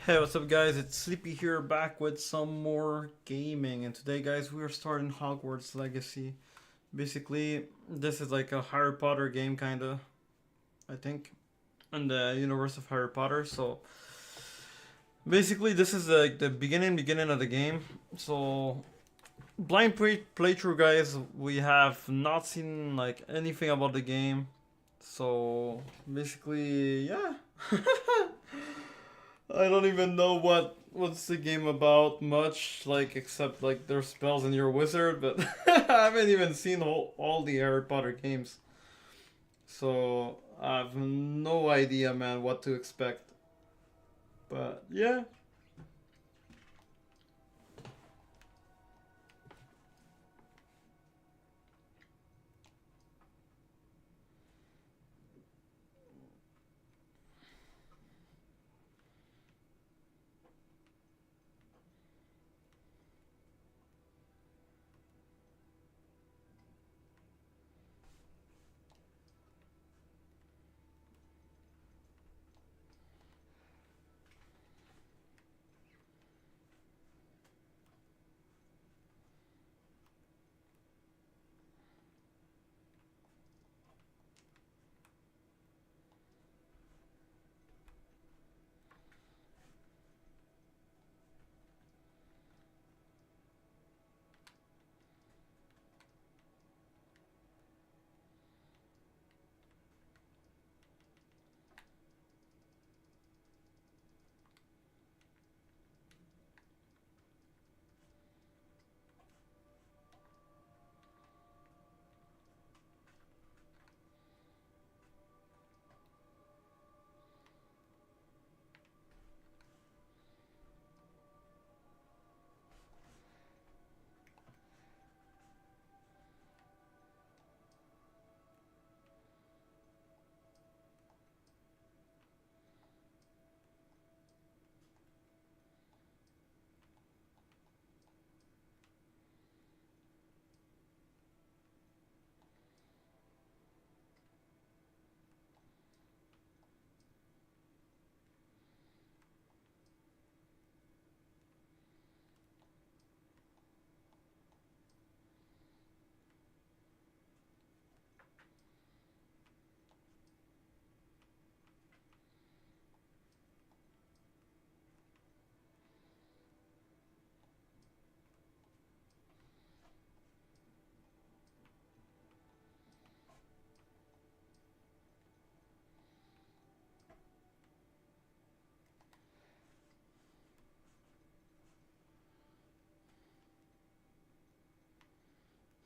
Hey, what's up guys? It's Sleepy here back with some more gaming, and today guys we are starting Hogwarts Legacy. Basically, this is like a Harry Potter game kinda, I think, in the universe of Harry Potter. So basically this is like the beginning of the game. So playthrough guys, we have not seen like anything about the game. So basically, yeah. I don't even know what's the game about much, like except like there's spells and you're a wizard, but I haven't even seen all the Harry Potter games. So I have no idea, man, what to expect. But yeah.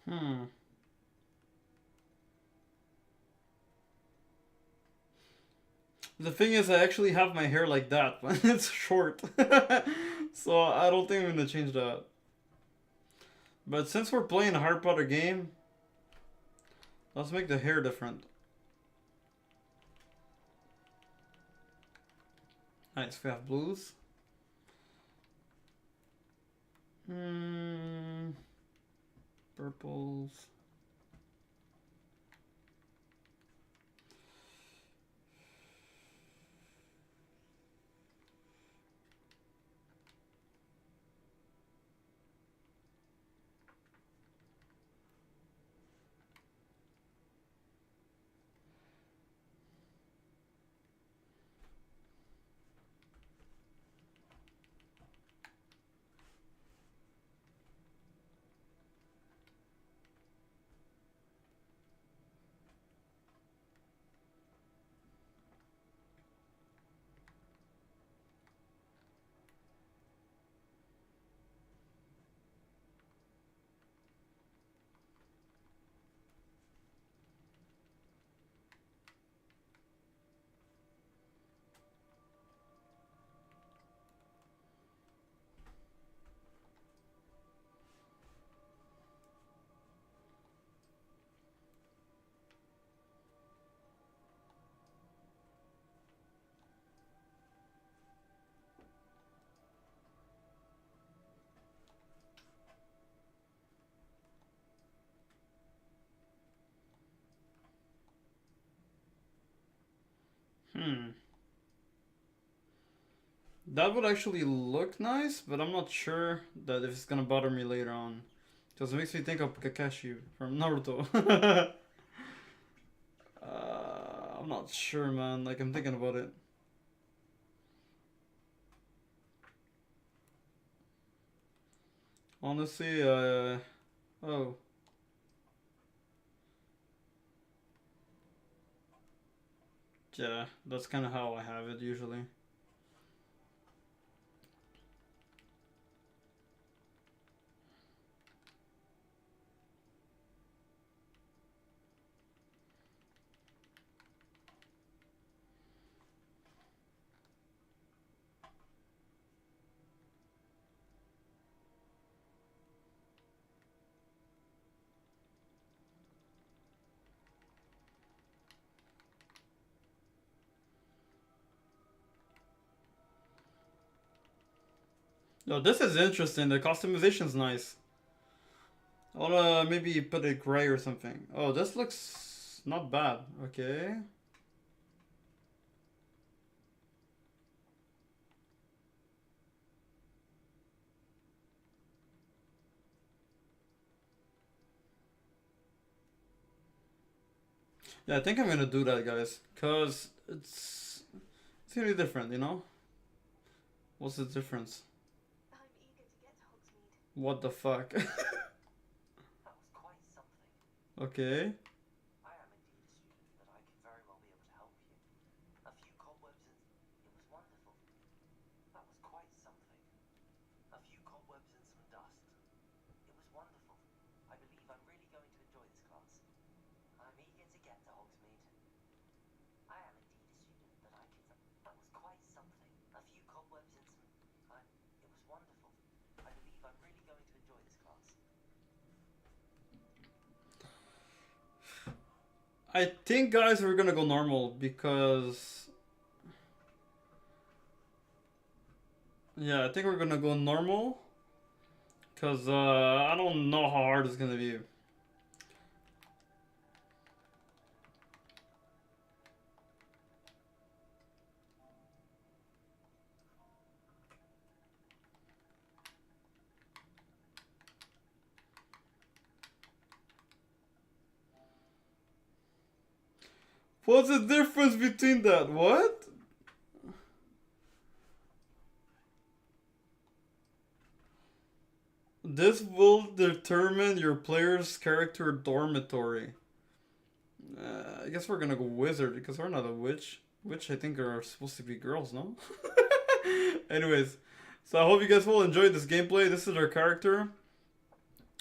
Hmm. The thing is, I actually have my hair like that when it's short, so I don't think I'm gonna change that. But since we're playing a Harry Potter game, let's make the hair different. Nice, we have blues. Hmm. Purples. Hmm. That would actually look nice, but I'm not sure that if it's gonna bother me later on. Because it makes me think of Kakashi from Naruto. I'm not sure, man. Like, I'm thinking about it. Honestly, oh. Yeah, that's kind of how I have it usually. No, this is interesting. The customization's nice. I wanna maybe put it gray or something. Oh, this looks not bad. Okay. Yeah, I think I'm gonna do that, guys. Cause it's gonna be different, you know? What's the difference? I'm eager to get to Hogsmeade. What the fuck? That was quite something. Okay. I am indeed a student, but I could very well be able to help you. A few cobwebs and it was wonderful. That was quite something. A few cobwebs and some dust. It was wonderful. I believe I'm really going to enjoy this class. I'm eager to get to Hogsmeade. I am indeed a student, but I could... That was quite something. A few cobwebs and some... It was wonderful. I believe I'm really going to enjoy this class. I think, guys, we're gonna go normal because... Yeah, I think we're gonna go normal. Because I don't know how hard it's gonna be. What's the difference between that? What? This will determine your player's character dormitory. I guess we're gonna go wizard because we're not a witch. Witch, I think, are supposed to be girls, no? Anyways, so I hope you guys will enjoy this gameplay. This is our character.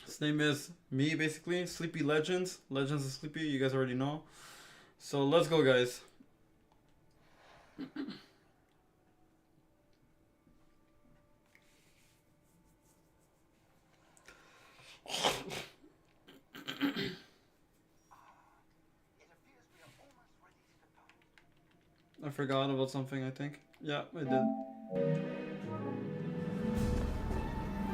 His name is me, basically. Sleepy Legendz. Legendz of Sleepy, you guys already know. So let's go, guys. I forgot about something, I think. Yeah, I did.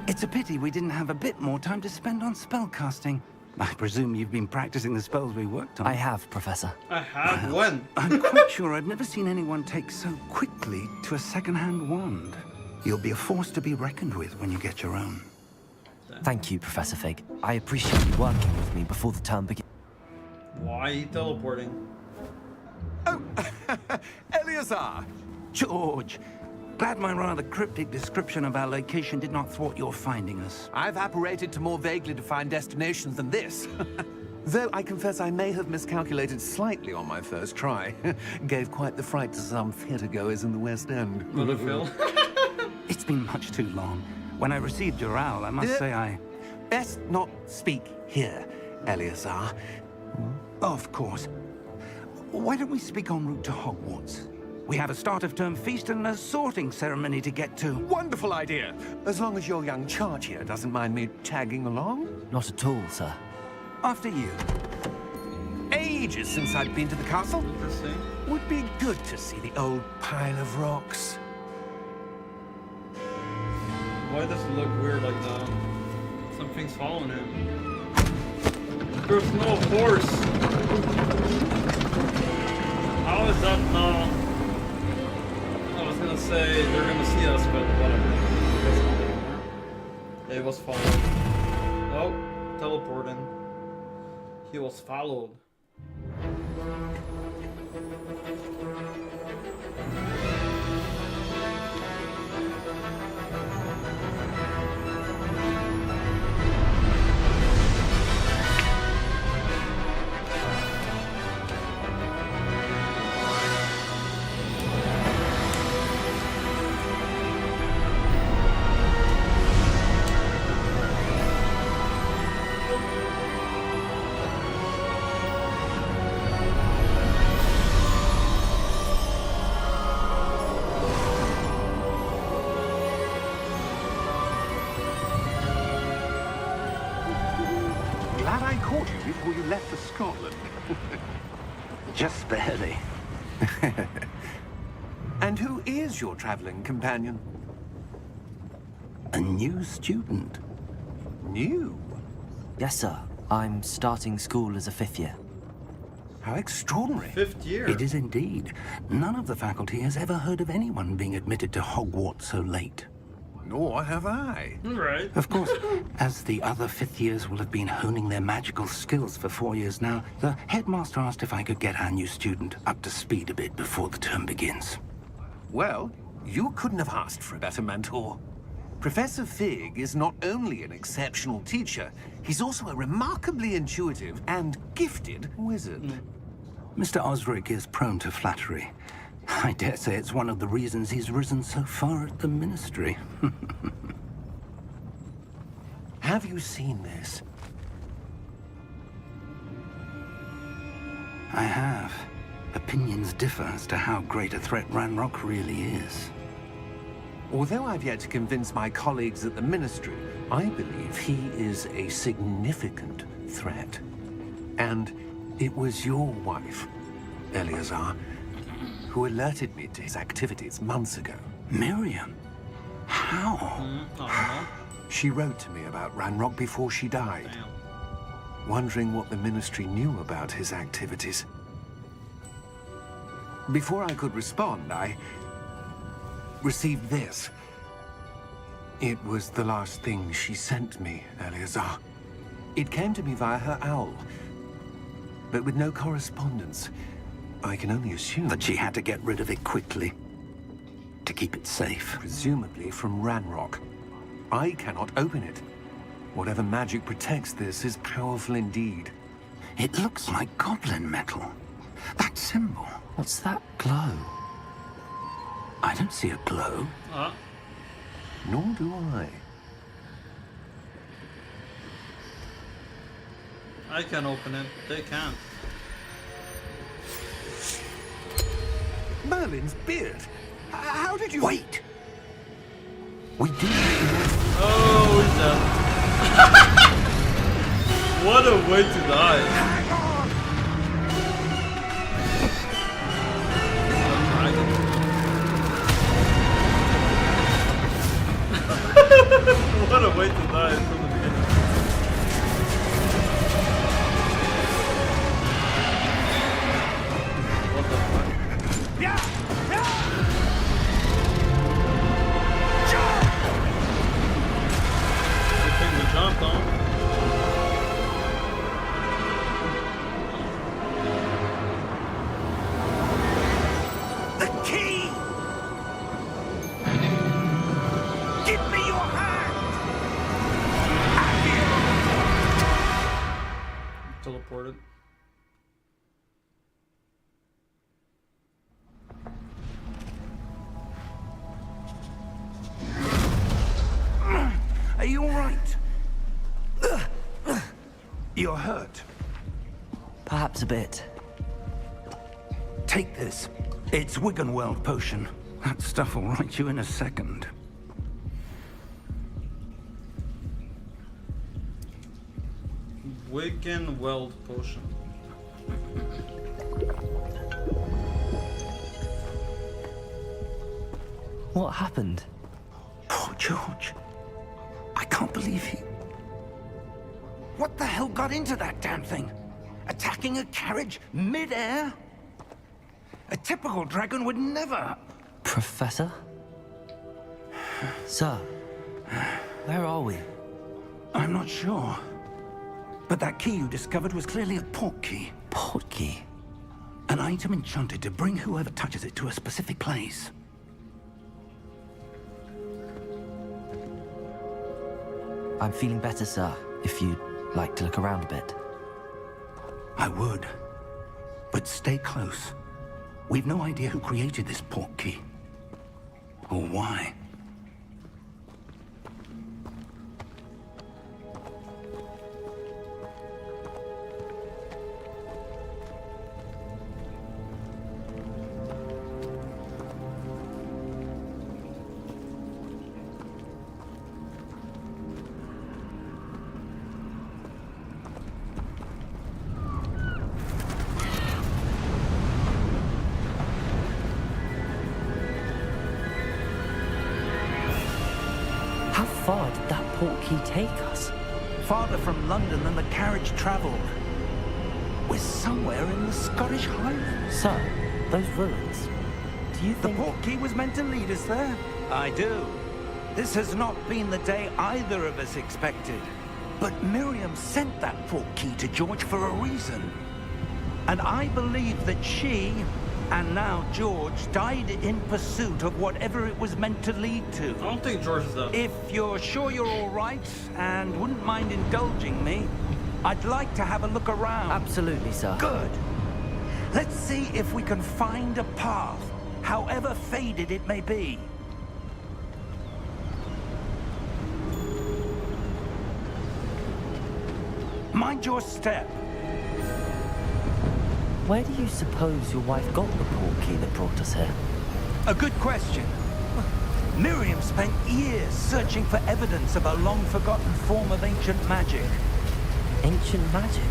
It's a pity we didn't have a bit more time to spend on spellcasting. I presume you've been practicing the spells we worked on. I have, Professor. I have one. I'm quite sure I've never seen anyone take so quickly to a second-hand wand. You'll be a force to be reckoned with when you get your own. Thank you, Professor Fig. I appreciate you working with me before the term begins. Why are you teleporting? Oh, Eleazar! George, glad my rather cryptic description of our location did not thwart your finding us. I've apparated to more vaguely defined destinations than this. Though I confess I may have miscalculated slightly on my first try. Gave quite the fright to some theatre-goers in the West End. Brother Phil. It's been much too long. When I received your owl, I must say I... Best not speak here, Eleazar. Of course. Why don't we speak en route to Hogwarts? We have a start-of-term feast and a sorting ceremony to get to. Wonderful idea! As long as your young charge here doesn't mind me tagging along. Not at all, sir. After you. Ages since I've been to the castle. Interesting. Would be good to see the old pile of rocks. Why does it look weird like that? Something's following him. There's no horse. How is that now? I was gonna gonna say they're gonna see us, but whatever. It was followed. Oh, teleporting. He was followed. Glad I caught you before you left for Scotland. Just barely. And who is your traveling companion? A new student. New? Yes, sir. I'm starting school as a 5th year. How extraordinary. 5th year. It is indeed. None of the faculty has ever heard of anyone being admitted to Hogwarts so late. Nor have I. Right. Of course, as the other 5th years will have been honing their magical skills for 4 years now, the headmaster asked if I could get our new student up to speed a bit before the term begins. Well, you couldn't have asked for a better mentor. Professor Fig is not only an exceptional teacher, he's also a remarkably intuitive and gifted wizard. Mr. Osric is prone to flattery. I dare say it's one of the reasons he's risen so far at the Ministry. Have you seen this? I have. Opinions differ as to how great a threat Ranrock really is. Although I've yet to convince my colleagues at the Ministry, I believe he is a significant threat. And it was your wife, Eleazar, who alerted me to his activities months ago. Miriam? How? I don't know. She wrote to me about Ranrock before she died, Damn. wondering what the Ministry knew about his activities. Before I could respond, I received this. It was the last thing she sent me, Eleazar. It came to me via her owl, but with no correspondence. I can only assume That she had to get rid of it quickly. To keep it safe. presumably from Ranrock. I cannot open it. Whatever magic protects this is powerful indeed. It looks like goblin metal. That symbol. What's that glow? I don't see a glow. Nor do I. I can open it. They can't. Merlin's beard. How did you... Wait! We do. Oh, he's dead. What a way to die. Hang on! What a way to die from the beginning. What the fuck? Yeah! Good thing we jumped on. The key! Give me your hand! Teleported. Are you all right? You're hurt. Perhaps a bit. Take this. It's Wiggenweld potion. That stuff will right you in a second. Wiggenweld potion. What happened? Poor George. I can't believe he... What the hell got into that damn thing? Attacking a carriage mid-air? A typical dragon would never... Professor? Sir, where are we? I'm not sure. But that key you discovered was clearly a port key. Port key? An item enchanted to bring whoever touches it to a specific place. I'm feeling better, sir, if you'd like to look around a bit. I would. But stay close. We've no idea who created this port key. Or why. How far did that port key take us? Farther from London than the carriage traveled. We're somewhere in the Scottish Highlands. Sir, those ruins. Do you The think... port key was meant to lead us there? I do. This has not been the day either of us expected. But Miriam sent that port key to George for a reason. And I believe that she, and now George, died in pursuit of whatever it was meant to lead to. I don't think George is dead. If you're sure you're all right, and wouldn't mind indulging me, I'd like to have a look around. Absolutely, sir. Good. Let's see if we can find a path, however faded it may be. Mind your step. Where do you suppose your wife got the port key that brought us here? A good question. Miriam spent years searching for evidence of a long-forgotten form of ancient magic. Ancient magic?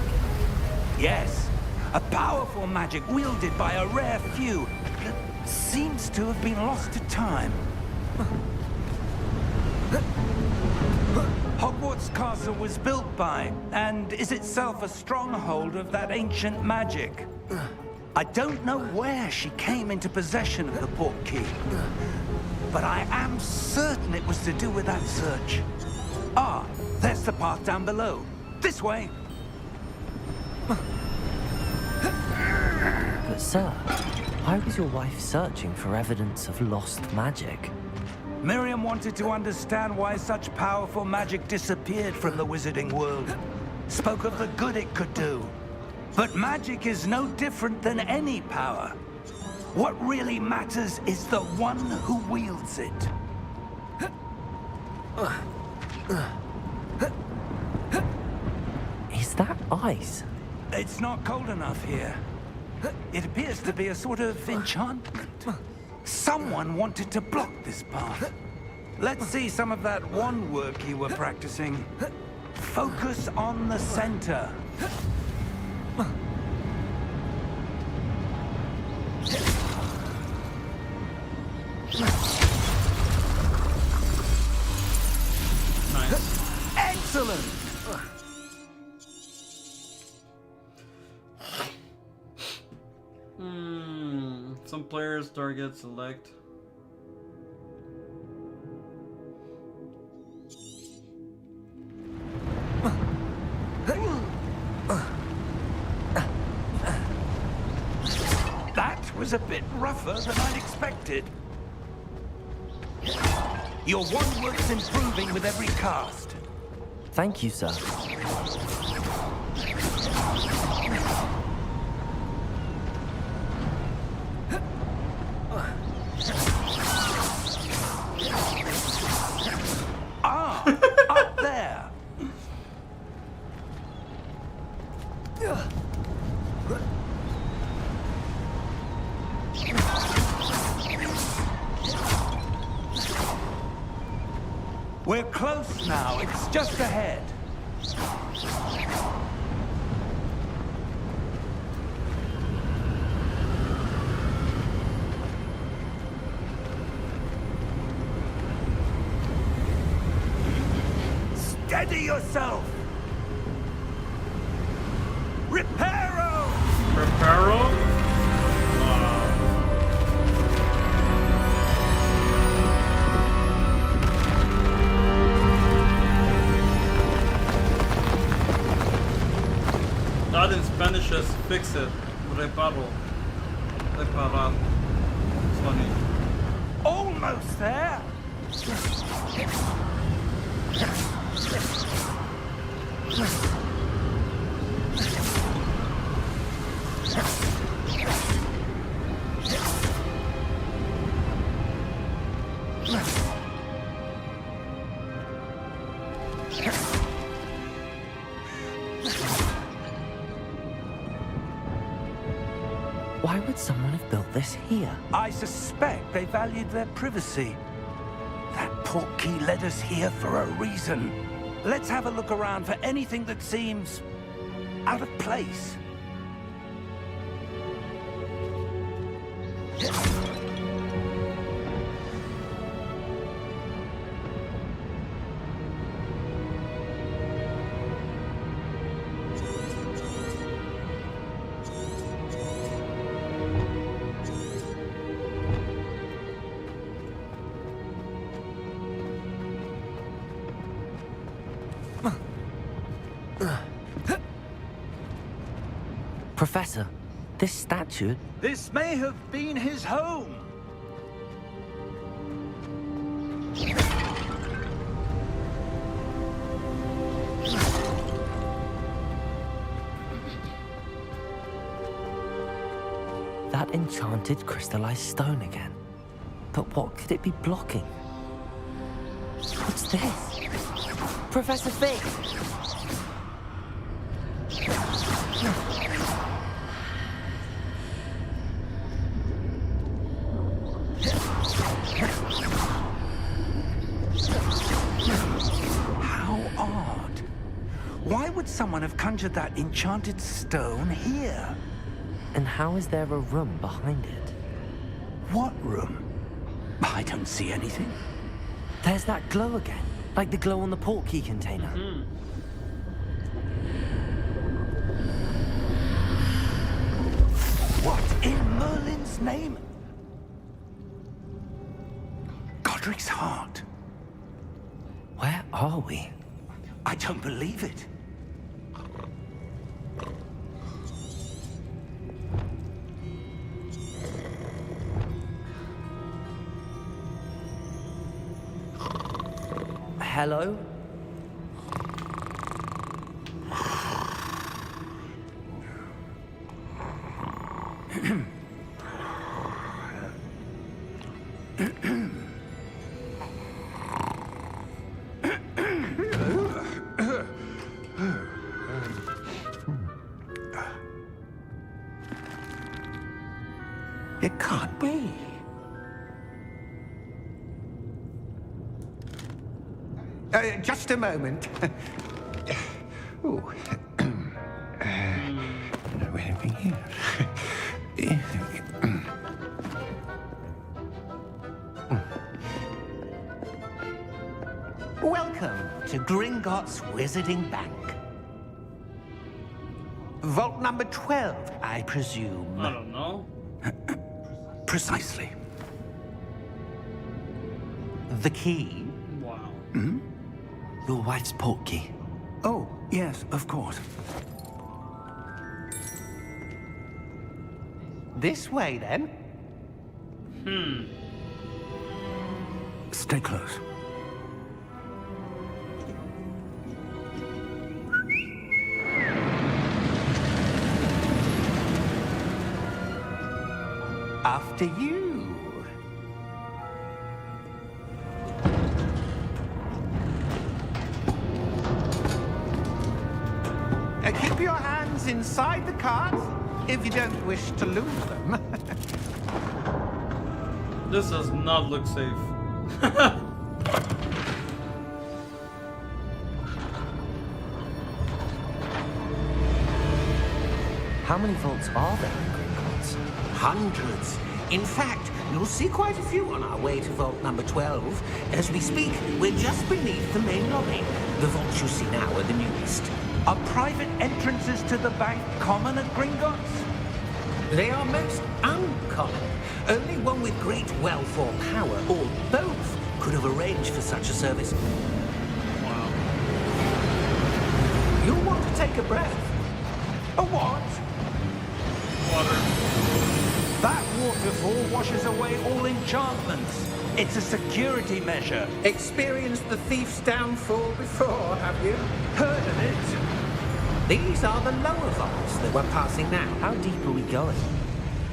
Yes, a powerful magic wielded by a rare few that seems to have been lost to time. Hogwarts Castle was built by, and is itself a stronghold of that ancient magic. I don't know where she came into possession of the port key, but I am certain it was to do with that search. Ah, there's the path down below. This way. But sir, why was your wife searching for evidence of lost magic? Miriam wanted to understand why such powerful magic disappeared from the wizarding world. Spoke of the good it could do. But magic is no different than any power. What really matters is the one who wields it. Is that ice? It's not cold enough here. It appears to be a sort of enchantment. Someone wanted to block this path. Let's see some of that wand work you were practicing. Focus on the center. Nice. Excellent! Some players target select. That was a bit rougher than I'd expected. Your wand work's improving with every cast. Thank you, sir. Ah, up there. We're close now. It's just ahead. Steady yourself. Reparo! Reparo? that in Spanish is fix it. Reparo. Reparar. It's funny. Almost there. Why would someone have built this here? I suspect they valued their privacy. That portkey led us here for a reason. Let's have a look around for anything that seems out of place. Professor, this statue... This may have been his home. That enchanted crystallized stone again. But what could it be blocking? What's this? Professor Fig! How odd. Why would someone have conjured that enchanted stone here? And how is there a room behind it? What room? I don't see anything. There's that glow again, like the glow on the portkey container. What in Merlin's name? Godric's heart. Where are we? I don't believe it. Hello? It can't be. Just a moment. Oh. Anything here? Welcome to Gringotts Wizarding Bank. Vault number 12, I presume. I don't know. Precisely. The key? Wow. Your wife's portkey. Oh, yes, of course. This way, then. Stay close. After you. Keep your hands inside the cart if you don't wish to lose them. This does not look safe. How many vaults are there in Gringotts? Hundreds. In fact, you'll see quite a few on our way to vault number 12. As we speak, we're just beneath the main lobby. The vaults you see now are the newest. Are private entrances to the bank common at Gringotts? They are most uncommon. Only one with great wealth or power, or both, could have arranged for such a service. Wow. You'll want to take a breath. A what? Water. That waterfall washes away all enchantments. It's a security measure. Experienced the thief's downfall before, have you? Heard of it? These are the lower vaults that we're passing now. How deep are we going?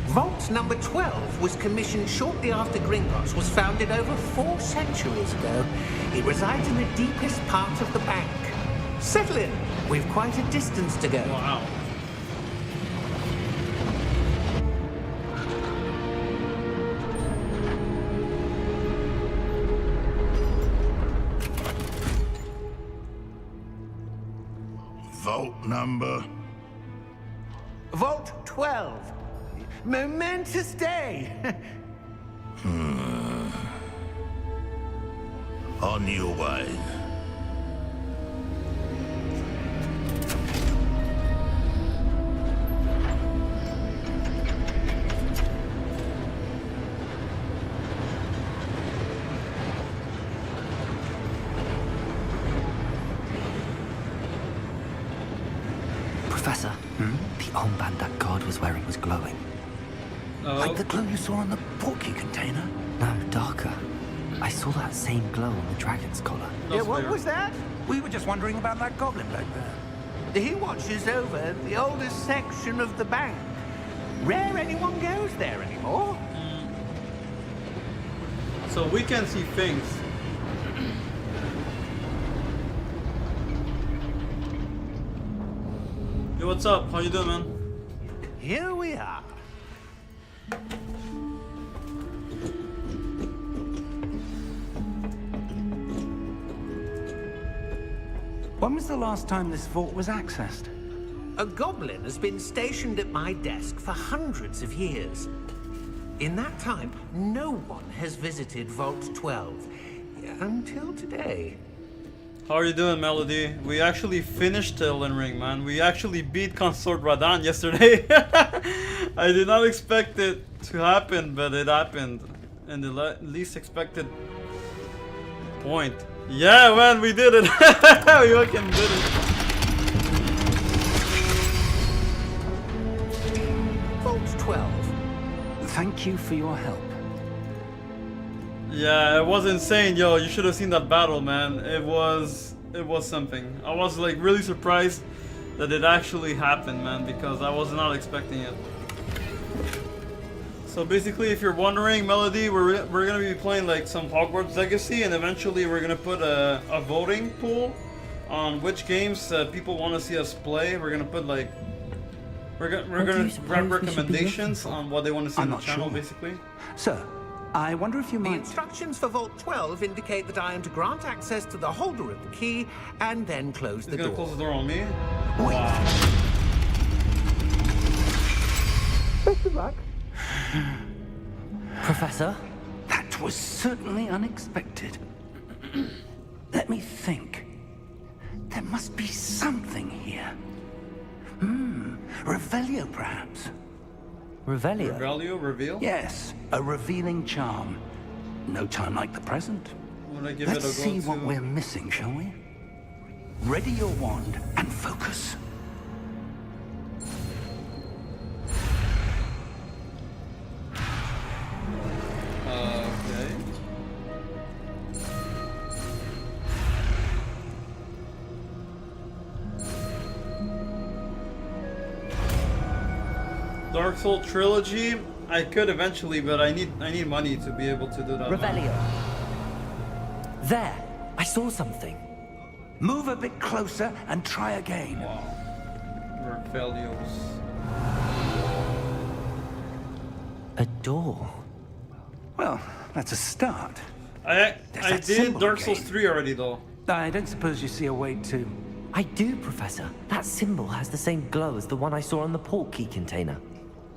Vault number 12 was commissioned shortly after Gringotts was founded over 4 centuries ago. It resides in the deepest part of the bank. Settle in. We've quite a distance to go. Wow. Vault number. Vault 12. Momentous day. On your way. Professor, the armband that guard was wearing was glowing. Like the glow you saw on the portkey container? No, darker. I saw that same glow on the dragon's collar. Yeah, what was that? We were just wondering about that goblin back there. He watches over the oldest section of the bank. Rare anyone goes there anymore. So we can see things. Yo, what's up? How you doing, man? Here we are. When was the last time this vault was accessed? A goblin has been stationed at my desk for hundreds of years. In that time, no one has visited Vault 12 until today. How are you doing, Melody? We actually finished Elden Ring, man. We actually beat Consort Radahn yesterday. I did not expect it to happen, but it happened. In the least expected point. Yeah, man, we did it. We fucking did it. Vault 12. Thank you for your help. Yeah, it was insane, yo. You should have seen that battle, man. It was something. I was like really surprised that it actually happened, man, because I was not expecting it. So basically, if you're wondering, Melody, we're gonna be playing like some Hogwarts Legacy, and eventually we're gonna put a voting pool on which games people want to see us play. We're gonna put like we're gonna grab recommendations on what they want to see on the channel, basically. Sir, I wonder if you The might... instructions for Vault 12 indicate that I am to grant access to the holder of the key and then close the He's gonna door. close the door on me. Wait. Wow. Best of luck. Professor? That was certainly unexpected. Let me think. There must be something here. Revelio, perhaps? Revelio? Reveal? Yes, a revealing charm. No time like the present. I'm gonna give Let's it a go see what too. we're missing, shall we? Ready your wand and focus. Okay. Dark Souls trilogy. I could eventually, but I need money to be able to do that. Revelio. There! I saw something. Move a bit closer and try again. Wow. Revelios. A door. Well, that's a start. I that did symbol Dark Souls again. 3 already though. I don't suppose you see a way to... I do, Professor. That symbol has the same glow as the one I saw on the portkey container.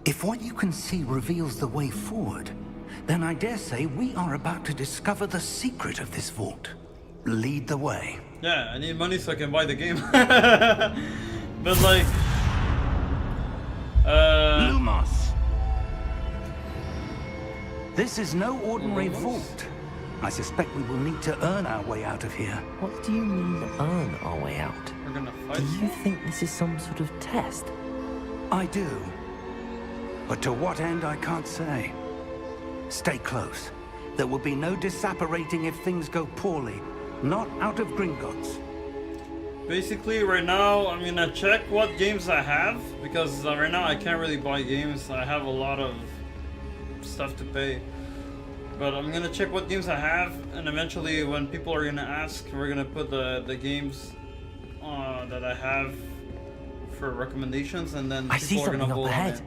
If what you can see reveals the way forward, then I dare say we are about to discover the secret of this vault. Lead the way. Yeah, I need money so I can buy the game. But like, Lumos! This is no ordinary Lumos? vault. I suspect we will need to earn our way out of here. What do you mean, earn our way out? we're gonna fight. Do you think this is some sort of test? I do. But to what end, I can't say. Stay close. There will be no disapparating if things go poorly. Not out of Gringotts. Basically, right now, I'm gonna check what games I have, because right now I can't really buy games. I have a lot of stuff to pay. But I'm gonna check what games I have, and eventually when people are gonna ask, we're gonna put the games that I have for recommendations, and then I see people are something gonna up vote on ahead. it.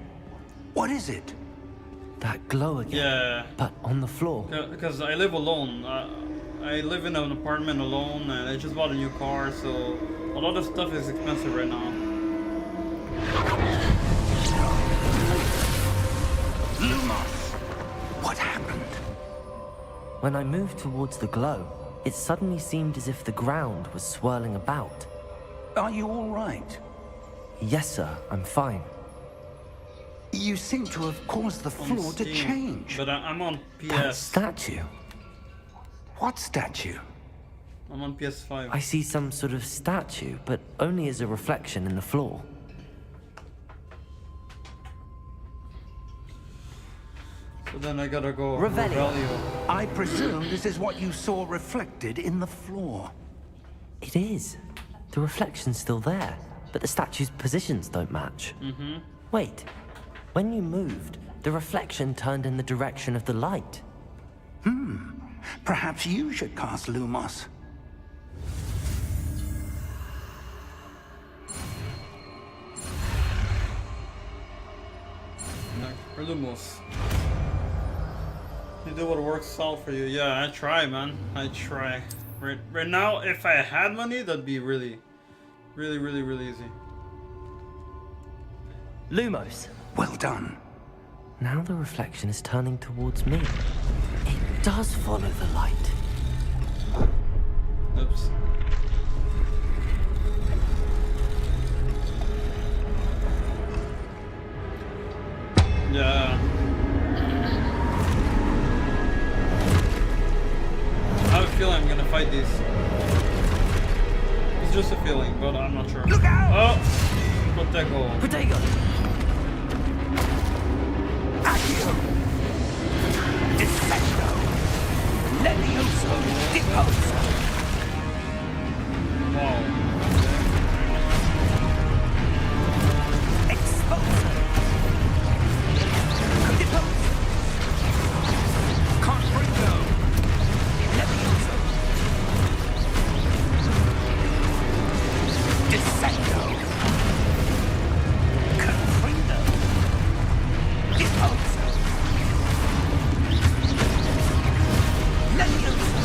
What is it? That glow again. Yeah, But on the floor. because I live alone. I live in an apartment alone, and I just bought a new car, so a lot of stuff is expensive right now. Lumos! What happened? When I moved towards the glow, it suddenly seemed as if the ground was swirling about. Are you all right? Yes, sir, I'm fine. You seem to have caused the On floor to Steam, change. But I'm on That PS. statue. What statue? I'm on PS5. I see some sort of statue, but only as a reflection in the floor. So then I gotta go Revelio. Revelio. I presume this is what you saw reflected in the floor. It is. The reflection's still there, but the statue's positions don't match. Wait, when you moved, the reflection turned in the direction of the light. Perhaps you should cast Lumos. Or Lumos. You do what works out for you. Yeah, I try, man. I try. Right now, if I had money, that'd be really easy. Lumos. Well done. Now the reflection is turning towards me. It does follow the light. Oops. Yeah. I have a feeling I'm gonna fight these. It's just a feeling, but I'm not sure. Look out! Oh! Protego. Protego! Accio! Defecto! Levioso! Deposo! Wow. Exposo! Deposo! Confringo! Levioso! Defecto! Confringo! Deposo! Levioso!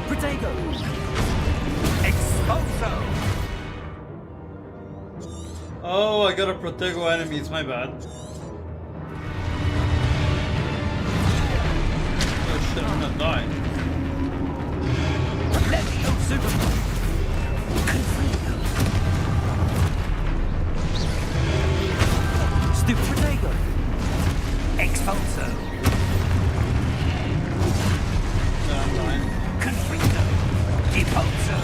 Protego! Exposo! Oh, I got a Protego enemies, my bad. Oh shit, I'm gonna die. Levioso! Confringo! Stupid Protego! Exposo! Yeah, I'm dying. Confringo! Deposo!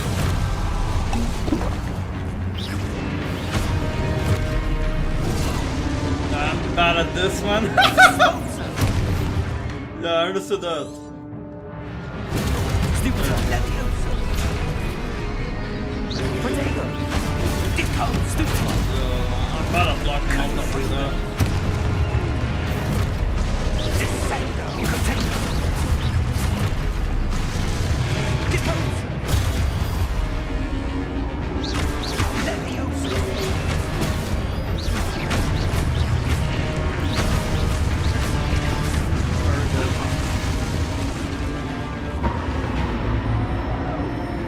I'm bad at this one. Yeah, I understood that. Stupid Levioso! Protego! Deposo! Stupid I'm bad at blocking all stuff like that. Descendo! Protego! Deposo! Levioso!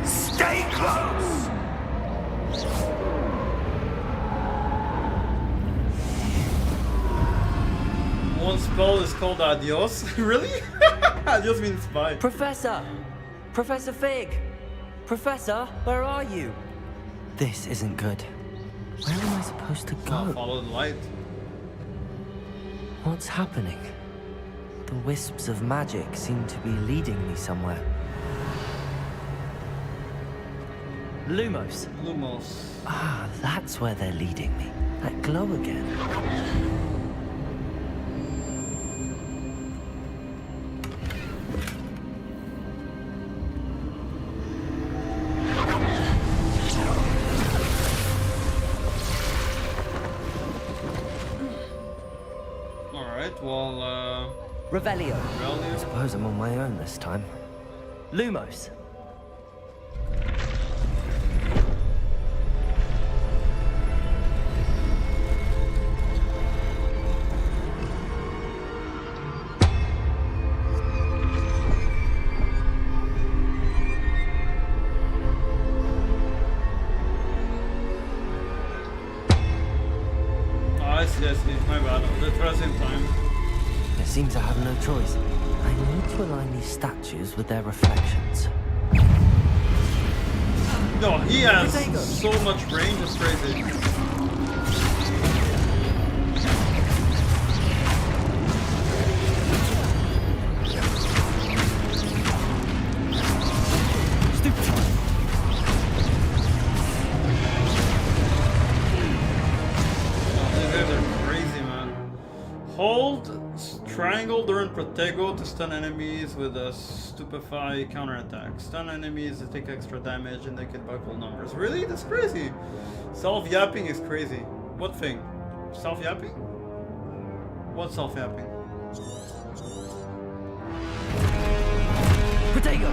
Stay close! One spell is called Adios. Really? Adios means bye. Professor! Professor Fig! Professor, where are you? This isn't good. Where am I supposed to I'll go? follow the light. What's happening? The wisps of magic seem to be leading me somewhere. Lumos. Lumos. Ah, that's where they're leading me. That glow again. Alright, well, Revelio. Revelio. Suppose I'm on my own this time. Lumos. I see, my bad. The present time. It seems I have no choice. I need to align these statues with their reflections. No, he has so much range, it's crazy. Hold triangle during Protego to stun enemies with a Stupefy counterattack. Stun enemies to take extra damage and they can buckle numbers. Really? That's crazy. Self-yapping is crazy. What thing? Self-yapping? What self-yapping? Protego!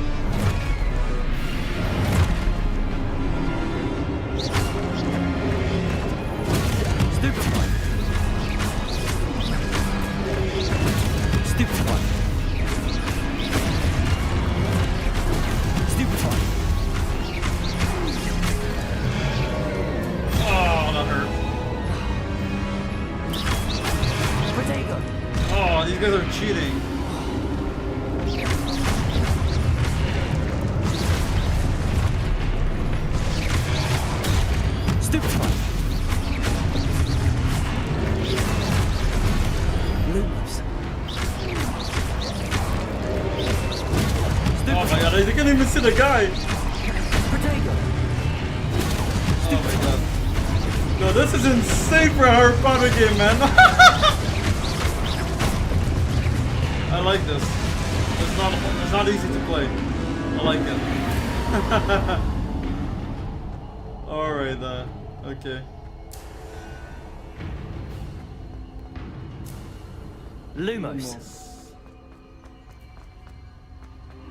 Stupefy! Stupefy! Stupefy! Oh, that hurt. Protego! Oh, these guys are cheating. Stupefy! Lumos. Oh my god, I can't even see the guy. Protego! Oh my god. No, this is insane for a Harry Potter game, man. I like this. It's not easy to play. I like it. Alright, okay. Lumos.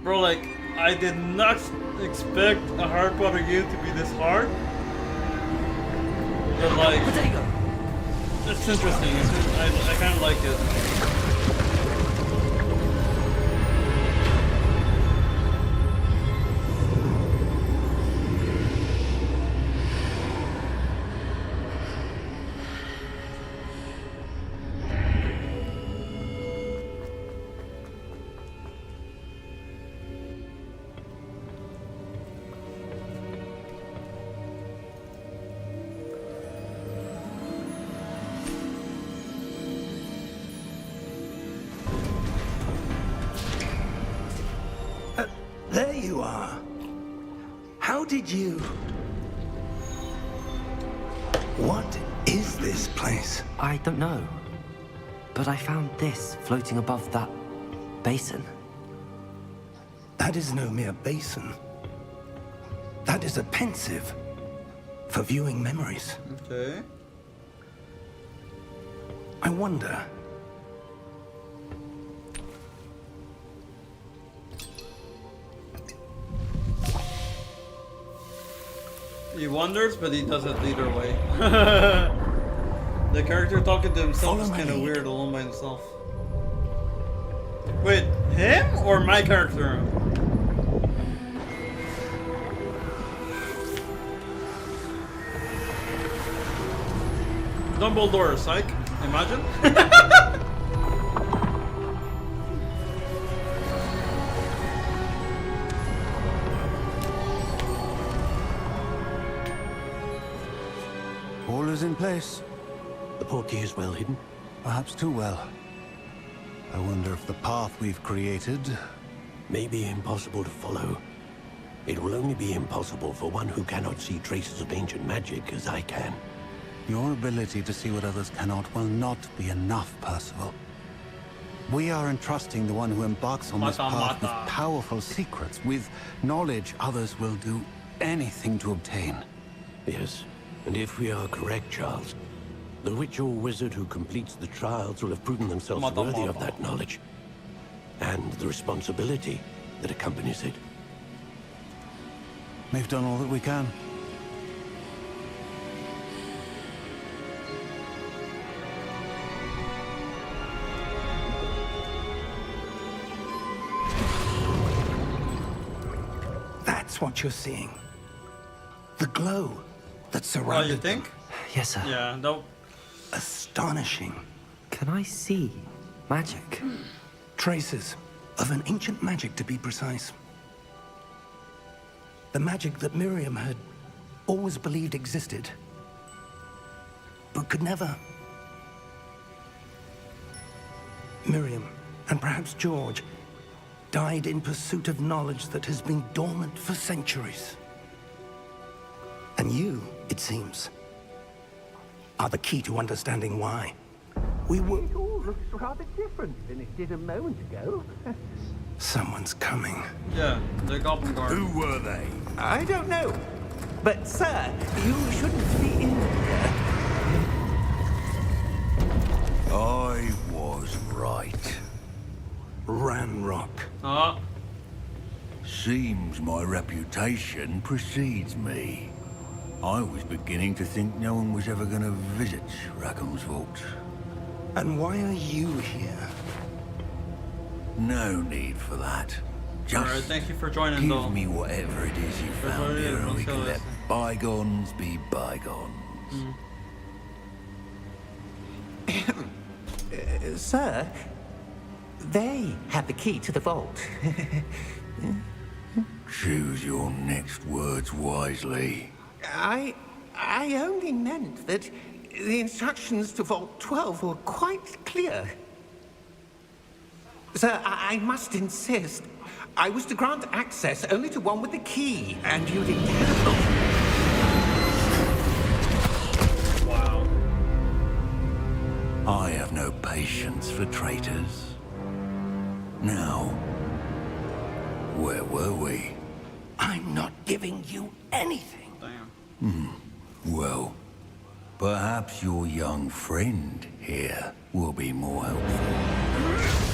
Bro, like, I did not expect a Harry Potter game to be this hard. But like, Protego! it's interesting. I kind of like it. There you are. How did you... What is this place? I don't know. But I found this floating above that basin. That is no mere basin. That is a pensive for viewing memories. Okay. I wonder... He wonders, but he does it either way. The character talking to himself is kind of weird alone by himself. Wait, him or my character? Dumbledore, psych. Imagine. All is in place. The portkey is well hidden. Perhaps too well. I wonder if the path we've created... May be impossible to follow. It will only be impossible for one who cannot see traces of ancient magic as I can. Your ability to see what others cannot will not be enough, Percival. We are entrusting the one who embarks on this path with powerful secrets, with knowledge others will do anything to obtain. Yes, and if we are correct, Charles, the witch or wizard who completes the trials will have proven themselves worthy of that knowledge, and the responsibility that accompanies it. We've done all that we can. That's what you're seeing. The glow that Oh, surrounded you think? Yes, sir. Yeah, no. Astonishing. Can I see magic? Traces of an ancient magic, to be precise. The magic that Miriam had always believed existed, but could never. Miriam, and perhaps George, died in pursuit of knowledge that has been dormant for centuries. And you, it seems, are the key to understanding why. We were... It all looks rather different than it did a moment ago. Someone's coming. Yeah, the Goblin Guard. Who were they? I don't know. But, sir, you shouldn't be in here. I was right. Ranrock. Ah, Seems my reputation precedes me. I was beginning to think no one was ever going to visit Rackham's vault. And why are you here? No need for that. alright, Just thank you for joining give though. me whatever it is you That's what found it here is, and we don't can kill let us. bygones be bygones. Sir, they have the key to the vault. Choose your next words wisely. I only meant that the instructions to Vault 12 were quite clear. Sir, I must insist. I was to grant access only to one with the key, and you didn't have. Wow. I have no patience for traitors. Now, where were we? I'm not giving you anything. Damn. Well, perhaps your young friend here will be more helpful.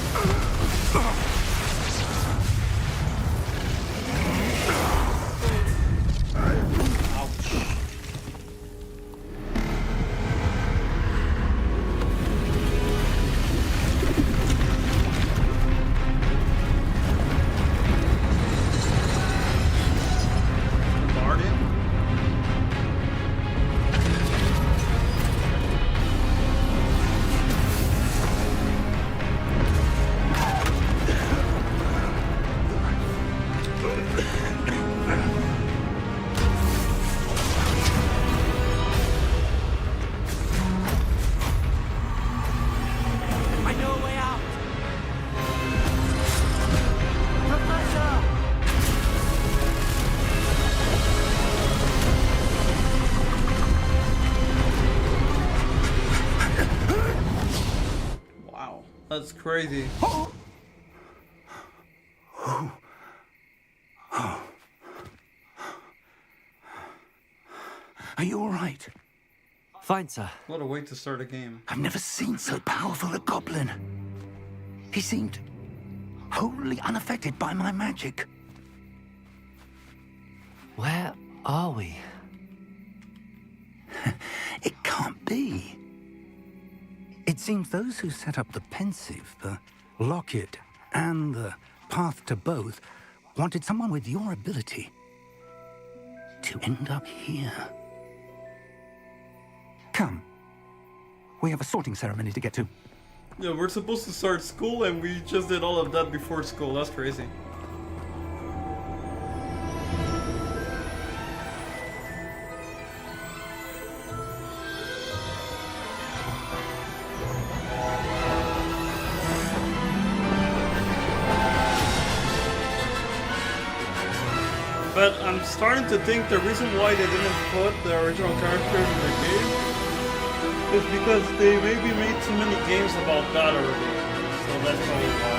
Guardian? I know a way out. Wow. That's crazy. Are you all right? Fine, sir. What a way to start a game. I've never seen so powerful a goblin. He seemed wholly unaffected by my magic. Where are we? It can't be. It seems those who set up the pensive, the locket, and the path to both wanted someone with your ability to end up here. Come. We have a sorting ceremony to get to. Yeah, we're supposed to start school and we just did all of that before school. That's crazy. But I'm starting to think the reason why they didn't put the original characters in the game It's because they maybe made too many games about that already. So that's probably why.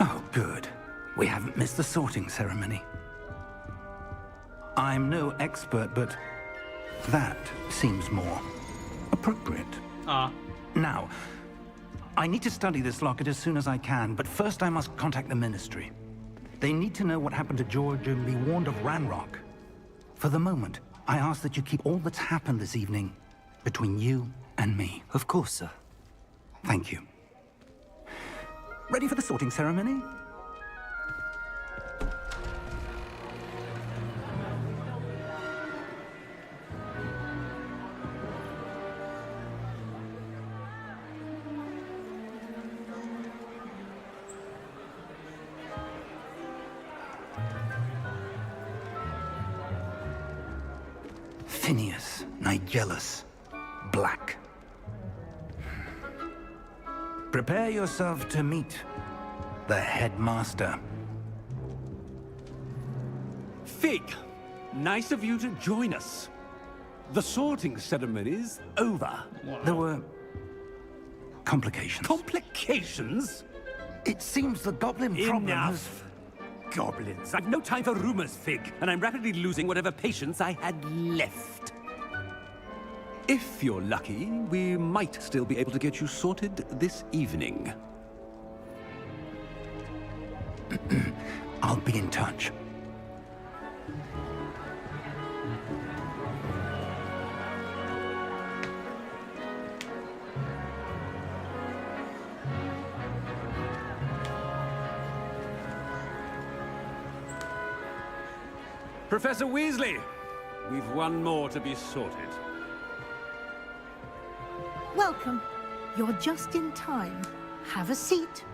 Oh, good. We haven't missed the sorting ceremony. I'm no expert, but that seems more appropriate. Now, I need to study this locket as soon as I can, but first I must contact the Ministry. They need to know what happened to George and be warned of Ranrock. For the moment, I ask that you keep all that's happened this evening between you and me. Of course, sir. Thank you. Ready for the sorting ceremony? Phineas Nigellus Black. Prepare yourself to meet the headmaster. Fig, nice of you to join us. The sorting ceremony's over. There were complications. Complications? It seems the goblin problem has... Enough. Goblins. I've no time for rumors, Fig, and I'm rapidly losing whatever patience I had left. If you're lucky, we might still be able to get you sorted this evening. I'll be in touch. Professor Weasley, we've one more to be sorted. Welcome. You're just in time. Have a seat.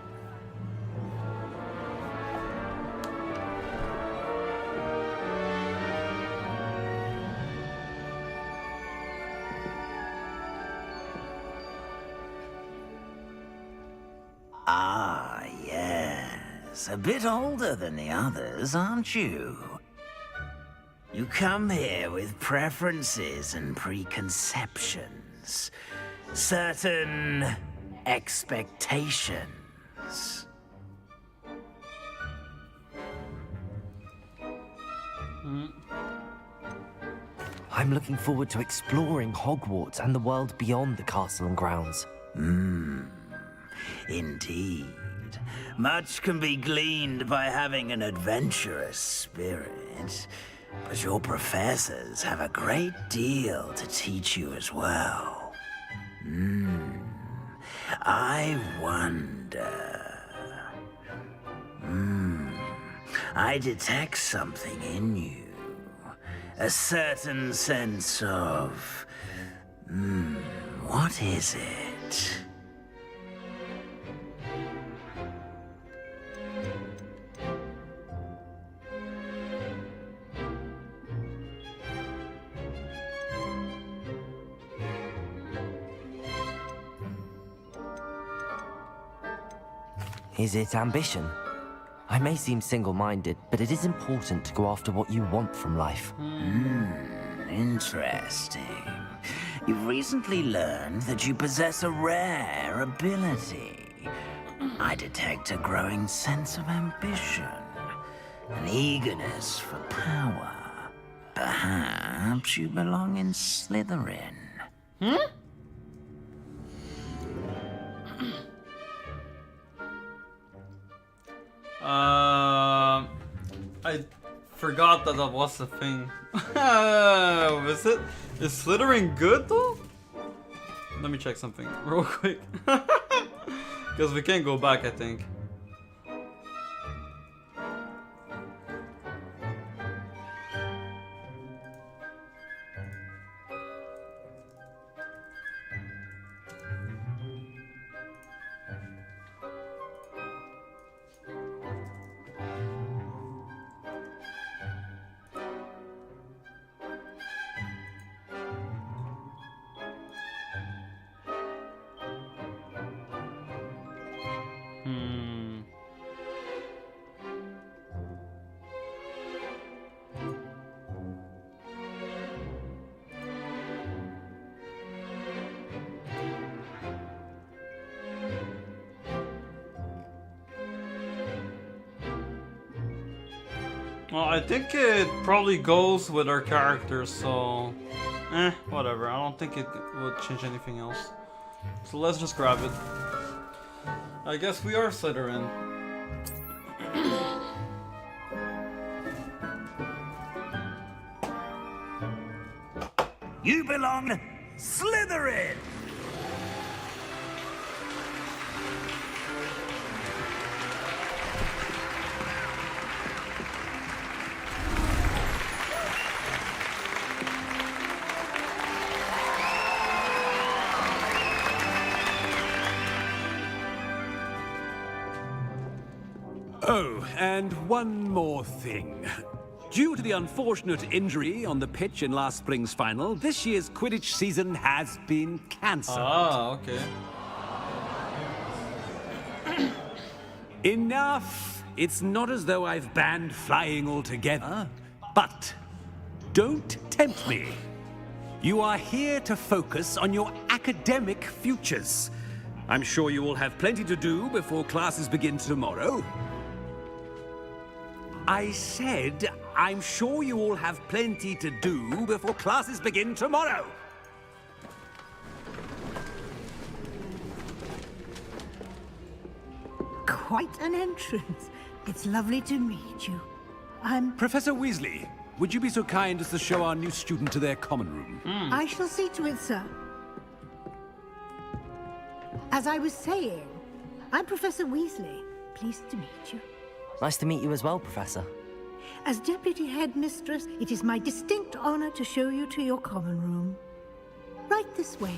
Ah, yes. A bit older than the others, aren't you? You come here with preferences and preconceptions. Certain expectations. I'm looking forward to exploring Hogwarts and the world beyond the castle and grounds. Indeed. Much can be gleaned by having an adventurous spirit, but your professors have a great deal to teach you as well. I wonder... I detect something in you. A certain sense of... what is it? Is it ambition? I may seem single-minded, but it is important to go after what you want from life. Interesting. You've recently learned that you possess a rare ability. I detect a growing sense of ambition, an eagerness for power. Perhaps you belong in Slytherin. I forgot that was a thing. Was it? Is Slytherin good though? Let me check something real quick. Because we can't go back, I think. Well, I think it probably goes with our characters, so... whatever. I don't think it would change anything else. So let's just grab it. I guess we are Slytherin. You belong Slytherin! Oh, and one more thing. Due to the unfortunate injury on the pitch in last spring's final, this year's Quidditch season has been cancelled. Ah, okay. Enough! It's not as though I've banned flying altogether. But don't tempt me. You are here to focus on your academic futures. I'm sure you will have plenty to do before classes begin tomorrow. I said, I'm sure you all have plenty to do before classes begin tomorrow. Quite an entrance. It's lovely to meet you. I'm... Professor Weasley, would you be so kind as to show our new student to their common room? I shall see to it, sir. As I was saying, I'm Professor Weasley. Pleased to meet you. Nice to meet you as well, Professor. As Deputy Headmistress, it is my distinct honor to show you to your common room. Right this way.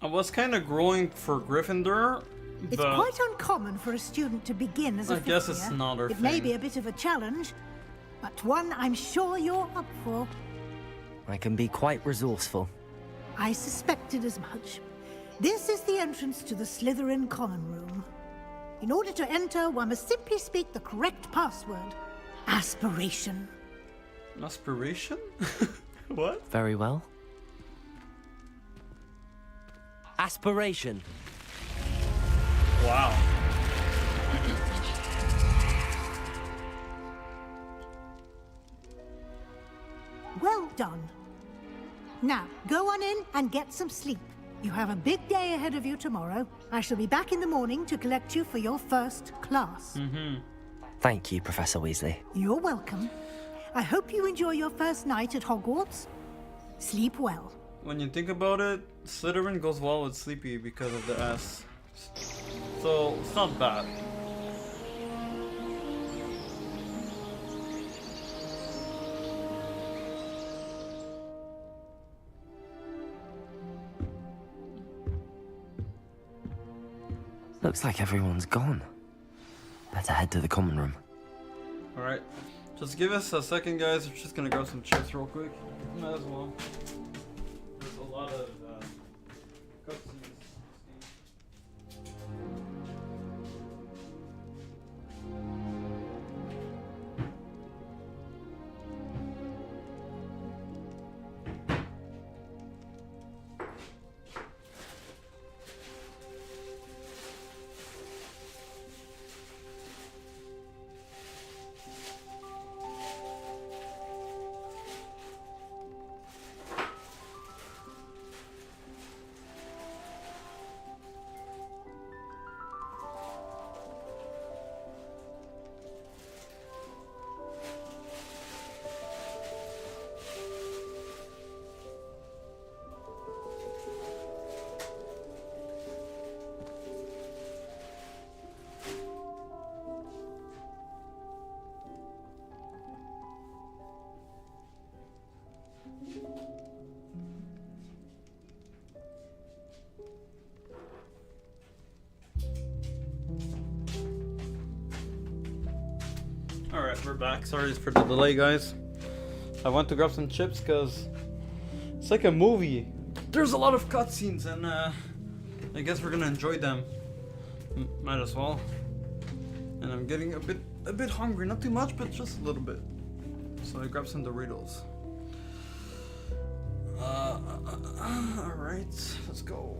I was kind of growing for Gryffindor, It's but quite uncommon for a student to begin as a I guess fifth it's year. not our It may thing. be a bit of a challenge, but one I'm sure you're up for. I can be quite resourceful. I suspected as much. This is the entrance to the Slytherin common room. In order to enter, one must simply speak the correct password. Aspiration. Aspiration? What? Very well. Aspiration. Wow. Well done. Now, go on in and get some sleep. You have a big day ahead of you tomorrow. I shall be back in the morning to collect you for your first class. Thank you, Professor Weasley. You're welcome. I hope you enjoy your first night at Hogwarts. Sleep well. When you think about it, Slytherin goes well with Sleepy because of the S. So, it's not bad. Looks like everyone's gone. Better head to the common room. Alright. Just give us a second, guys. We're just gonna grab some chips real quick. Might as well. There's a lot of cutscenes. Alright, we're back. Sorry for the delay, guys. I went to grab some chips because it's like a movie. There's a lot of cutscenes, and I guess we're gonna enjoy them. Might as well. And I'm getting a bit hungry. Not too much, but just a little bit. So I grabbed some Doritos. Alright, let's go.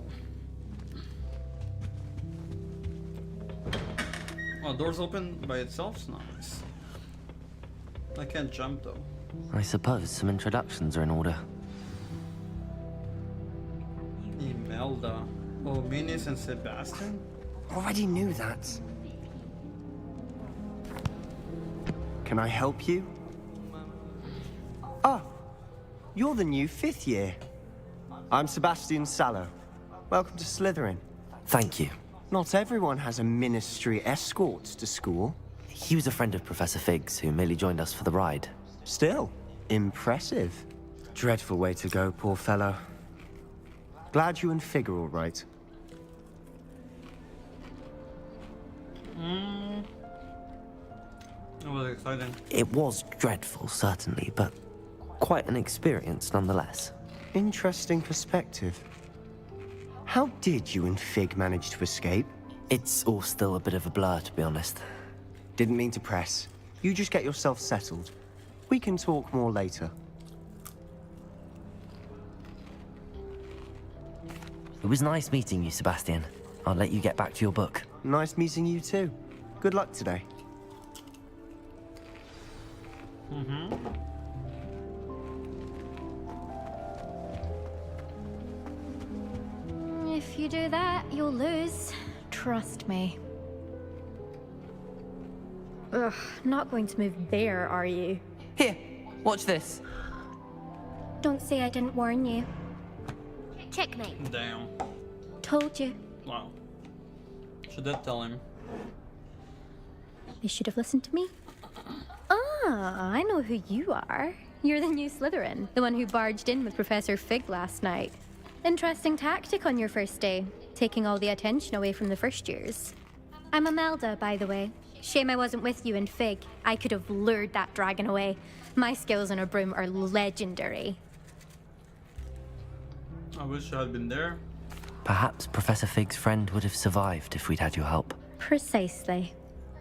Oh, doors open by itself? Nice. I can't jump though. I suppose some introductions are in order. Imelda. Oh, Minis and Sebastian? Already knew that. Can I help you? Oh, you're the new 5th year. I'm Sebastian Sallow. Welcome to Slytherin. Thank you. Not everyone has a ministry escort to school. He was a friend of Professor Fig's who merely joined us for the ride. Still, impressive. Dreadful way to go, poor fellow. Glad you and Fig are all right. It was exciting. It was dreadful, certainly, but quite an experience nonetheless. Interesting perspective. How did you and Fig manage to escape? It's all still a bit of a blur, to be honest. Didn't mean to press. You just get yourself settled. We can talk more later. It was nice meeting you, Sebastian. I'll let you get back to your book. Nice meeting you too. Good luck today. If you do that, you'll lose. Trust me. Ugh, not going to move there, are you? Here, watch this. Don't say I didn't warn you. Checkmate. Damn. Told you. Wow. Should that tell him? They should have listened to me. Ah, I know who you are. You're the new Slytherin, the one who barged in with Professor Fig last night. Interesting tactic on your first day, taking all the attention away from the first years. I'm Imelda, by the way. Shame I wasn't with you in Fig. I could have lured that dragon away. My skills on a broom are legendary. I wish I had been there. Perhaps Professor Fig's friend would have survived if we'd had your help. Precisely.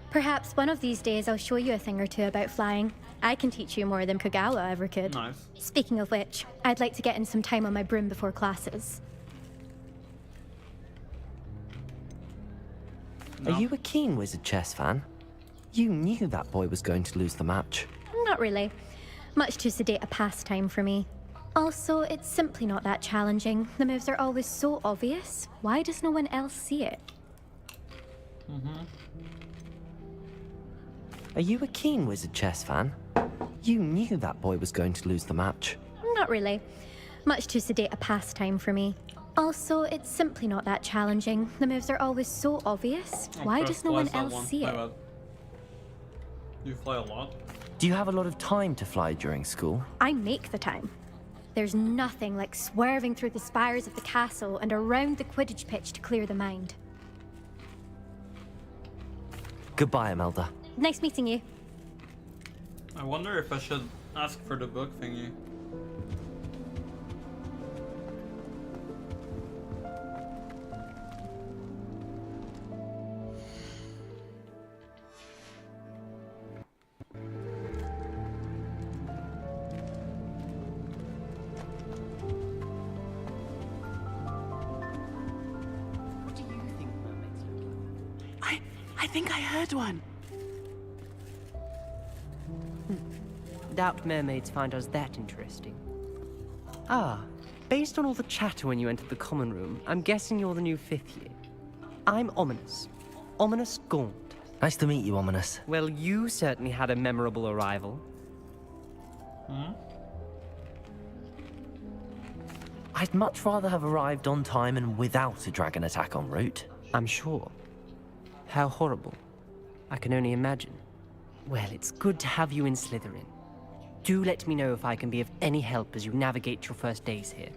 Perhaps one of these days I'll show you a thing or two about flying. I can teach you more than Kogawa ever could. Nice. Speaking of which, I'd like to get in some time on my broom before classes. No. Are you a keen Wizard chess fan? You knew that boy was going to lose the match. Not really. Much too sedate a pastime for me. Also, it's simply not that challenging. The moves are always so obvious. Why does no one else see it? Are you a keen Wizard chess fan? You knew that boy was going to lose the match. Not really. Much too sedate a pastime for me. Also, it's simply not that challenging. The moves are always so obvious. Why does no one else see it? Do you fly a lot? Do you have a lot of time to fly during school? I make the time. There's nothing like swerving through the spires of the castle and around the Quidditch pitch to clear the mind. Goodbye, Imelda. Nice meeting you. I wonder if I should ask for the book thingy. I think I heard one. Doubt mermaids find us that interesting. Ah, based on all the chatter when you entered the common room, I'm guessing you're the new 5th year. I'm Ominous. Ominous Gaunt. Nice to meet you, Ominous. Well, you certainly had a memorable arrival. I'd much rather have arrived on time and without a dragon attack en route. I'm sure. How horrible. I can only imagine. Well, it's good to have you in Slytherin. Do let me know if I can be of any help as you navigate your first days here.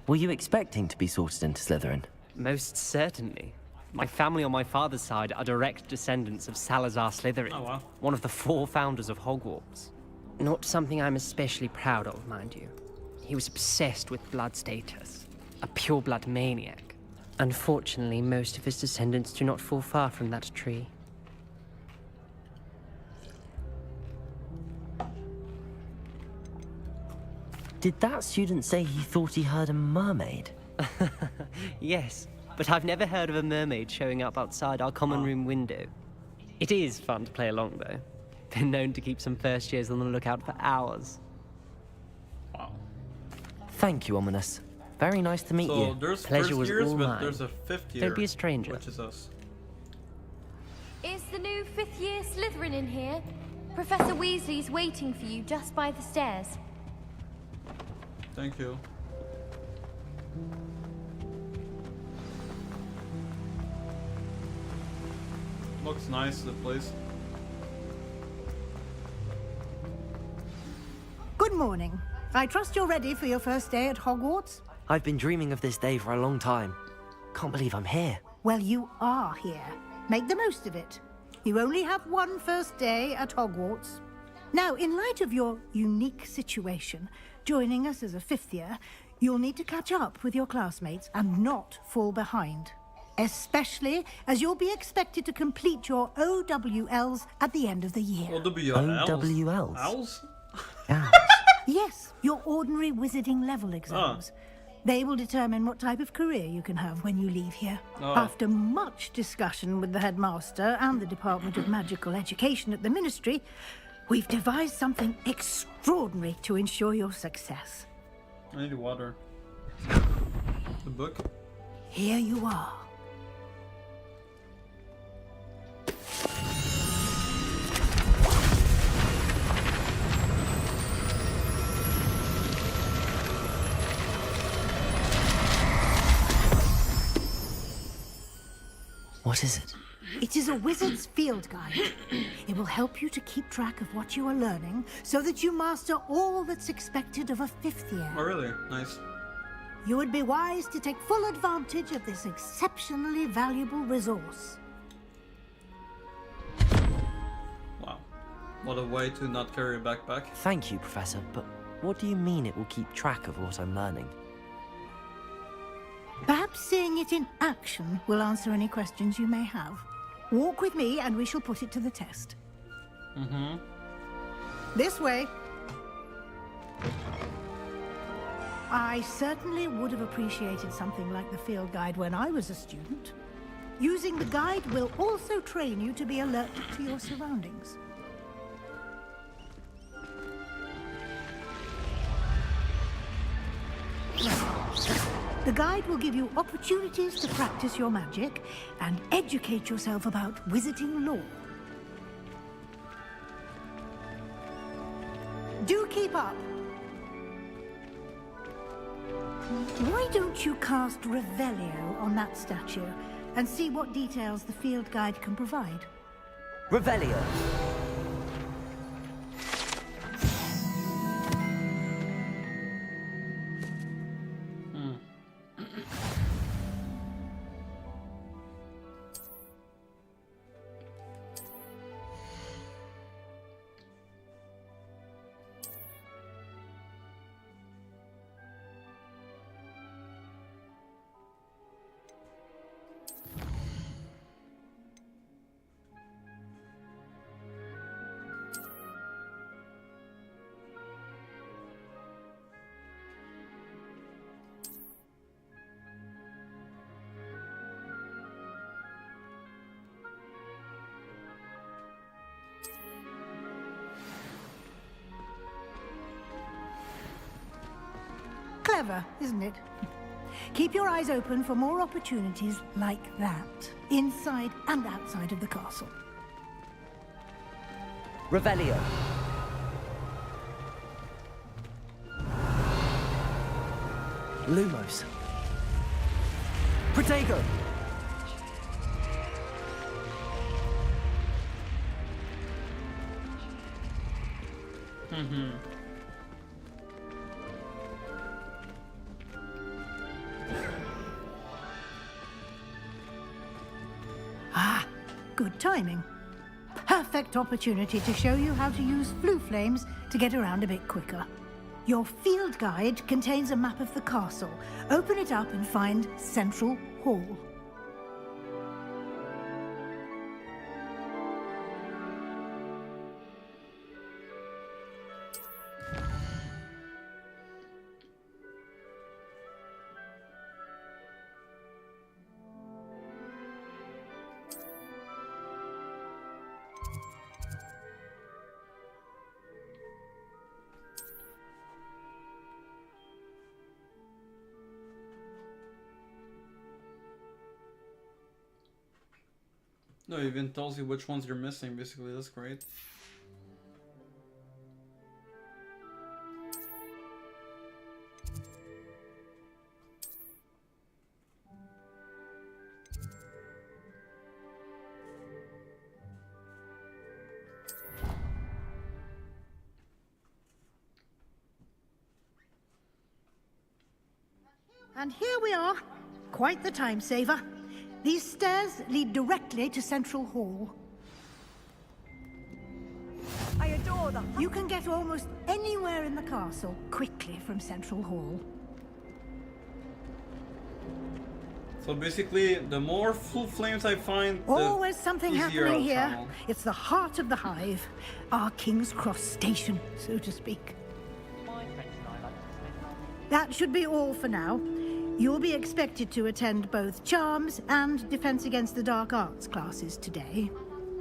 Were you expecting to be sorted into Slytherin? Most certainly. My family on my father's side are direct descendants of Salazar Slytherin, Oh, wow. one of the 4 founders of Hogwarts. Not something I'm especially proud of, mind you. He was obsessed with blood status, a pure-blood maniac. Unfortunately, most of his descendants do not fall far from that tree. Did that student say he thought he heard a mermaid? Yes, but I've never heard of a mermaid showing up outside our common room window. It is fun to play along, though. Been known to keep some first years on the lookout for hours. Wow. Thank you, Ominous. Very nice to meet So you. there's Pleasure first was years, all but mine. there's a fifth year. Don't be a stranger. Which is us. Is the new fifth-year Slytherin in here? Professor Weasley's waiting for you just by the stairs. Thank you. Looks nice, the place. Good morning. I trust you're ready for your first day at Hogwarts? I've been dreaming of this day for a long time. Can't believe I'm here. Well, you are here. Make the most of it. You only have one first day at Hogwarts. Now, in light of your unique situation, joining us as a fifth year, you'll need to catch up with your classmates and not fall behind. Especially as you'll be expected to complete your OWLs at the end of the year. OWLs? Owls? Yes, your ordinary wizarding level exams. They will determine what type of career you can have when you leave here. After much discussion with the headmaster and the Department of Magical Education at the Ministry, we've devised something extraordinary to ensure your success. I need water. The book? Here you are. What is it? It is a wizard's field guide. It will help you to keep track of what you are learning so that you master all that's expected of a fifth year. Oh, really? Nice. You would be wise to take full advantage of this exceptionally valuable resource. Wow. What a way to not carry a backpack. Thank you, Professor, but what do you mean it will keep track of what I'm learning? Perhaps seeing it in action will answer any questions you may have. Walk with me and we shall put it to the test. Mm-hmm. This way. I certainly would have appreciated something like the field guide when I was a student. Using the guide will also train you to be alert to your surroundings. The guide will give you opportunities to practice your magic and educate yourself about wizarding lore. Do keep up. Why don't you cast Revelio on that statue and see what details the field guide can provide? Revelio! Clever, isn't it? Keep your eyes open for more opportunities like that, inside and outside of the castle. Revelio! Lumos! Protego! Mm-hmm. Ah, good timing. Perfect opportunity to show you how to use flue flames to get around a bit quicker. Your field guide contains a map of the castle. Open it up and find Central Hall. No, it even tells you which ones you're missing, basically. That's great. And here we are. Quite the time saver. These stairs lead directly to Central Hall. I adore them. You can get almost anywhere in the castle quickly from Central Hall. So basically, the more full flames I find, the always something easier happening I'll here. travel. It's the heart of the hive. Our King's Cross station, so to speak. That should be all for now. You'll be expected to attend both Charms and Defense Against the Dark Arts classes today.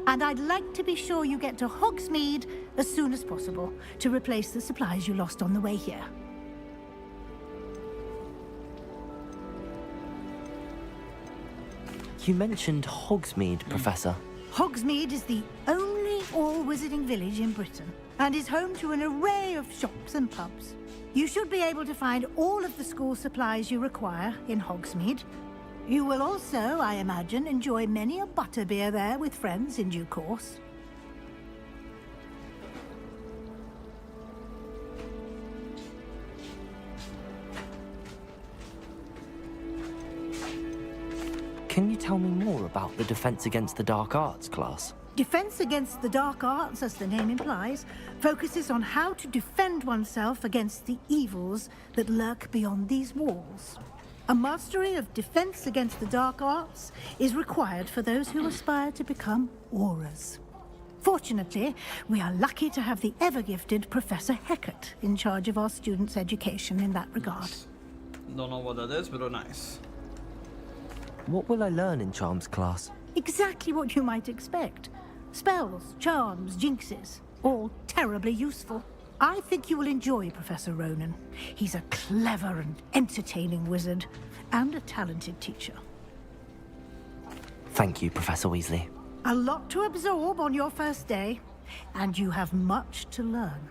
And I'd like to be sure you get to Hogsmeade as soon as possible to replace the supplies you lost on the way here. You mentioned Hogsmeade, Professor. Hogsmeade is the only all-wizarding village in Britain and is home to an array of shops and pubs. You should be able to find all of the school supplies you require in Hogsmeade. You will also, I imagine, enjoy many a butterbeer there with friends in due course. Can you tell me more about the Defense Against the Dark Arts class? Defense Against the Dark Arts, as the name implies, focuses on how to defend oneself against the evils that lurk beyond these walls. A mastery of Defense Against the Dark Arts is required for those who aspire to become auras. Fortunately, we are lucky to have the ever-gifted Professor Hecat in charge of our students' education in that regard. Don't know what that is, but nice. What will I learn in Charms class? Exactly what you might expect. Spells, charms, jinxes, all terribly useful. I think you will enjoy Professor Ronan. He's a clever and entertaining wizard, and a talented teacher. Thank you, Professor Weasley. A lot to absorb on your first day, and you have much to learn.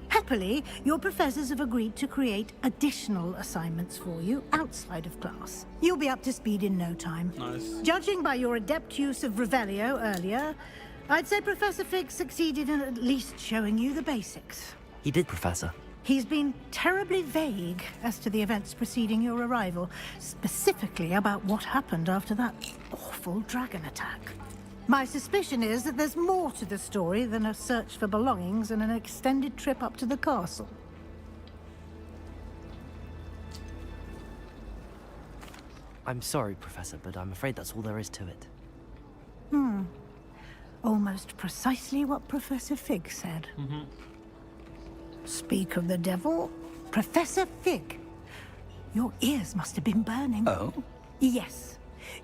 Happily, your professors have agreed to create additional assignments for you outside of class. You'll be up to speed in no time. Nice. Judging by your adept use of Revelio earlier, I'd say Professor Fig succeeded in at least showing you the basics. He did, Professor. He's been terribly vague as to the events preceding your arrival, specifically about what happened after that awful dragon attack. My suspicion is that there's more to the story than a search for belongings and an extended trip up to the castle. I'm sorry, Professor, but I'm afraid that's all there is to it. Almost precisely what Professor Fig said. Speak of the devil, Professor Fig. Your ears must have been burning. Oh? Yes.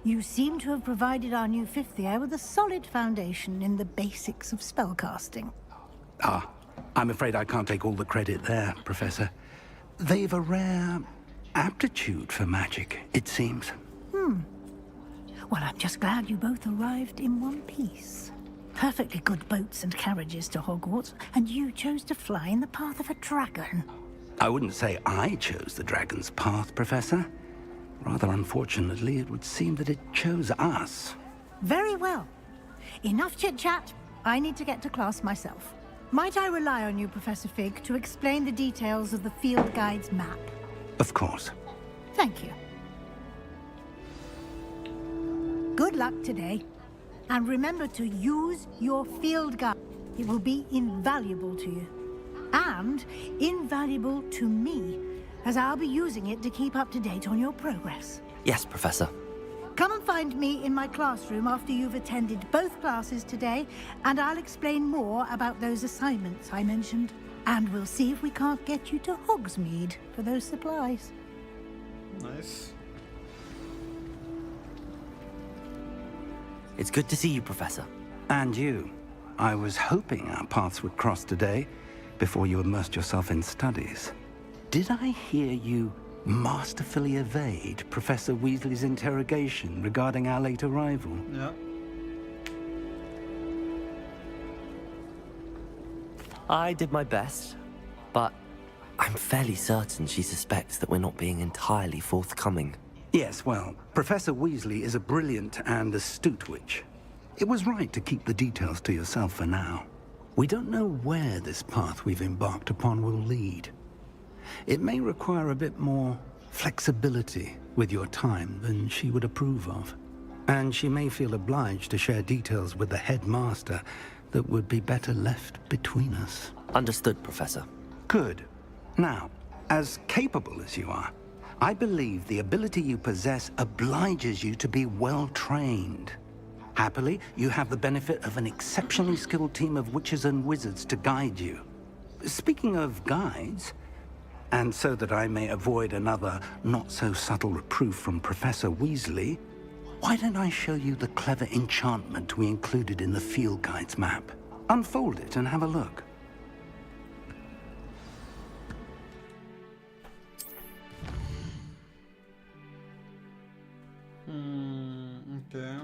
You seem to have provided our new fifth year with a solid foundation in the basics of spellcasting. Ah, I'm afraid I can't take all the credit there, Professor. They've a rare aptitude for magic, it seems. Well, I'm just glad you both arrived in one piece. Perfectly good boats and carriages to Hogwarts, and you chose to fly in the path of a dragon. I wouldn't say I chose the dragon's path, Professor. Rather unfortunately, it would seem that it chose us. Very well. Enough chit-chat. I need to get to class myself. Might I rely on you, Professor Fig, to explain the details of the field guide's map? Of course. Thank you. Good luck today. And remember to use your field guide. It will be invaluable to you. And invaluable to me, as I'll be using it to keep up to date on your progress. Yes, Professor. Come and find me in my classroom after you've attended both classes today, and I'll explain more about those assignments I mentioned. And we'll see if we can't get you to Hogsmeade for those supplies. Nice. It's good to see you, Professor. And you. I was hoping our paths would cross today, before you immersed yourself in studies. Did I hear you masterfully evade Professor Weasley's interrogation regarding our late arrival? Yeah. I did my best, but I'm fairly certain she suspects that we're not being entirely forthcoming. Yes, well, Professor Weasley is a brilliant and astute witch. It was right to keep the details to yourself for now. We don't know where this path we've embarked upon will lead. It may require a bit more flexibility with your time than she would approve of. And she may feel obliged to share details with the headmaster that would be better left between us. Understood, Professor. Good. Now, as capable as you are, I believe the ability you possess obliges you to be well-trained. Happily, you have the benefit of an exceptionally skilled team of witches and wizards to guide you. Speaking of guides, and so that I may avoid another not-so-subtle reproof from Professor Weasley, why don't I show you the clever enchantment we included in the field guide's map? Unfold it and have a look. Okay.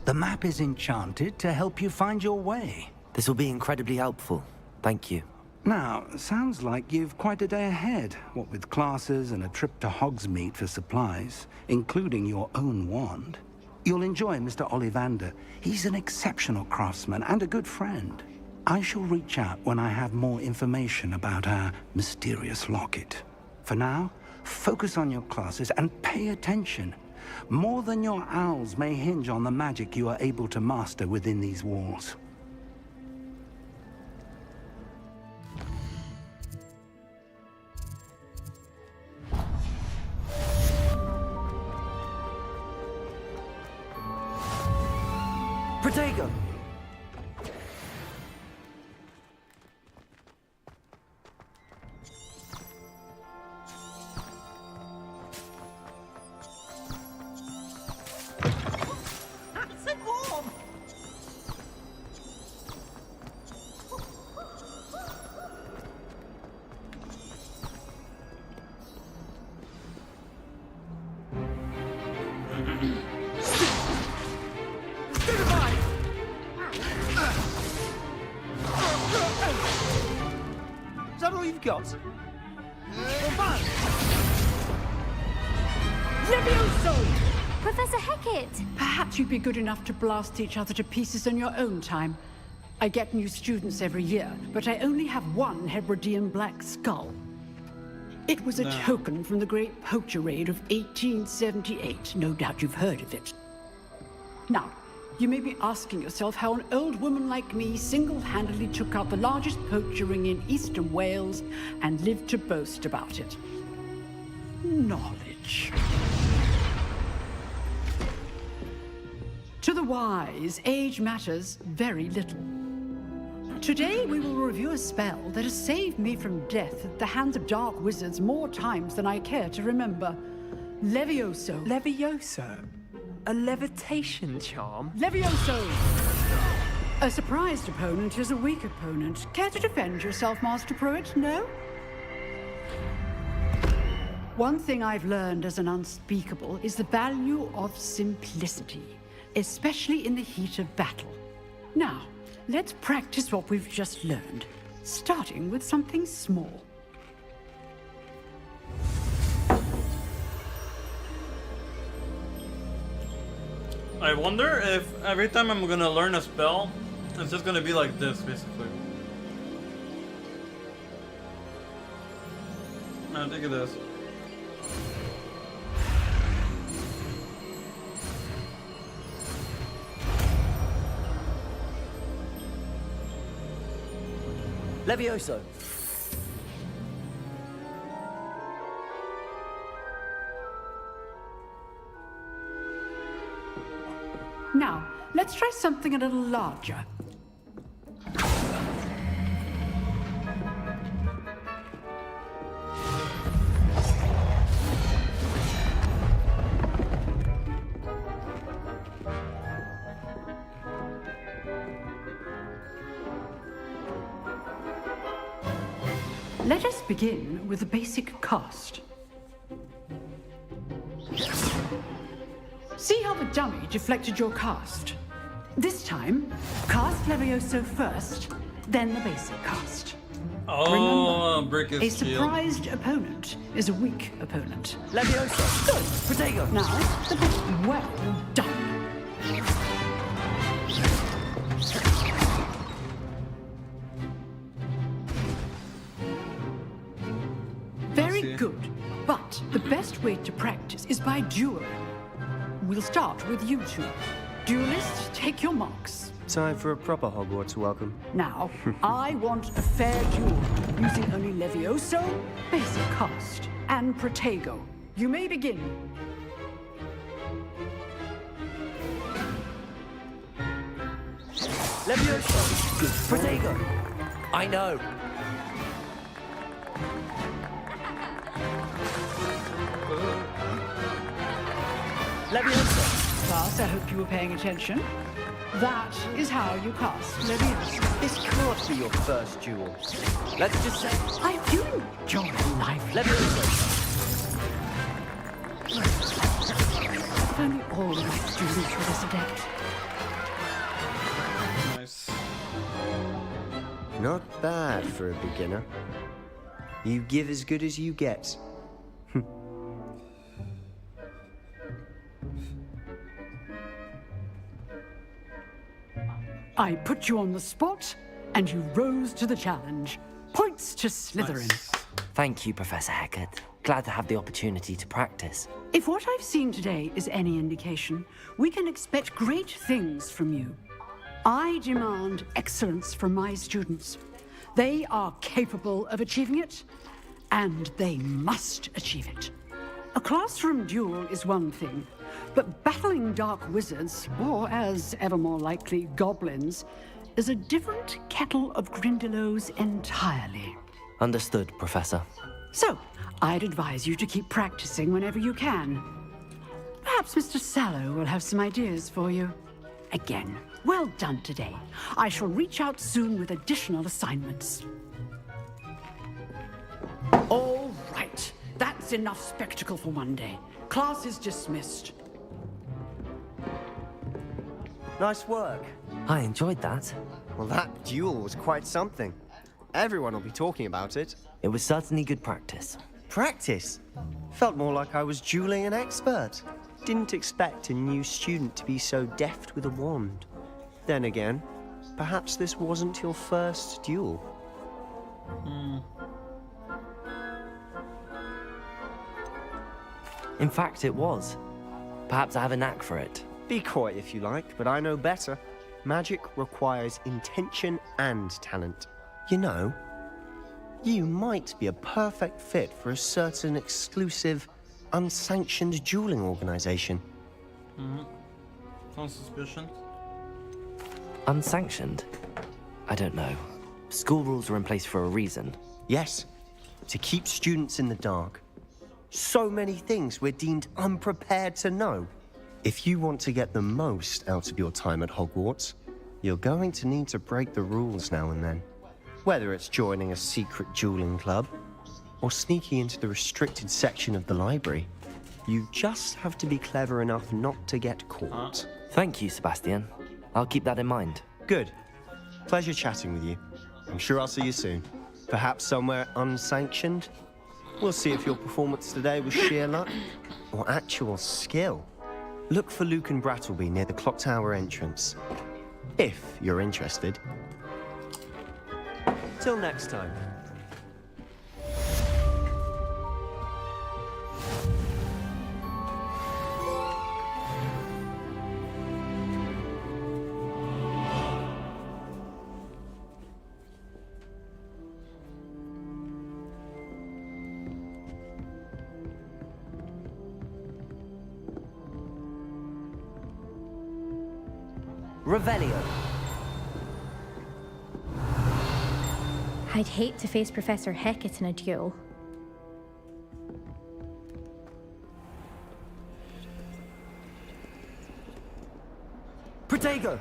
The map is enchanted to help you find your way. This will be incredibly helpful. Thank you. Now, sounds like you've quite a day ahead, what with classes and a trip to Hogsmeade for supplies, including your own wand. You'll enjoy Mr. Ollivander. He's an exceptional craftsman and a good friend. I shall reach out when I have more information about our mysterious locket. For now, focus on your classes and pay attention. More than your owls may hinge on the magic you are able to master within these walls. Protego! Is that all you've got? Levioso! Professor Hecat! Perhaps you'd be good enough to blast each other to pieces in your own time. I get new students every year, but I only have one Hebridean black skull. It was a token from the Great Poacher Raid of 1878. No doubt you've heard of it. Now, you may be asking yourself how an old woman like me single-handedly took out the largest poacher ring in eastern Wales and lived to boast about it. Knowledge. To the wise, age matters very little. Today we will review a spell that has saved me from death at the hands of dark wizards more times than I care to remember. Levioso. Levioso? A levitation charm? Levioso! A surprised opponent is a weak opponent. Care to defend yourself, Master Pruitt? No? One thing I've learned as an unspeakable is the value of simplicity, especially in the heat of battle. Now, let's practice what we've just learned, starting with something small. I wonder if every time I'm gonna learn a spell, it's just gonna be like this, basically. Now, think of this. Levioso. Now, let's try something a little larger. Let us begin with the basic cast. See how the dummy deflected your cast? This time, cast Levioso first, then the basic cast. Oh, break A his shield. surprised opponent is a weak opponent. Levioso! Good! Protego! Now, the best. Well done. Very good. But the best way to practice is by duel. We'll start with you two. Duelists, take your marks. Time for a proper Hogwarts welcome. Now, I want a fair duel, using only Levioso, basic cast, and Protego. You may begin. Levioso! Good. Protego! I know. Levioso. Class, I hope you were paying attention. That is how you cast Levioso. This can't be your first duel. Let's just say... I do enjoy life. Levioso! If only all of my students were this adept. Nice. Not bad for a beginner. You give as good as you get. I put you on the spot, and you rose to the challenge. Points to Slytherin. Nice. Thank you, Professor Hecat. Glad to have the opportunity to practice. If what I've seen today is any indication, we can expect great things from you. I demand excellence from my students. They are capable of achieving it, and they must achieve it. A classroom duel is one thing, but battling dark wizards, or as ever more likely, goblins, is a different kettle of Grindylows entirely. Understood, Professor. So, I'd advise you to keep practicing whenever you can. Perhaps Mr. Sallow will have some ideas for you. Again, well done today. I shall reach out soon with additional assignments. All right. That's enough spectacle for one day. Class is dismissed. Nice work. I enjoyed that. Well, that duel was quite something. Everyone will be talking about it. It was certainly good practice. Practice? Felt more like I was dueling an expert. Didn't expect a new student to be so deft with a wand. Then again, perhaps this wasn't your first duel. In fact, it was. Perhaps I have a knack for it. Be coy if you like, but I know better. Magic requires intention and talent. You know, you might be a perfect fit for a certain exclusive, unsanctioned dueling organization. Sounds suspicious. Unsanctioned? I don't know. School rules are in place for a reason. Yes, to keep students in the dark. So many things we're deemed unprepared to know. If you want to get the most out of your time at Hogwarts, you're going to need to break the rules now and then. Whether it's joining a secret dueling club, or sneaking into the restricted section of the library, you just have to be clever enough not to get caught. Thank you, Sebastian. I'll keep that in mind. Good. Pleasure chatting with you. I'm sure I'll see you soon. Perhaps somewhere unsanctioned? We'll see if your performance today was sheer luck or actual skill. Look for Luke and Brattleby near the clock tower entrance, if you're interested. Till next time. Revelio. I'd hate to face Professor Hecat in a duel. Protego!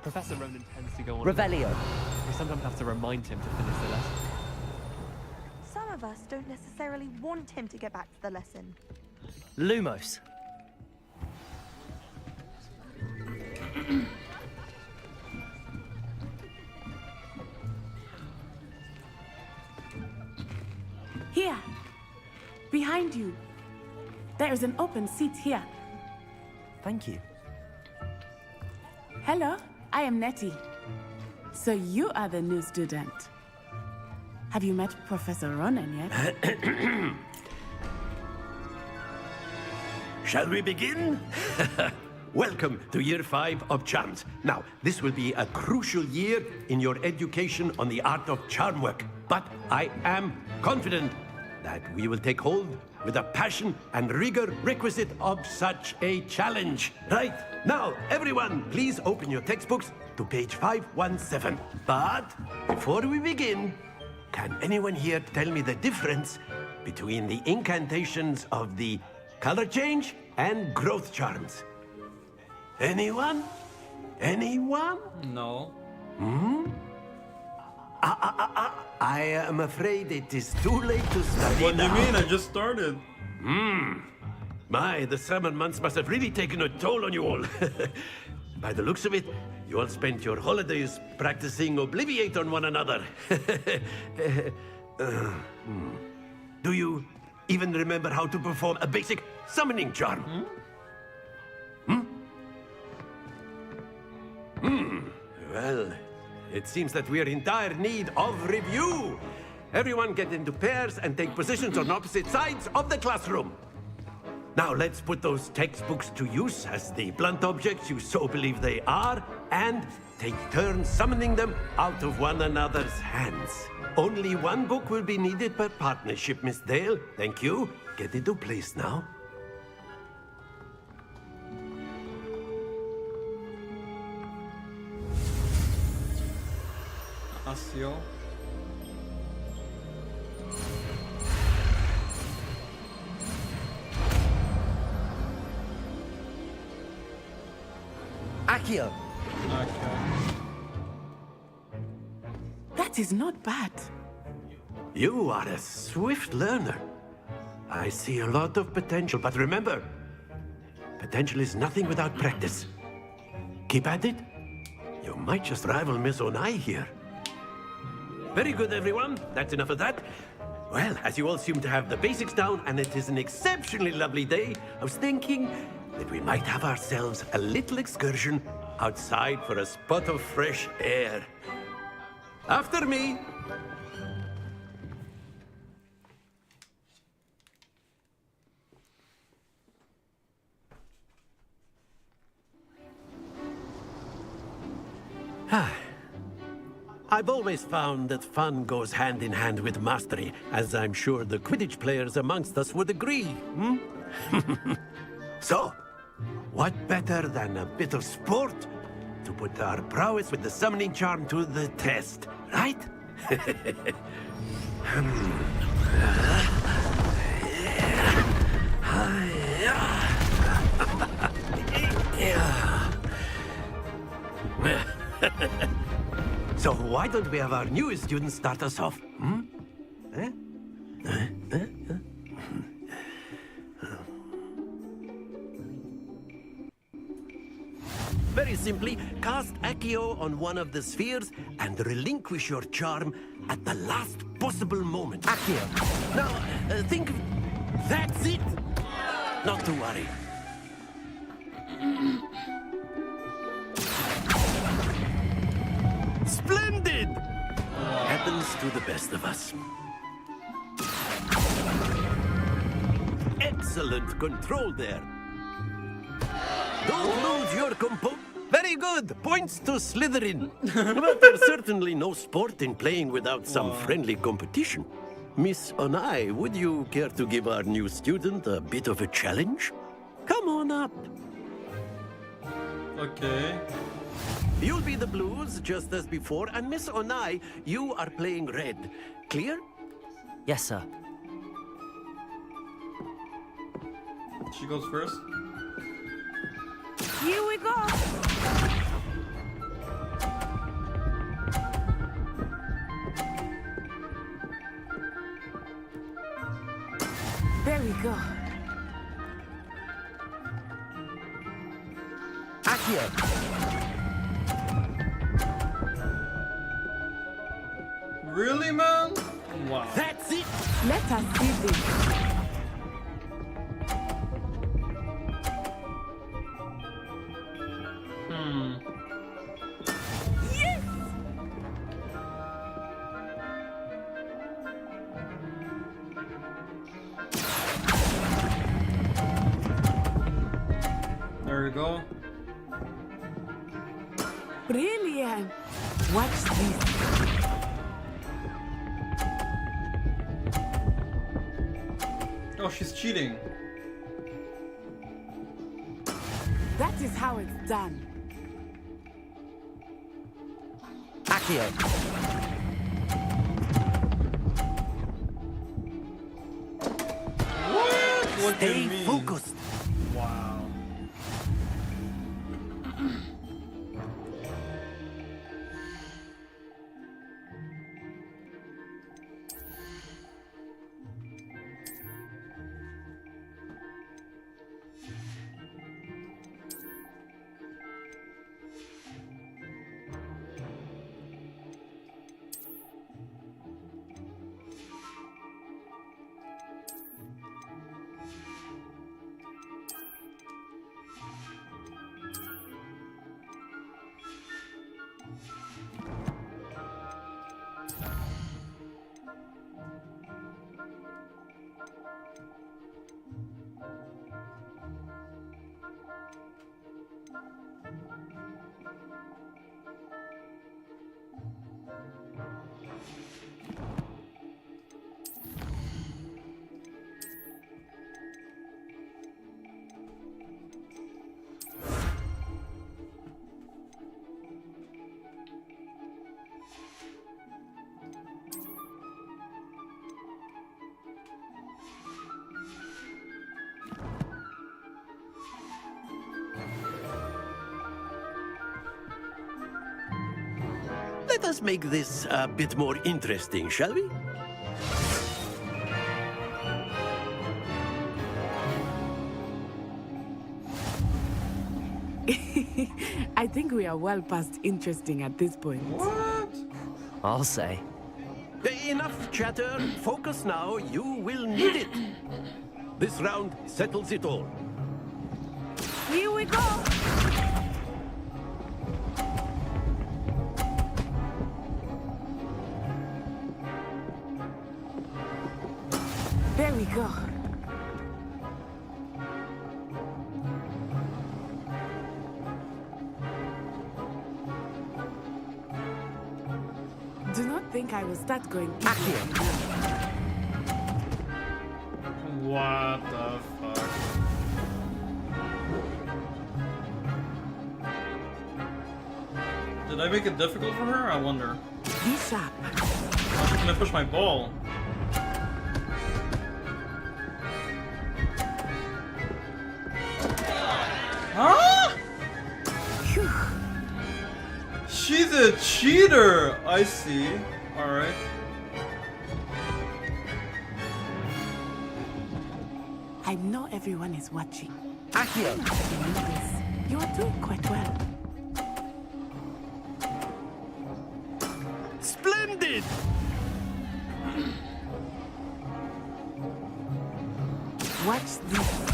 Professor Ronan tends to go on. Revelio. We sometimes have to remind him to finish the lesson. Some of us don't necessarily want him to get back to the lesson. Lumos. Here. Behind you. There is an open seat here. Thank you. Hello, I am Nettie. So you are the new student. Have you met Professor Ronan yet? Shall we begin? Welcome to Year 5 of Charms. Now, this will be a crucial year in your education on the art of charm work. But I am confident that we will take hold with the passion and rigor requisite of such a challenge. Right, now, everyone, please open your textbooks to page 517. But before we begin, can anyone here tell me the difference between the incantations of the color change and growth charms? Anyone? Anyone? No. Hmm? I am afraid it is too late to study. What do you now. mean? I just started. My, the summer months must have really taken a toll on you all. By the looks of it, you all spent your holidays practicing Obliviate on one another. Do you even remember how to perform a basic summoning charm? Well, it seems that we are in dire need of review. Everyone get into pairs and take positions on opposite sides of the classroom. Now let's put those textbooks to use as the blunt objects you so believe they are, and take turns summoning them out of one another's hands. Only one book will be needed per partnership, Miss Dale. Thank you. Get into place now. Asio. Accio. That is not bad. You are a swift learner. I see a lot of potential, but remember, potential is nothing without practice. Keep at it. You might just rival Miss Onai here. Very good, everyone. That's enough of that. Well, as you all seem to have the basics down, and it is an exceptionally lovely day, I was thinking that we might have ourselves a little excursion outside for a spot of fresh air. After me. I've always found that fun goes hand in hand with mastery, as I'm sure the Quidditch players amongst us would agree. So, what better than a bit of sport to put our prowess with the summoning charm to the test, right? So why don't we have our newest student start us off? Very simply, cast Accio on one of the spheres and relinquish your charm at the last possible moment. Accio. Now, think of... That's it! Not to worry. Splendid! Happens to the best of us. Excellent control there. Don't lose your composure. Very good. Points to Slytherin. But there's certainly no sport in playing without some friendly competition. Miss Onai, would you care to give our new student a bit of a challenge? Come on up. Okay. You'll be the blues, just as before, and Miss Onai, you are playing red. Clear? Yes, sir. She goes first. Here we go. There we go. Accio. Really, man? Wow. That's it. Let us see this. Yes. There we go. Brilliant. Watch this. Oh, she's cheating. That is how it's done. Accio. What do you Stay mean? focused. Wow. Let us make this a bit more interesting, shall we? I think we are well past interesting at this point. What? I'll say. Enough chatter. Focus now. You will need it. This round settles it all. Here we go. There we go. Do not think I will start going easy. What the fuck? Did I make it difficult for her? I wonder. Be sharp. Oh, she's gonna push my ball. Huh? She's a cheater! I see. Alright. I know everyone is watching. Accio. You are doing quite well. Splendid! Watch this.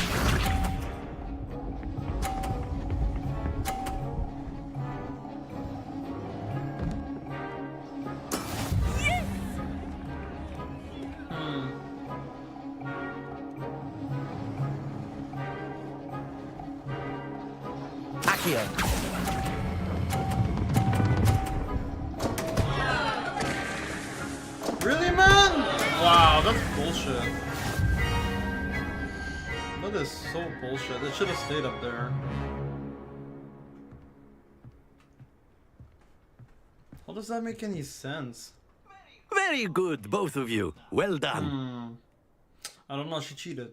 Accio. Really, man? Wow, that's bullshit. That is so bullshit. It should have stayed up there. How does that make any sense? Very good, both of you. Well done. I don't know, she cheated.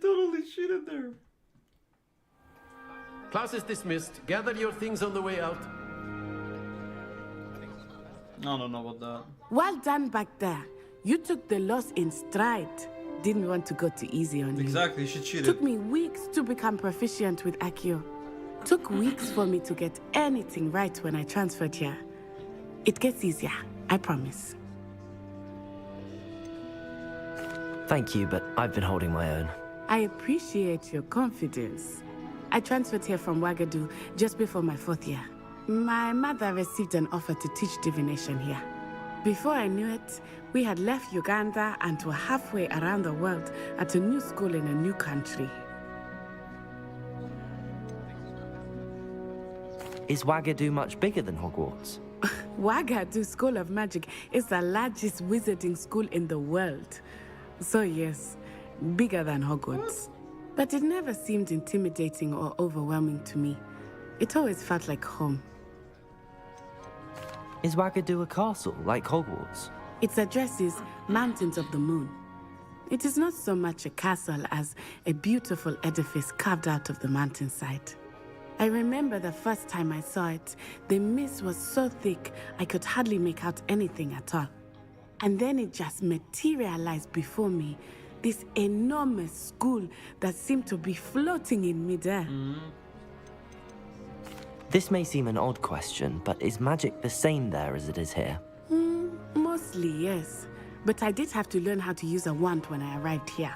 totally cheated there. Class is dismissed. Gather your things on the way out. I don't know about that. Well done back there. You took the loss in stride. Didn't want to go too easy on you. Exactly, she cheated. Took me weeks to become proficient with Accio. Took weeks for me to get anything right when I transferred here. It gets easier, I promise. Thank you, but I've been holding my own. I appreciate your confidence. I transferred here from Wagadu just before my 4th year. My mother received an offer to teach divination here. Before I knew it, we had left Uganda and were halfway around the world at a new school in a new country. Is Wagadu much bigger than Hogwarts? Wagadu School of Magic is the largest wizarding school in the world. So yes, bigger than Hogwarts. But it never seemed intimidating or overwhelming to me. It always felt like home. Is Wagadu a castle, like Hogwarts? Its address is Mountains of the Moon. It is not so much a castle as a beautiful edifice carved out of the mountainside. I remember the first time I saw it, the mist was so thick I could hardly make out anything at all. And then it just materialized before me, this enormous school that seemed to be floating in midair. This may seem an odd question, but is magic the same there as it is here? Mostly, yes. But I did have to learn how to use a wand when I arrived here.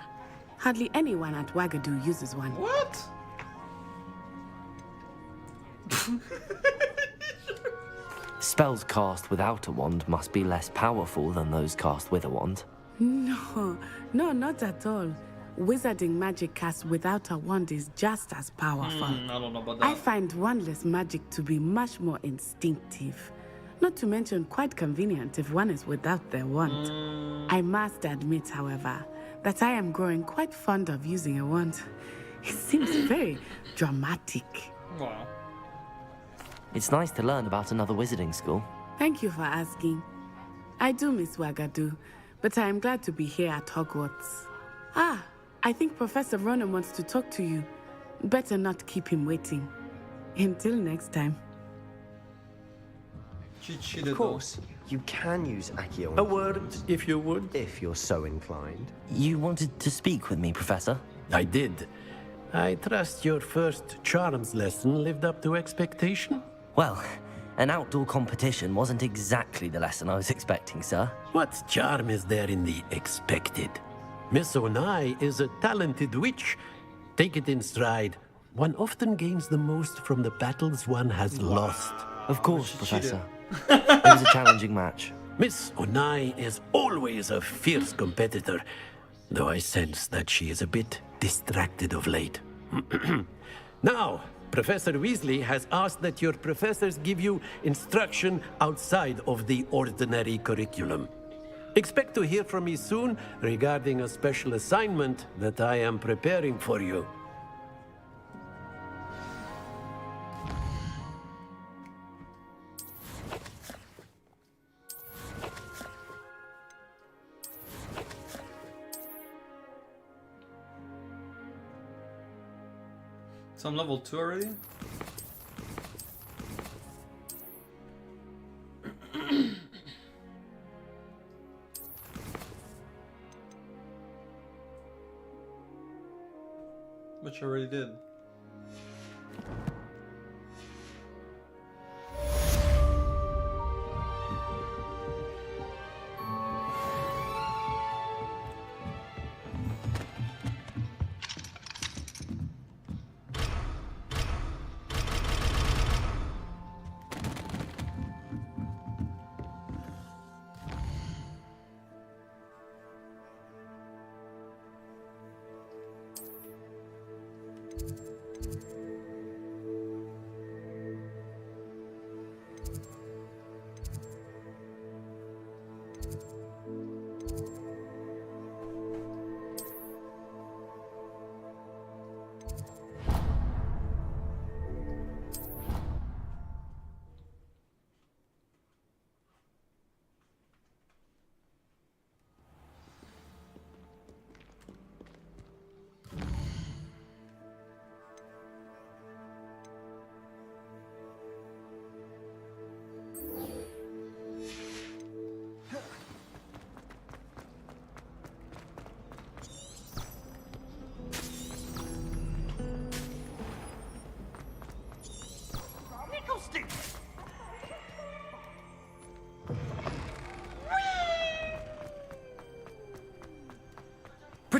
Hardly anyone at Wagadu uses one. What? Spells cast without a wand must be less powerful than those cast with a wand. No, not at all. Wizarding magic cast without a wand is just as powerful. I don't know about that. I find wandless magic to be much more instinctive. Not to mention quite convenient if one is without their wand. I must admit, however, that I am growing quite fond of using a wand. It seems very dramatic. Wow. It's nice to learn about another wizarding school. Thank you for asking. I do miss Wagadu, but I am glad to be here at Hogwarts. I think Professor Ronan wants to talk to you. Better not keep him waiting. Until next time. Of course, you can use Accio. A word, if you would. If you're so inclined. You wanted to speak with me, Professor? I did. I trust your first charms lesson lived up to expectation? Well, an outdoor competition wasn't exactly the lesson I was expecting, sir. What charm is there in the expected? Miss Onai is a talented witch. Take it in stride. One often gains the most from the battles one has lost. Of course, Professor. It was a challenging match. Miss Onai is always a fierce competitor, though I sense that she is a bit distracted of late. Now, Professor Weasley has asked that your professors give you instruction outside of the ordinary curriculum. Expect to hear from me soon regarding a special assignment that I am preparing for you. So I'm level 2 already? Which I already did.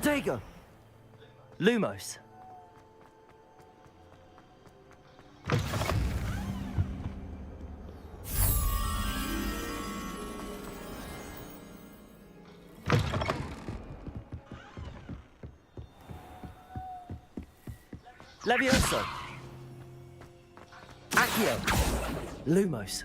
Protego! Lumos. Levioso. Accio. Lumos.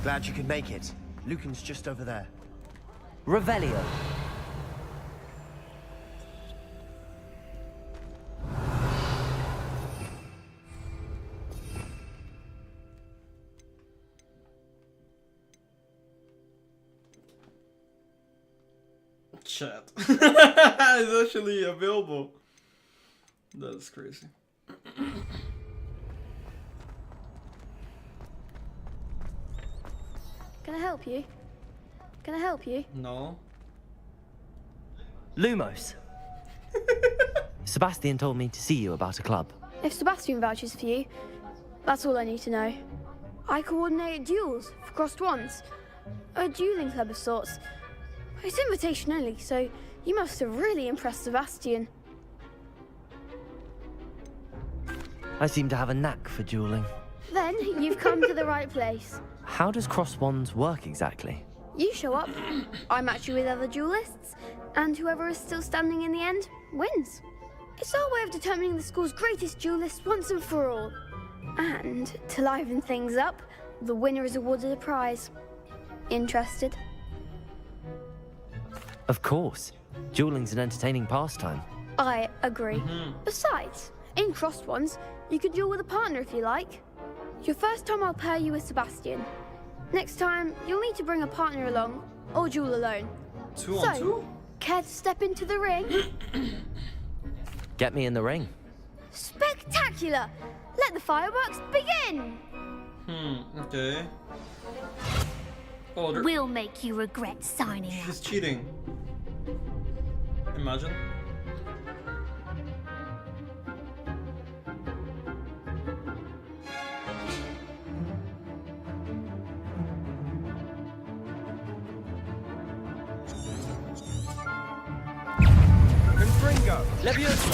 Glad you could make it. Lucan's just over there. Revelio. Chat. It's actually available. That's crazy. Can I help you? Can I help you? No. Lumos. Sebastian told me to see you about a club. If Sebastian vouches for you, that's all I need to know. I coordinate duels for crossed wands. A dueling club of sorts. It's invitation only, so you must have really impressed Sebastian. I seem to have a knack for dueling. Then you've come to the right place. How does cross wands work exactly? You show up, I match you with other duelists, and whoever is still standing in the end wins. It's our way of determining the school's greatest duelist once and for all. And to liven things up, the winner is awarded a prize. Interested? Of course. Dueling's an entertaining pastime. I agree. Besides, in crossed ones, you can duel with a partner if you like. Your first time I'll pair you with Sebastian. Next time, you'll need to bring a partner along, or duel alone. Two on two? Care to step into the ring? Get me in the ring. Spectacular! Let the fireworks begin! Okay. Oh, we'll make you regret signing up. She's cheating. Imagine. Confringo. Levioso.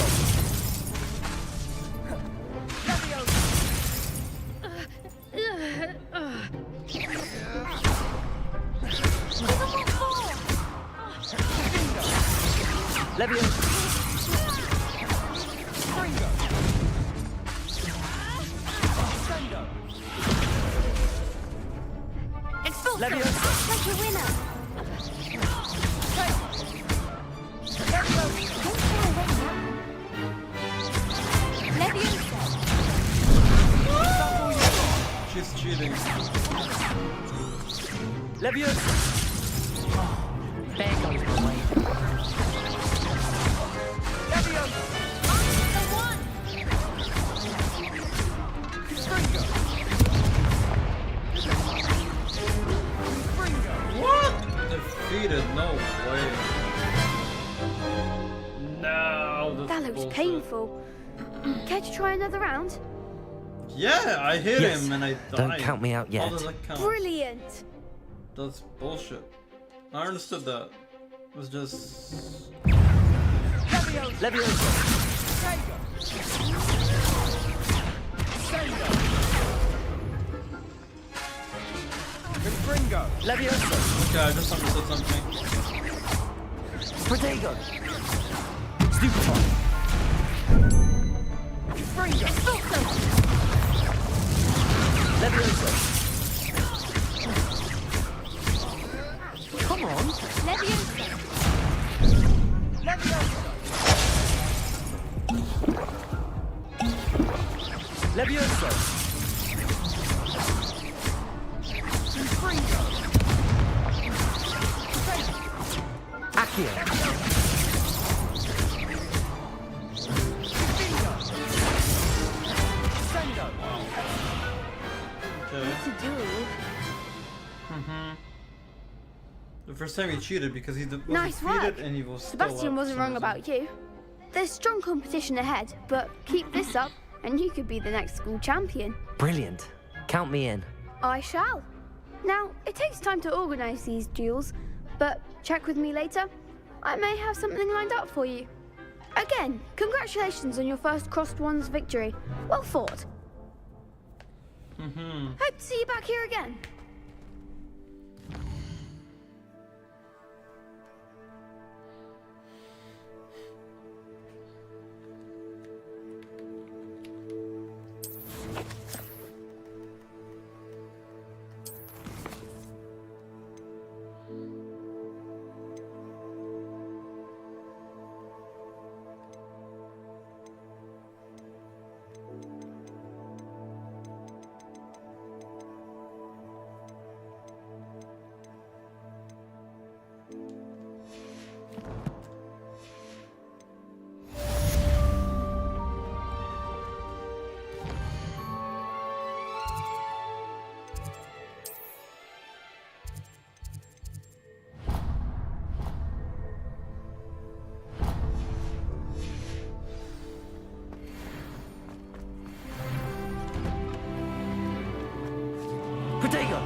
Levioso. Expulso. Levioso. Like a winner. She's cheating. Levioso. There goes my way. Levioso. The one. What? Defeated? No way. No. That looks bullshit. painful. Care to try another round? Yeah, I hit Yes. him and I died. Don't count me out How yet. does that count? Brilliant! That's bullshit. I understood that. It was just... Levioso. Confringo. Levioso. Okay, I just understood something. Protego. Stupefy. Levioso. Come on. Levioso. Levioso. Accio. It's a duel. The first time he cheated because he was Nice defeated work. and he was still Sebastian up wasn't for wrong some about you. There's strong competition ahead, but keep this up and you could be the next school champion. Brilliant. Count me in. I shall. Now, it takes time to organise these duels, but check with me later. I may have something lined up for you. Again, congratulations on your first Crossed Wands victory. Well fought. Hope to see you back here again. Protego!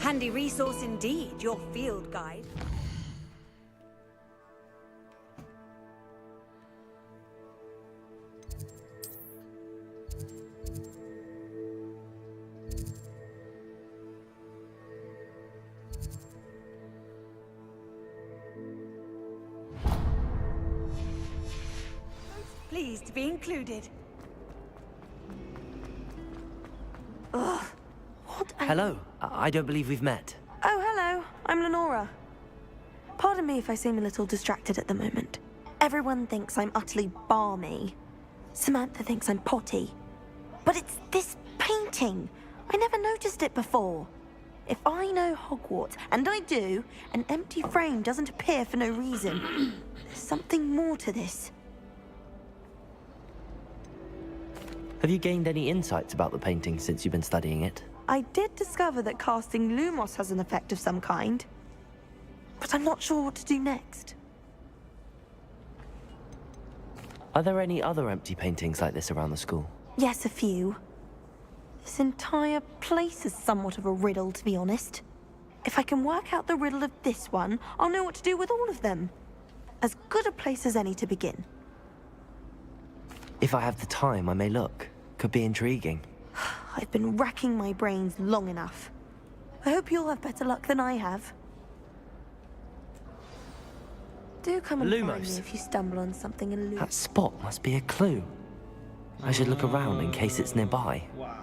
Handy resource indeed, your field guide. Pleased to be included. Ugh. Hello. I don't believe we've met. Oh, hello. I'm Lenora. Pardon me if I seem a little distracted at the moment. Everyone thinks I'm utterly balmy. Samantha thinks I'm potty. But it's this painting. I never noticed it before. If I know Hogwarts, and I do, an empty frame doesn't appear for no reason. There's something more to this. Have you gained any insights about the painting since you've been studying it? I did discover that casting Lumos has an effect of some kind, but I'm not sure what to do next. Are there any other empty paintings like this around the school? Yes, a few. This entire place is somewhat of a riddle, to be honest. If I can work out the riddle of this one, I'll know what to do with all of them. As good a place as any to begin. If I have the time, I may look. Could be intriguing. I've been racking my brains long enough. I hope you'll have better luck than I have. Do come and find me if you stumble on something elusive. That spot must be a clue. I should look around in case it's nearby. Wow.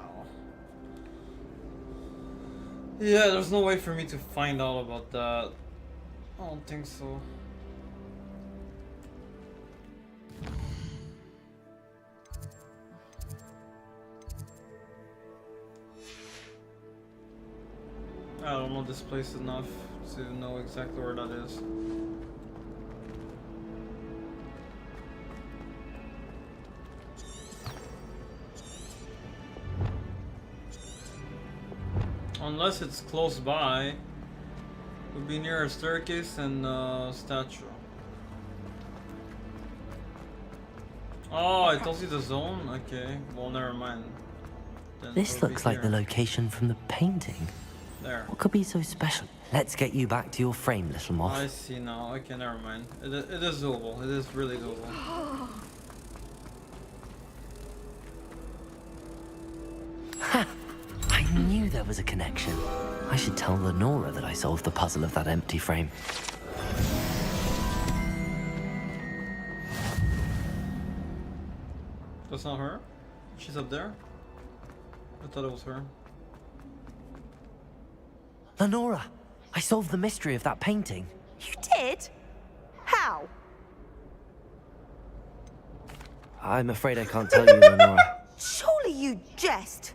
Yeah, there's no way for me to find out about that. I don't think so. I don't know this place enough to know exactly where that is. Unless it's close by. It would be near a staircase and a statue. Oh, it tells you the zone? Okay, well never mind. Then This looks like the location from the painting. There. What could be so special? Let's get you back to your frame, little moth. I see now. Okay, never mind. It is doable. It is really doable. Ha! I knew there was a connection. I should tell Lenora that I solved the puzzle of that empty frame. That's not her? She's up there? I thought it was her. Lenora, I solved the mystery of that painting. You did? How? I'm afraid I can't tell you, Lenora. Surely you jest.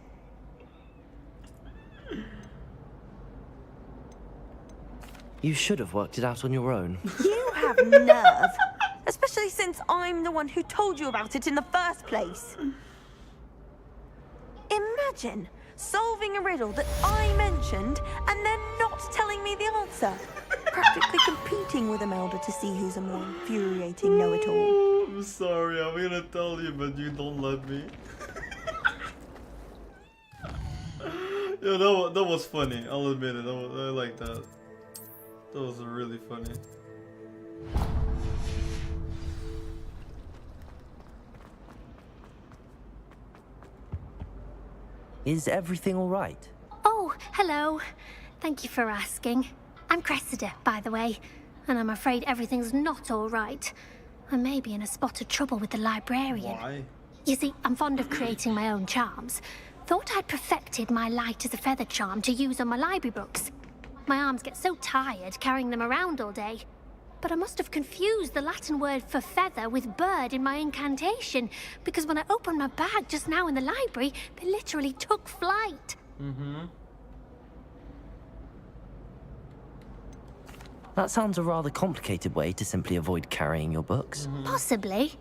You should have worked it out on your own. You have nerve. Especially since I'm the one who told you about it in the first place. Imagine solving a riddle that I mentioned and then not telling me the answer. Practically competing with Imelda to see who's a more infuriating know-it-all. I'm sorry, I'm gonna tell you, but you don't let me. Yeah, that was funny. I'll admit it. I like that. That was really funny. Is everything all right? Oh, hello. Thank you for asking. I'm Cressida, by the way, and I'm afraid everything's not all right. I may be in a spot of trouble with the librarian. Why? You see, I'm fond of creating my own charms. Thought I'd perfected my light as a feather charm to use on my library books. My arms get so tired carrying them around all day. But I must have confused the Latin word for feather with bird in my incantation, because when I opened my bag just now in the library, they literally took flight. That sounds a rather complicated way to simply avoid carrying your books. Possibly.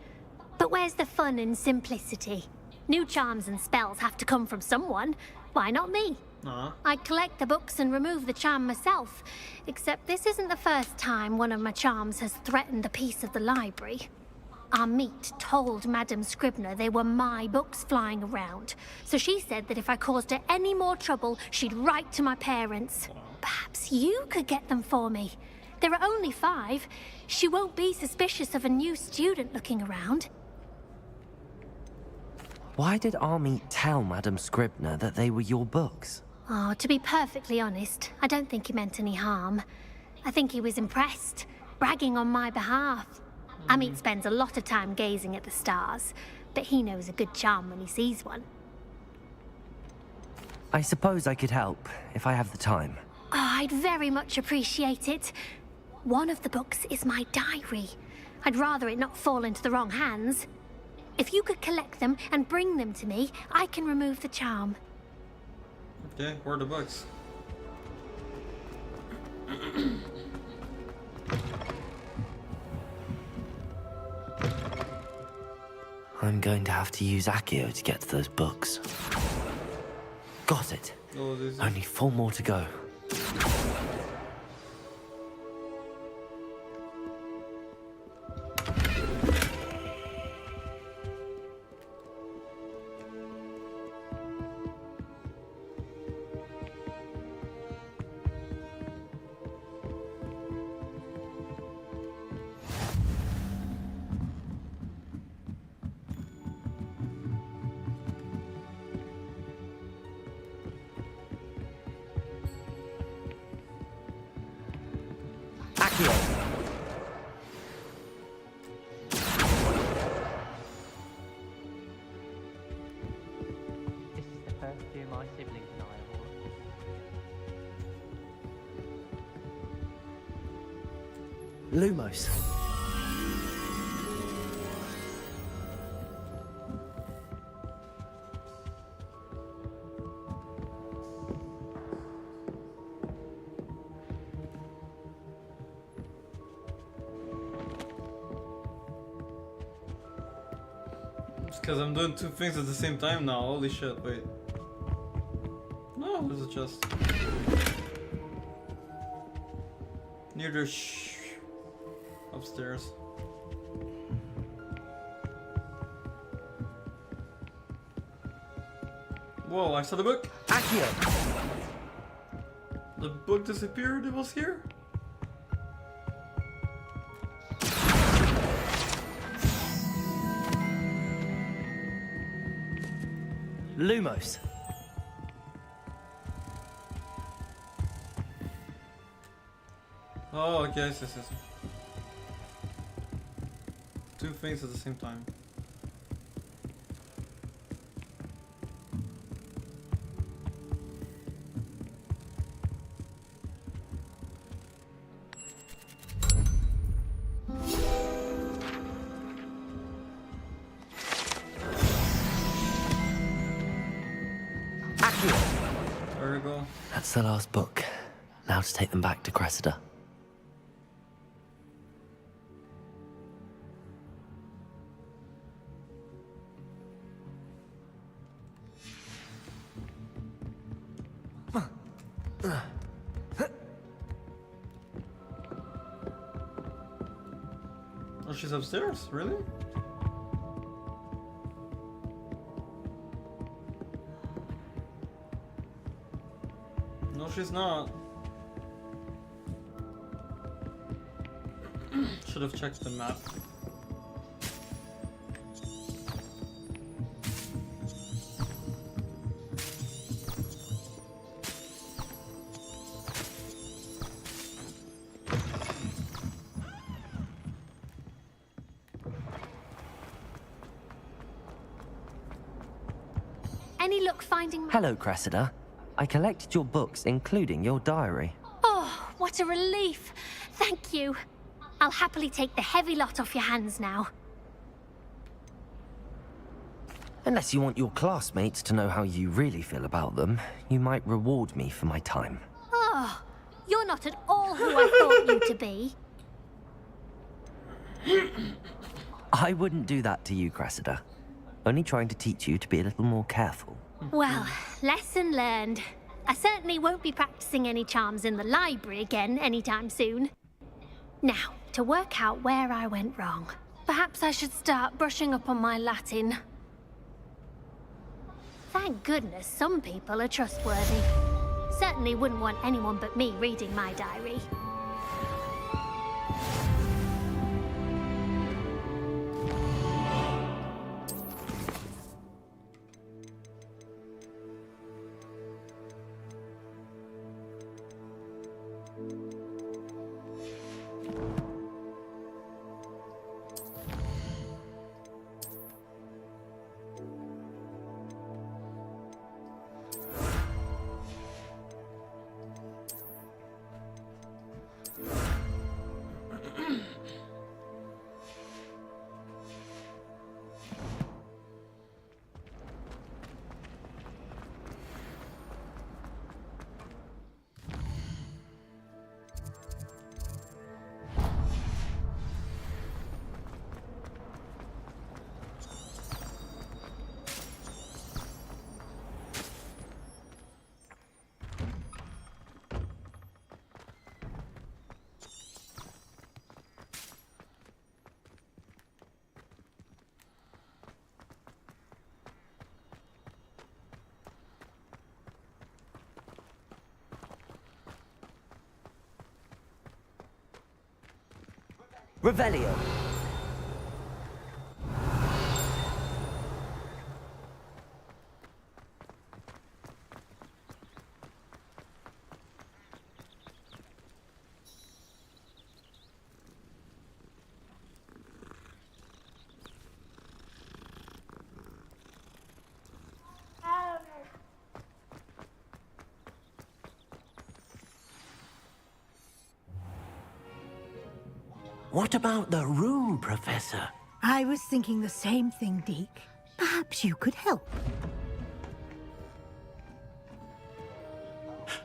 But where's the fun in simplicity? New charms and spells have to come from someone. Why not me? I collect the books and remove the charm myself. Except this isn't the first time one of my charms has threatened the peace of the library. Our meet told Madame Scribner they were my books flying around. So she said that if I caused her any more trouble, she'd write to my parents. Perhaps you could get them for me. There are only 5. She won't be suspicious of a new student looking around. Why did Army tell Madame Scribner that they were your books? Oh, to be perfectly honest, I don't think he meant any harm. I think he was impressed, bragging on my behalf. Amit spends a lot of time gazing at the stars, but he knows a good charm when he sees one. I suppose I could help, if I have the time. Oh, I'd very much appreciate it. One of the books is my diary. I'd rather it not fall into the wrong hands. If you could collect them and bring them to me, I can remove the charm. Okay, where are the books? I'm going to have to use Accio to get to those books. Got it. Only 4 more to go. Lumos. It's because I'm doing 2 things at the same time now. Holy shit, wait. No, there's a chest. Near the upstairs. Whoa, I saw the book. Accio. The book disappeared. It was here. Lumos. Oh, okay, yes. 2 things at the same time. That's the last book. Now to take them back to Cressida. Oh, she's upstairs? Really? No, she's not. Should have checked the map. Any luck finding... Hello, Cressida. I collected your books, including your diary. Oh, what a relief. Thank you. I'll happily take the heavy lot off your hands now. Unless you want your classmates to know how you really feel about them, you might reward me for my time. Oh, you're not at all who I thought you to be. I wouldn't do that to you, Cressida. Only trying to teach you to be a little more careful. Well, lesson learned. I certainly won't be practicing any charms in the library again anytime soon. Now, to work out where I went wrong. Perhaps I should start brushing up on my Latin. Thank goodness some people are trustworthy. Certainly wouldn't want anyone but me reading my diary. Revelio. What about the room, Professor? I was thinking the same thing, Deke. Perhaps you could help.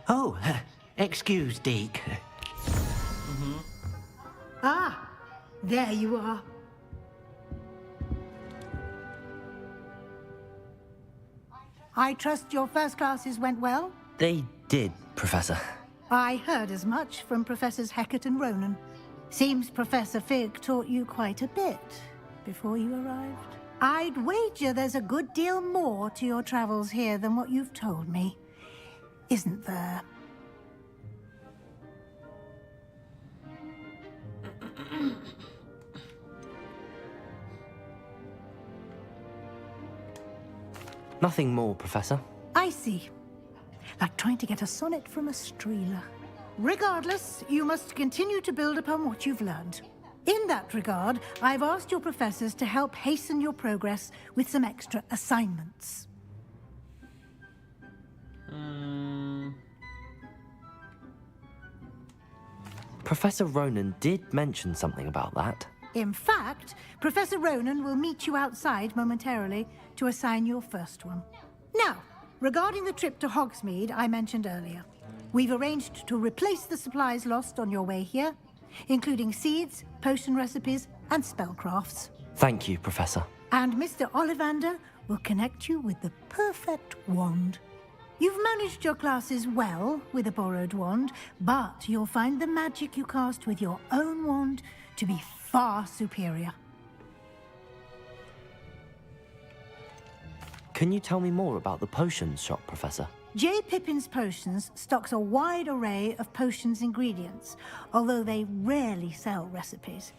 Oh, excuse, Deke. Ah, there you are. I trust your first classes went well? They did, Professor. I heard as much from Professors Hecat and Ronan. Seems Professor Fig taught you quite a bit before you arrived. I'd wager there's a good deal more to your travels here than what you've told me. Isn't there? Nothing more, Professor. I see. Like trying to get a sonnet from a streeler. Regardless, you must continue to build upon what you've learned. In that regard, I've asked your professors to help hasten your progress with some extra assignments. Professor Ronan did mention something about that. In fact, Professor Ronan will meet you outside momentarily to assign your first one. Now, regarding the trip to Hogsmeade I mentioned earlier, we've arranged to replace the supplies lost on your way here, including seeds, potion recipes, and spellcrafts. Thank you, Professor. And Mr. Ollivander will connect you with the perfect wand. You've managed your classes well with a borrowed wand, but you'll find the magic you cast with your own wand to be far superior. Can you tell me more about the potions shop, Professor? J. Pippin's Potions stocks a wide array of potions ingredients, although they rarely sell recipes.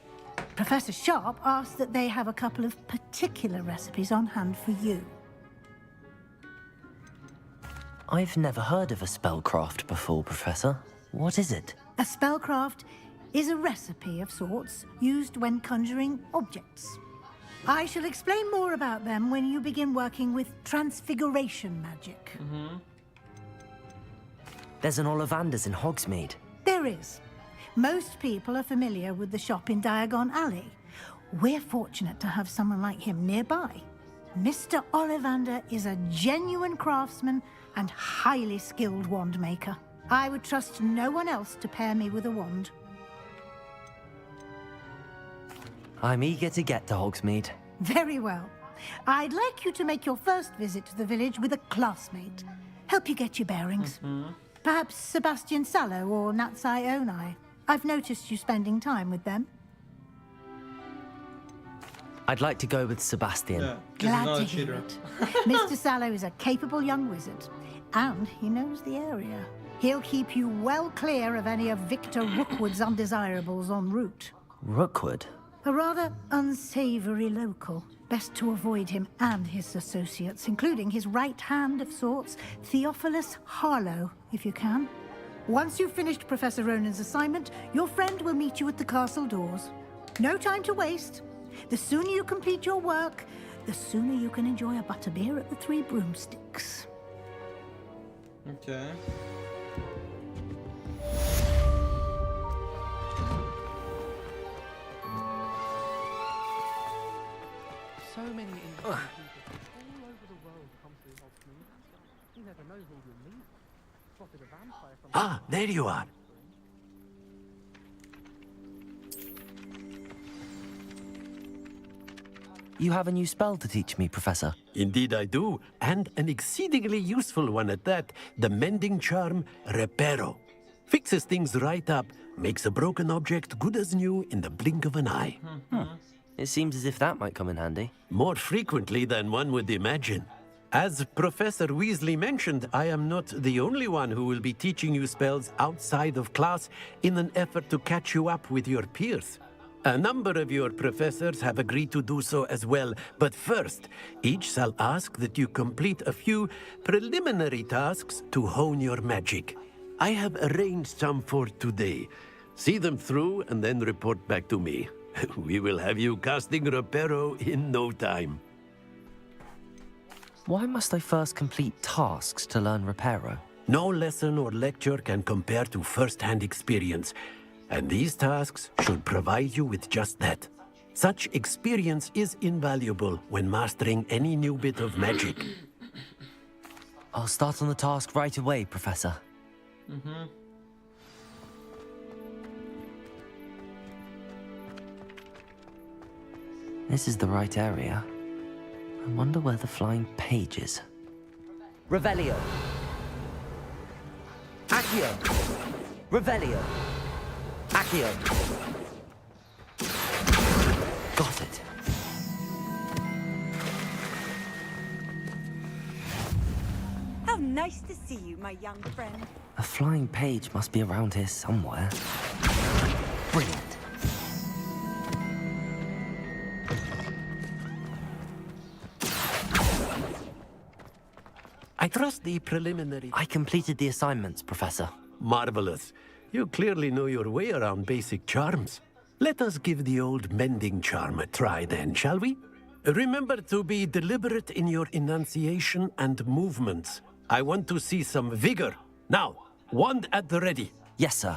Professor Sharp asked that they have a couple of particular recipes on hand for you. I've never heard of a spellcraft before, Professor. What is it? A spellcraft is a recipe of sorts used when conjuring objects. I shall explain more about them when you begin working with transfiguration magic. There's an Ollivander's in Hogsmeade. There is. Most people are familiar with the shop in Diagon Alley. We're fortunate to have someone like him nearby. Mr. Ollivander is a genuine craftsman and highly skilled wand maker. I would trust no one else to pair me with a wand. I'm eager to get to Hogsmeade. Very well. I'd like you to make your first visit to the village with a classmate. Help you get your bearings. Perhaps Sebastian Sallow or Natsai Onai. I've noticed you spending time with them. I'd like to go with Sebastian. Yeah, Glad to hear it. Mr. Sallow is a capable young wizard, and he knows the area. He'll keep you well clear of any of Victor Rookwood's undesirables en route. Rookwood? A rather unsavory local. Best to avoid him and his associates, including his right hand of sorts, Theophilus Harlow, if you can. Once you've finished Professor Ronan's assignment, your friend will meet you at the castle doors. No time to waste. The sooner you complete your work, the sooner you can enjoy a butterbeer at the Three Broomsticks. Okay. So many interesting people all over the world come through Hogsmeade. You never know who you'll meet. Spotted a vampire from... Ah, there you are. You have a new spell to teach me, Professor. Indeed I do, and an exceedingly useful one at that. The mending charm, Reparo. Fixes things right up, makes a broken object good as new in the blink of an eye. It seems as if that might come in handy. More frequently than one would imagine. As Professor Weasley mentioned, I am not the only one who will be teaching you spells outside of class in an effort to catch you up with your peers. A number of your professors have agreed to do so as well, but first, each shall ask that you complete a few preliminary tasks to hone your magic. I have arranged some for today. See them through and then report back to me. We will have you casting Reparo in no time. Why must I first complete tasks to learn Reparo? No lesson or lecture can compare to first-hand experience, and these tasks should provide you with just that. Such experience is invaluable when mastering any new bit of magic. I'll start on the task right away, Professor. This is the right area. I wonder where the flying page is. Revelio. Accio. Revelio. Accio. Got it. How nice to see you, my young friend. A flying page must be around here somewhere. Brilliant. I trust the preliminary... I completed the assignments, Professor. Marvelous. You clearly know your way around basic charms. Let us give the old mending charm a try then, shall we? Remember to be deliberate in your enunciation and movements. I want to see some vigor. Now, wand at the ready. Yes, sir.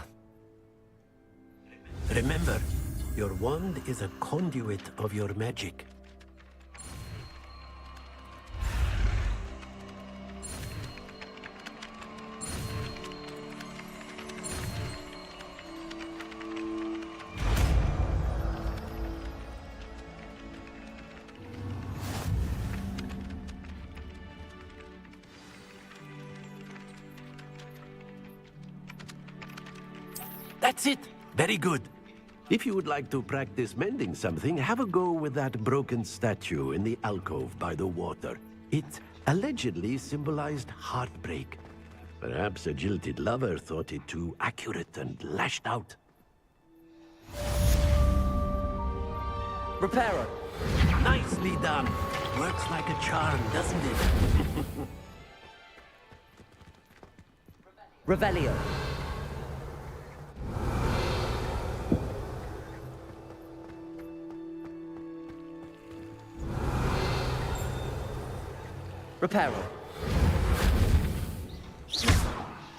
Remember, your wand is a conduit of your magic. That's it. Very good. If you would like to practice mending something, have a go with that broken statue in the alcove by the water. It allegedly symbolized heartbreak. Perhaps a jilted lover thought it too accurate and lashed out. Reparo. Nicely done. Works like a charm, doesn't it? Revelio. Reparo.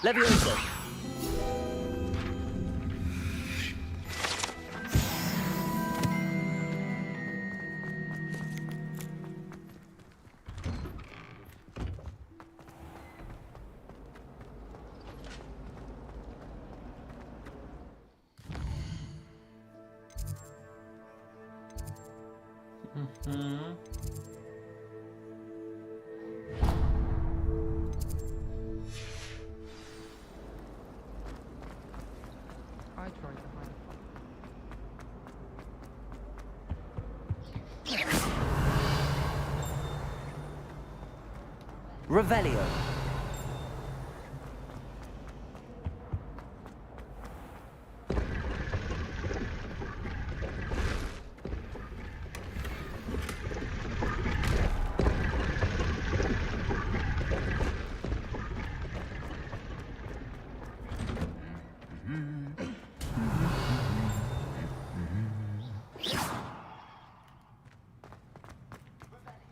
Levioso. I tried to hide. Revelio.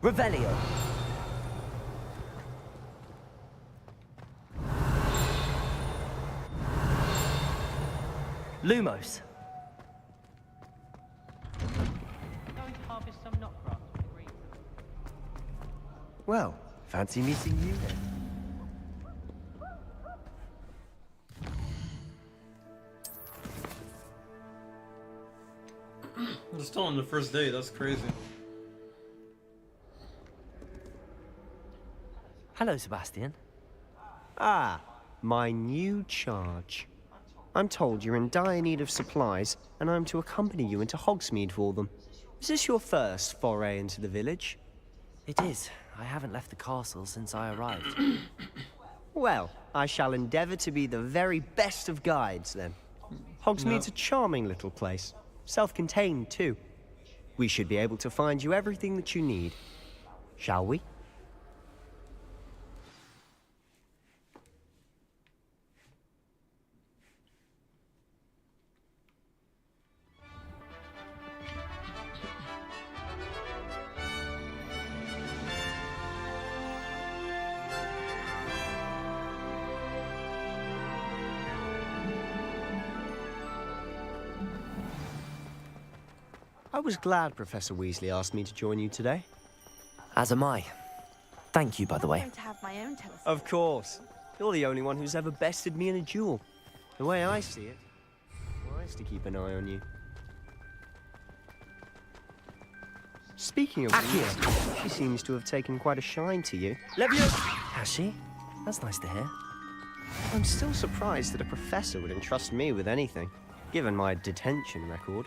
Revelio. Lumos. Going to harvest some knot grass for the green. Well, fancy meeting you then. We're still on the first day, that's crazy. Hello, Sebastian. Ah, my new charge. I'm told you're in dire need of supplies, and I'm to accompany you into Hogsmeade for them. Is this your first foray into the village? It is. I haven't left the castle since I arrived. Well, I shall endeavor to be the very best of guides, then. Hogsmeade's a charming little place. Self-contained, too. We should be able to find you everything that you need. Shall we? I was glad Professor Weasley asked me to join you today. As am I. Thank you, by the way. I'm going to have my own telescope. Of course. You're the only one who's ever bested me in a duel. The way I see it, wise to keep an eye on you. Speaking of Weasley, she seems to have taken quite a shine to you. Leviosa! Has she? That's nice to hear. I'm still surprised that a professor would entrust me with anything, given my detention record.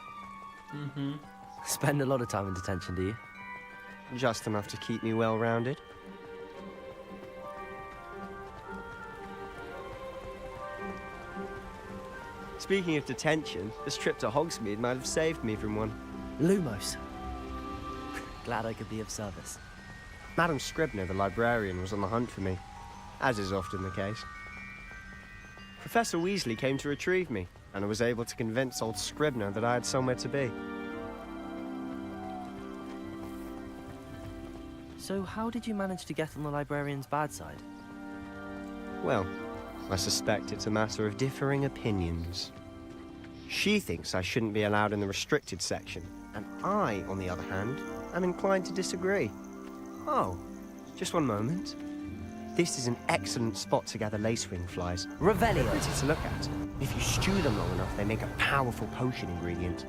Spend a lot of time in detention, do you? Just enough to keep me well-rounded. Speaking of detention, this trip to Hogsmeade might have saved me from one. Lumos. Glad I could be of service. Madam Scribner, the librarian, was on the hunt for me, as is often the case. Professor Weasley came to retrieve me, and I was able to convince old Scribner that I had somewhere to be. So how did you manage to get on the librarian's bad side? Well, I suspect it's a matter of differing opinions. She thinks I shouldn't be allowed in the restricted section, and I, on the other hand, am inclined to disagree. Oh, just one moment. This is an excellent spot to gather lacewing flies. Revelio. They're pretty to look at. If you stew them long enough, they make a powerful potion ingredient.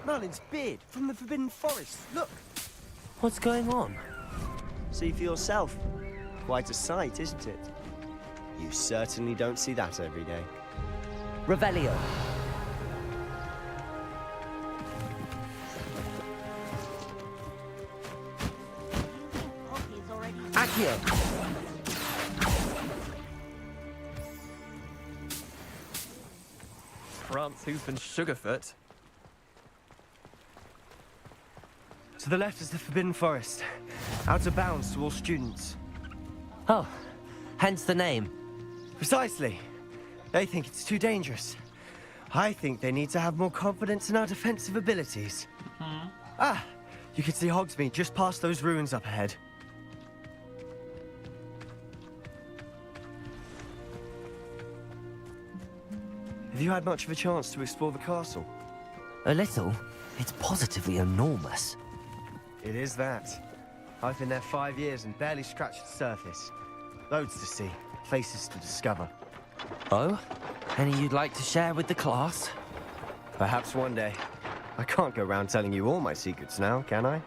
Merlin's beard from the Forbidden Forest. Look. What's going on? See for yourself. Quite a sight, isn't it? You certainly don't see that every day. Revelio. Accio. France, Hoof and Sugarfoot. To the left is the Forbidden Forest. Out of bounds to all students. Oh, hence the name. Precisely. They think it's too dangerous. I think they need to have more confidence in our defensive abilities. Ah, you can see Hogsmeade just past those ruins up ahead. Have you had much of a chance to explore the castle? A little. It's positively enormous. It is that. I've been there 5 years and barely scratched the surface. Loads to see, places to discover. Oh? Any you'd like to share with the class? Perhaps one day. I can't go around telling you all my secrets now, can I?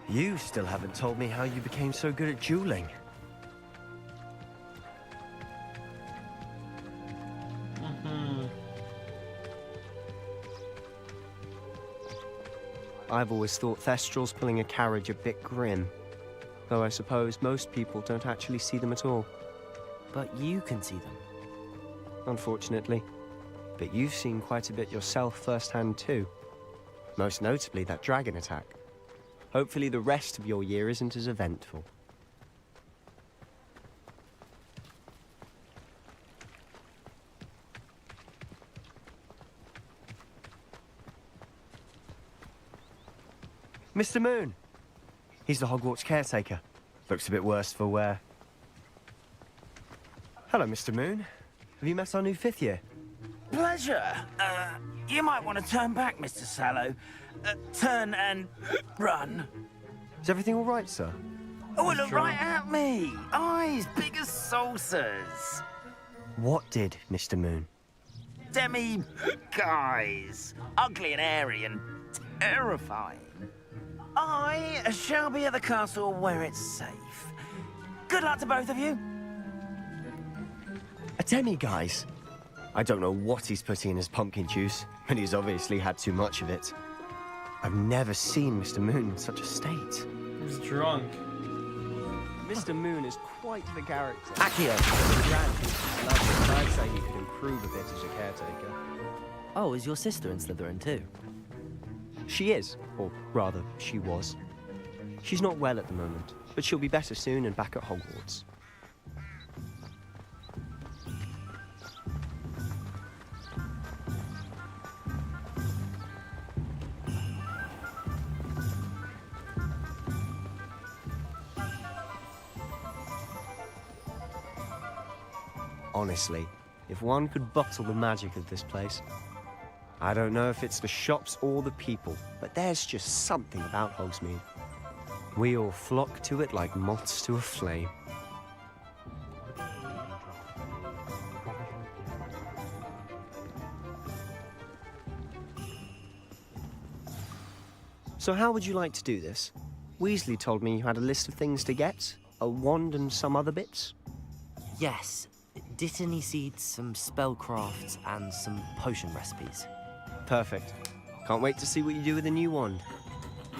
You still haven't told me how you became so good at dueling. I've always thought Thestrals pulling a carriage a bit grim. Though I suppose most people don't actually see them at all. But you can see them. Unfortunately. But you've seen quite a bit yourself firsthand too. Most notably that dragon attack. Hopefully the rest of your year isn't as eventful. Mr. Moon! He's the Hogwarts caretaker. Looks a bit worse for wear. Hello, Mr. Moon. Have you met our new 5th year? Pleasure. You might want to turn back, Mr. Sallow. Turn and run. Is everything all right, sir? Oh, look right at me. Eyes big as saucers. What did, Mr. Moon? Guys. Ugly and airy and terrifying. I shall be at the castle where it's safe. Good luck to both of you. A demi-guise? I don't know what he's putting in his pumpkin juice, but he's obviously had too much of it. I've never seen Mr. Moon in such a state. He's drunk. Mr. Moon is quite the character. Accio! I'd say he could improve a bit as a caretaker. Oh, is your sister in Slytherin too? She is, or rather, she was. She's not well at the moment, but she'll be better soon and back at Hogwarts. Honestly, if one could bottle the magic of this place. I don't know if it's the shops or the people, but there's just something about Hogsmeade. We all flock to it like moths to a flame. So how would you like to do this? Weasley told me you had a list of things to get, a wand and some other bits. Yes. Dittany seeds, some spellcrafts, and some potion recipes. Perfect. Can't wait to see what you do with the new wand.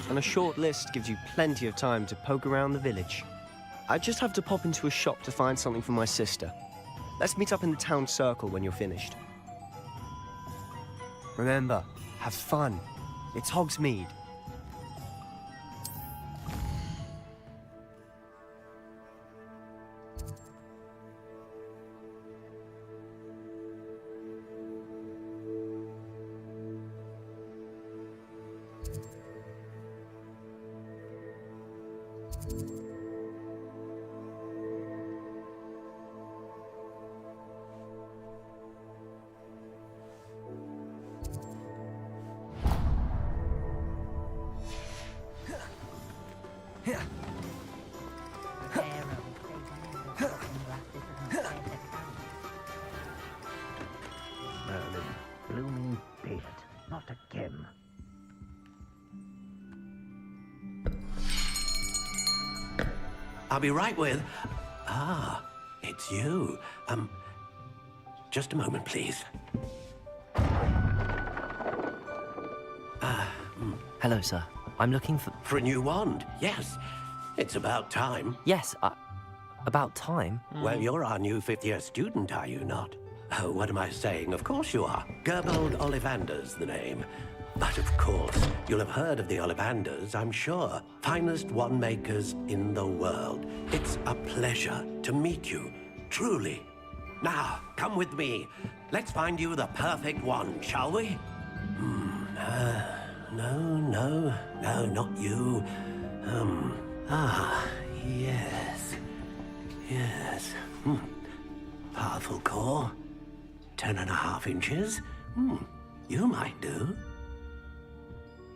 And a short list gives you plenty of time to poke around the village. I just have to pop into a shop to find something for my sister. Let's meet up in the town circle when you're finished. Remember, have fun. It's Hogsmeade. I'll be right with... Ah, it's you. Just a moment, please. Hello, sir. I'm looking for... For a new wand, yes. It's about time. Yes, about time? Well, you're our new fifth-year student, are you not? Oh, what am I saying? Of course you are. Gerbold Ollivander's the name. But of course, you'll have heard of the Ollivanders, I'm sure. Finest wand makers in the world. It's a pleasure to meet you, truly. Now, come with me. Let's find you the perfect wand, shall we? No, not you. Yes. Powerful core. 10.5 inches. You might do.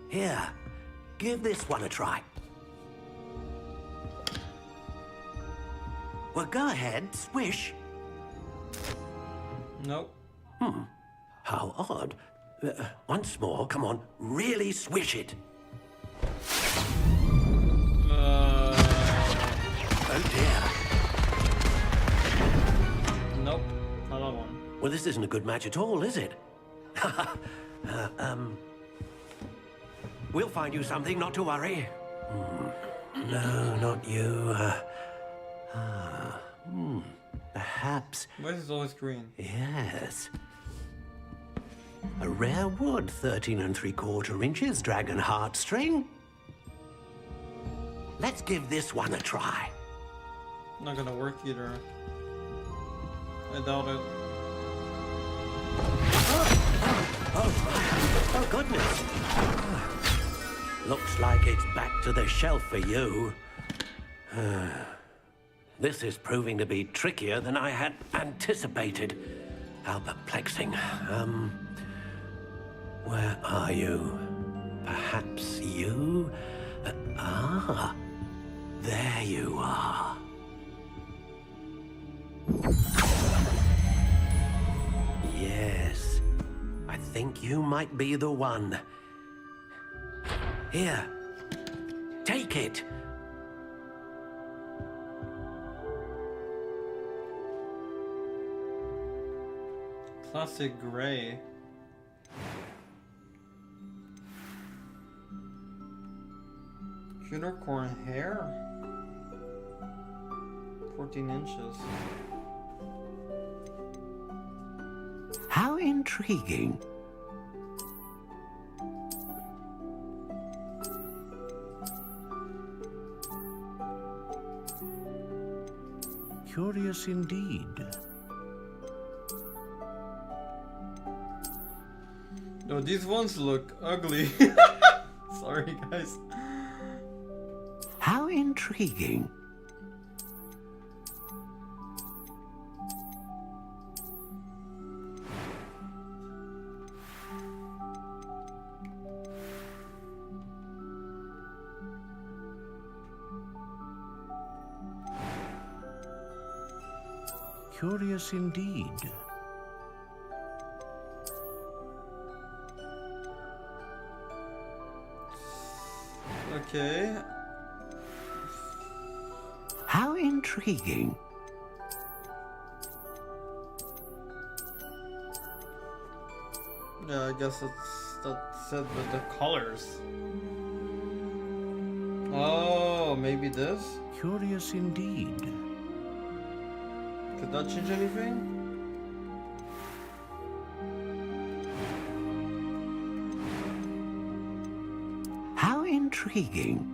Here, give this one a try. Well, go ahead, swish. Nope. How odd. Once more, come on, really swish it. Oh dear. Nope, not that one. Well, this isn't a good match at all, is it? We'll find you something, not to worry. No, not you. Perhaps. Why is it always green? Yes. A rare wood, 13 3/4 inches, dragon heartstring. Let's give this one a try. Not gonna work either. I doubt it. Oh goodness. Looks like it's back to the shelf for you. This is proving to be trickier than I had anticipated. How perplexing. Where are you? Perhaps you? There you are. Yes, I think you might be the one. Here, take it. Classic gray. Unicorn hair? 14 inches. How intriguing. Curious indeed. No, these ones look ugly. Sorry, guys. How intriguing. Curious indeed. Okay. How intriguing. Yeah, I guess that's it with the colors. Oh, maybe this? Curious indeed. Could that change anything? How intriguing.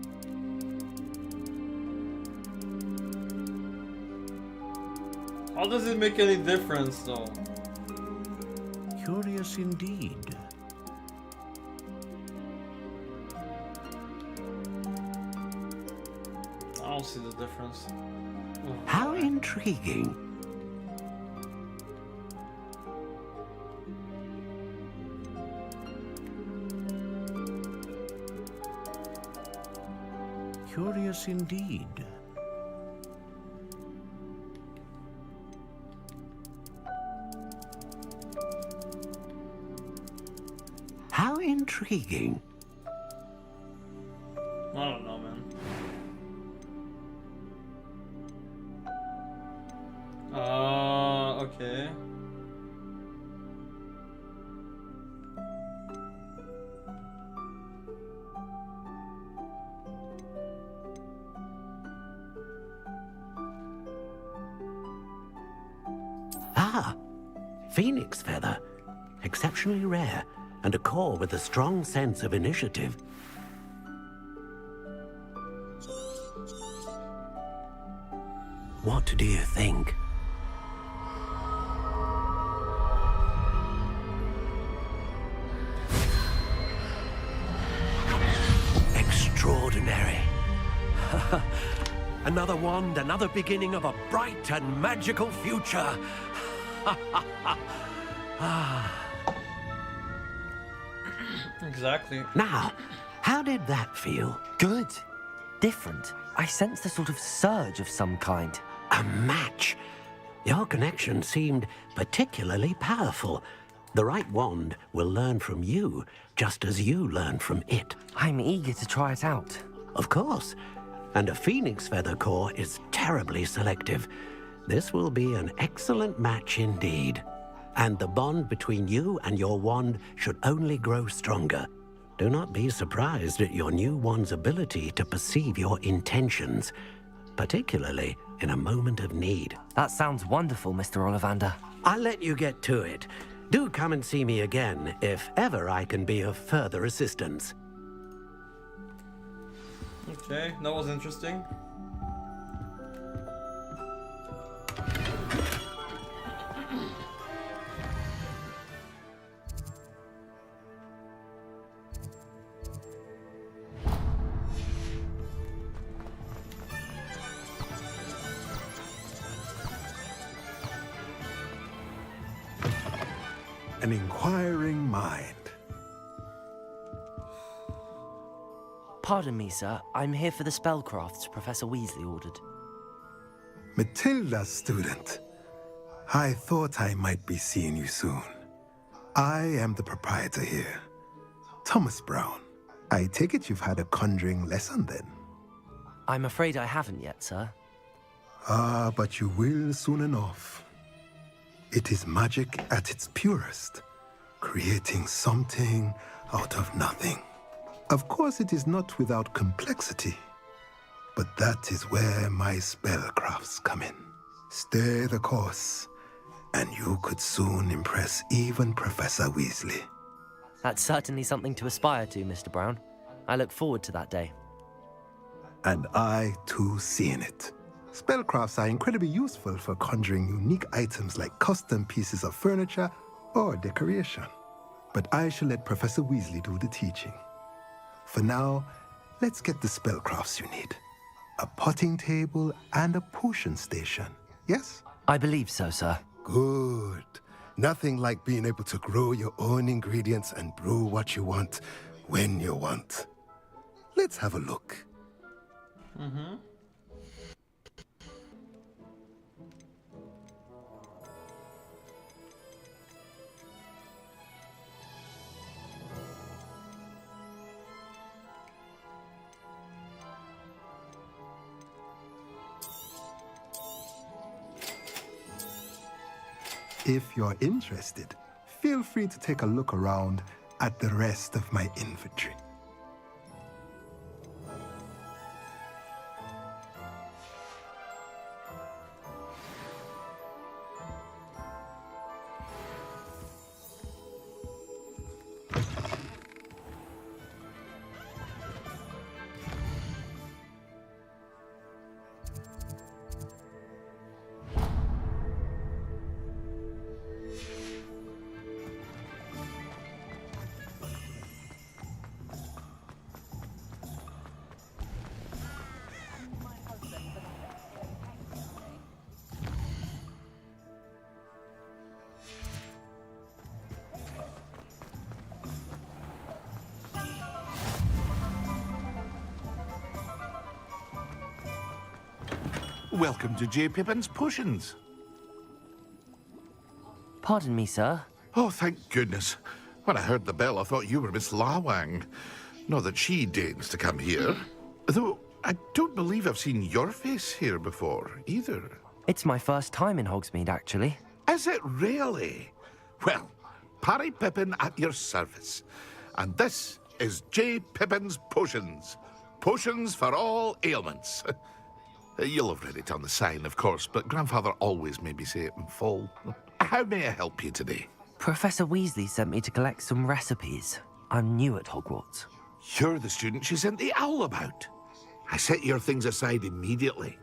How does it make any difference though? Curious indeed. I don't see the difference. Oh. How intriguing. Curious indeed. How intriguing. I don't know, man. Okay. Ah, phoenix feather. Exceptionally rare, and a core with a strong sense of initiative. What do you think? Extraordinary. Another wand, another beginning of a bright and magical future. Exactly. Now, how did that feel? Good. Different. I sensed a sort of surge of some kind. A match. Your connection seemed particularly powerful. The right wand will learn from you, just as you learn from it. I'm eager to try it out. Of course. And a phoenix feather core is terribly selective. This will be an excellent match indeed. And the bond between you and your wand should only grow stronger. Do not be surprised at your new wand's ability to perceive your intentions, particularly in a moment of need. That sounds wonderful, Mr. Ollivander. I'll let you get to it. Do come and see me again if ever I can be of further assistance. Okay, that was interesting. An inquiring mind. Pardon me, sir. I'm here for the spellcrafts Professor Weasley ordered. Matilda's student. I thought I might be seeing you soon. I am the proprietor here, Thomas Brown. I take it you've had a conjuring lesson then? I'm afraid I haven't yet, sir. Ah, but you will soon enough. It is magic at its purest, creating something out of nothing. Of course, it is not without complexity, but that is where my spellcrafts come in. Stay the course, and you could soon impress even Professor Weasley. That's certainly something to aspire to, Mr. Brown. I look forward to that day. And I, too, seeing it. Spellcrafts are incredibly useful for conjuring unique items like custom pieces of furniture or decoration. But I shall let Professor Weasley do the teaching. For now, let's get the spellcrafts you need. A potting table and a potion station, yes? I believe so, sir. Good. Nothing like being able to grow your own ingredients and brew what you want when you want. Let's have a look. Mm-hmm. If you're interested, feel free to take a look around at the rest of my inventory. Welcome to J. Pippin's Potions. Pardon me, sir. Oh, thank goodness. When I heard the bell, I thought you were Miss Lawang. Not that she deigns to come here. Though, I don't believe I've seen your face here before, either. It's my first time in Hogsmeade, actually. Is it really? Well, Parry Pippin at your service. And this is J. Pippin's Potions. Potions for all ailments. You'll have read it on the sign, of course, but Grandfather always made me say it in full. How may I help you today? Professor Weasley sent me to collect some recipes. I'm new at Hogwarts. You're the student she sent the owl about. I set your things aside immediately.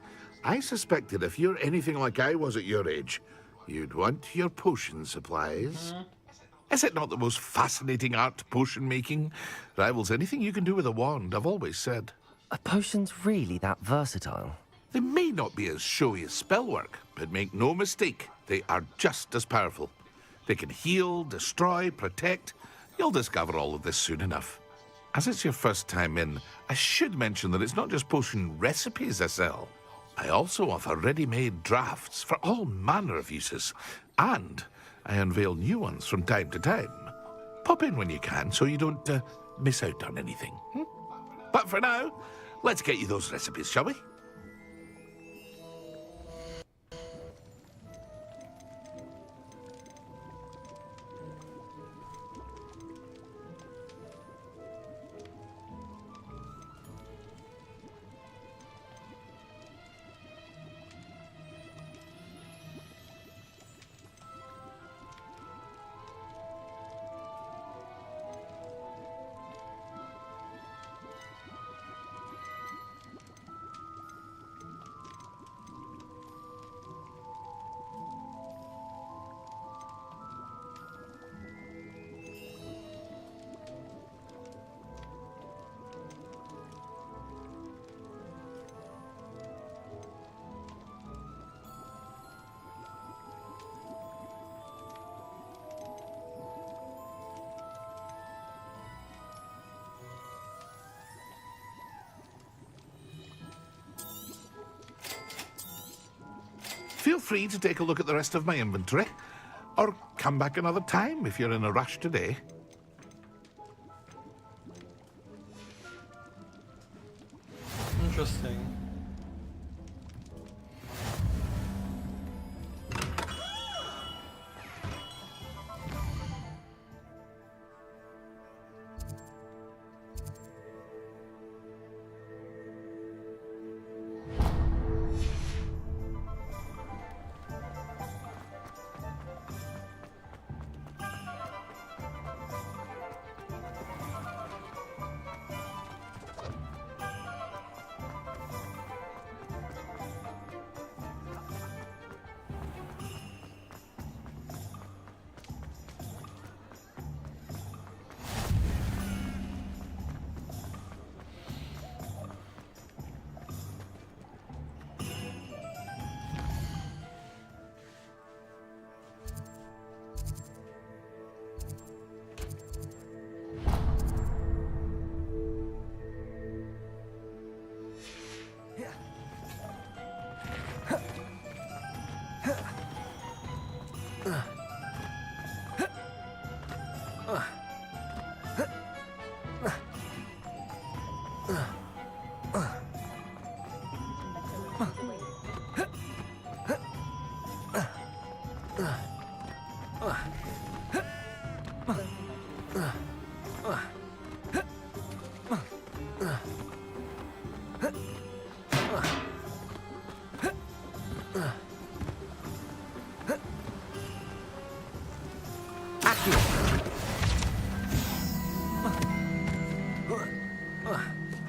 I suspected if you're anything like I was at your age, you'd want your potion supplies. Is it not the most fascinating art, potion making? Rivals anything you can do with a wand, I've always said. Are potions really that versatile? They may not be as showy as spellwork, but make no mistake, they are just as powerful. They can heal, destroy, protect. You'll discover all of this soon enough. As it's your first time in, I should mention that it's not just potion recipes I sell. I also offer ready-made drafts for all manner of uses, and I unveil new ones from time to time. Pop in when you can so you don't miss out on anything. But for now, let's get you those recipes, shall we? Feel free to take a look at the rest of my inventory, or come back another time if you're in a rush today. Interesting.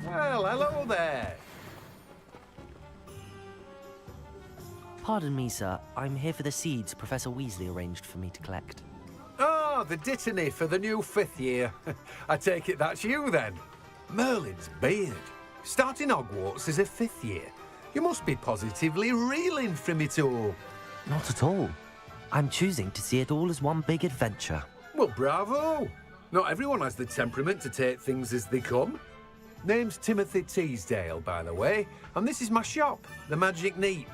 Well, hello there. Pardon me, sir. I'm here for the seeds Professor Weasley arranged for me to collect. Oh, the dittany for the new 5th year. I take it that's you, then. Merlin's beard. Starting Hogwarts as a 5th year. You must be positively reeling from it all. Not at all. I'm choosing to see it all as one big adventure. Well, bravo. Not everyone has the temperament to take things as they come. Name's Timothy Teasdale, by the way, and this is my shop, the Magic Neep.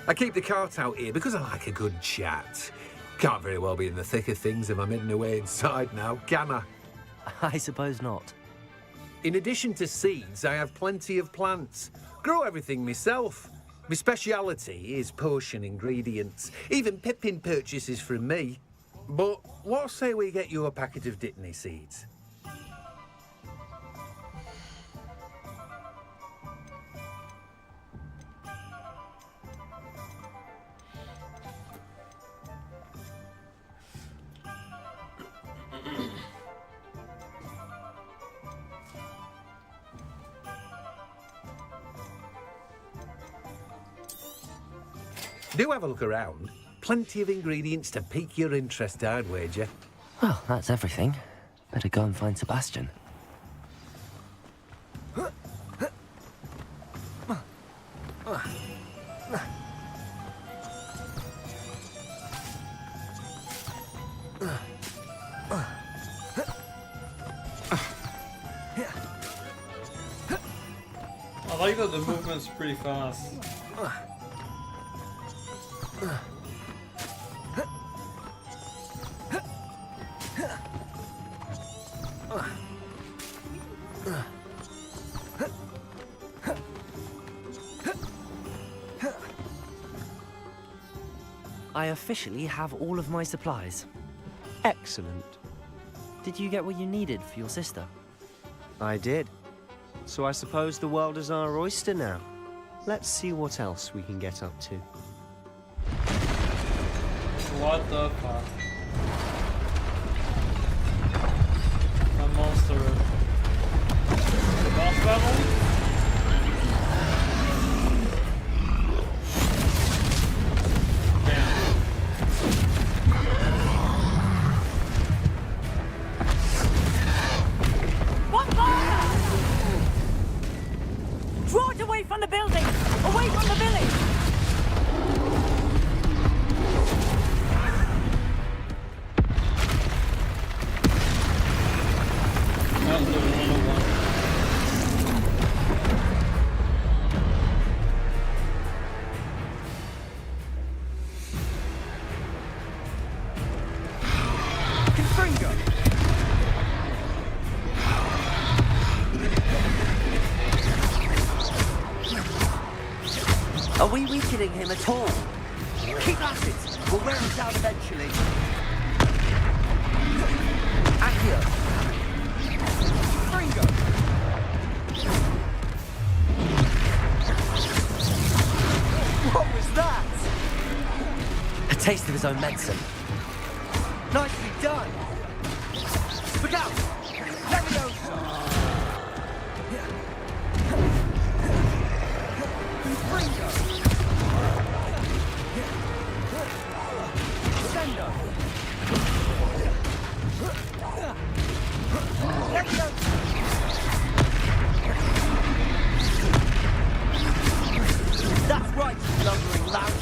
I keep the cart out here because I like a good chat. Can't very well be in the thick of things if I'm hidden away inside now, can I? I suppose not. In addition to seeds, I have plenty of plants. Grow everything myself. My speciality is potion ingredients. Even Pippin purchases from me. But what say we get you a packet of Dittany seeds? Do have a look around. Plenty of ingredients to pique your interest, I'd wager. Well, that's everything. Better go and find Sebastian. I like that the movement's pretty fast. I officially have all of my supplies. Excellent. Did you get what you needed for your sister? I did. So I suppose the world is our oyster now. Let's see what else we can get up to. What the fuck? A monster. Boss battle? Draw it away from the building! Away from the village! Are we weakening him at all? Keep at it! We'll wear him down eventually. Accio! Fringo! What was that? A taste of his own medicine. Nicely done! Look out! Leviosa! Fringo! Sendo! Leviosa! That's right, you lumbering lout!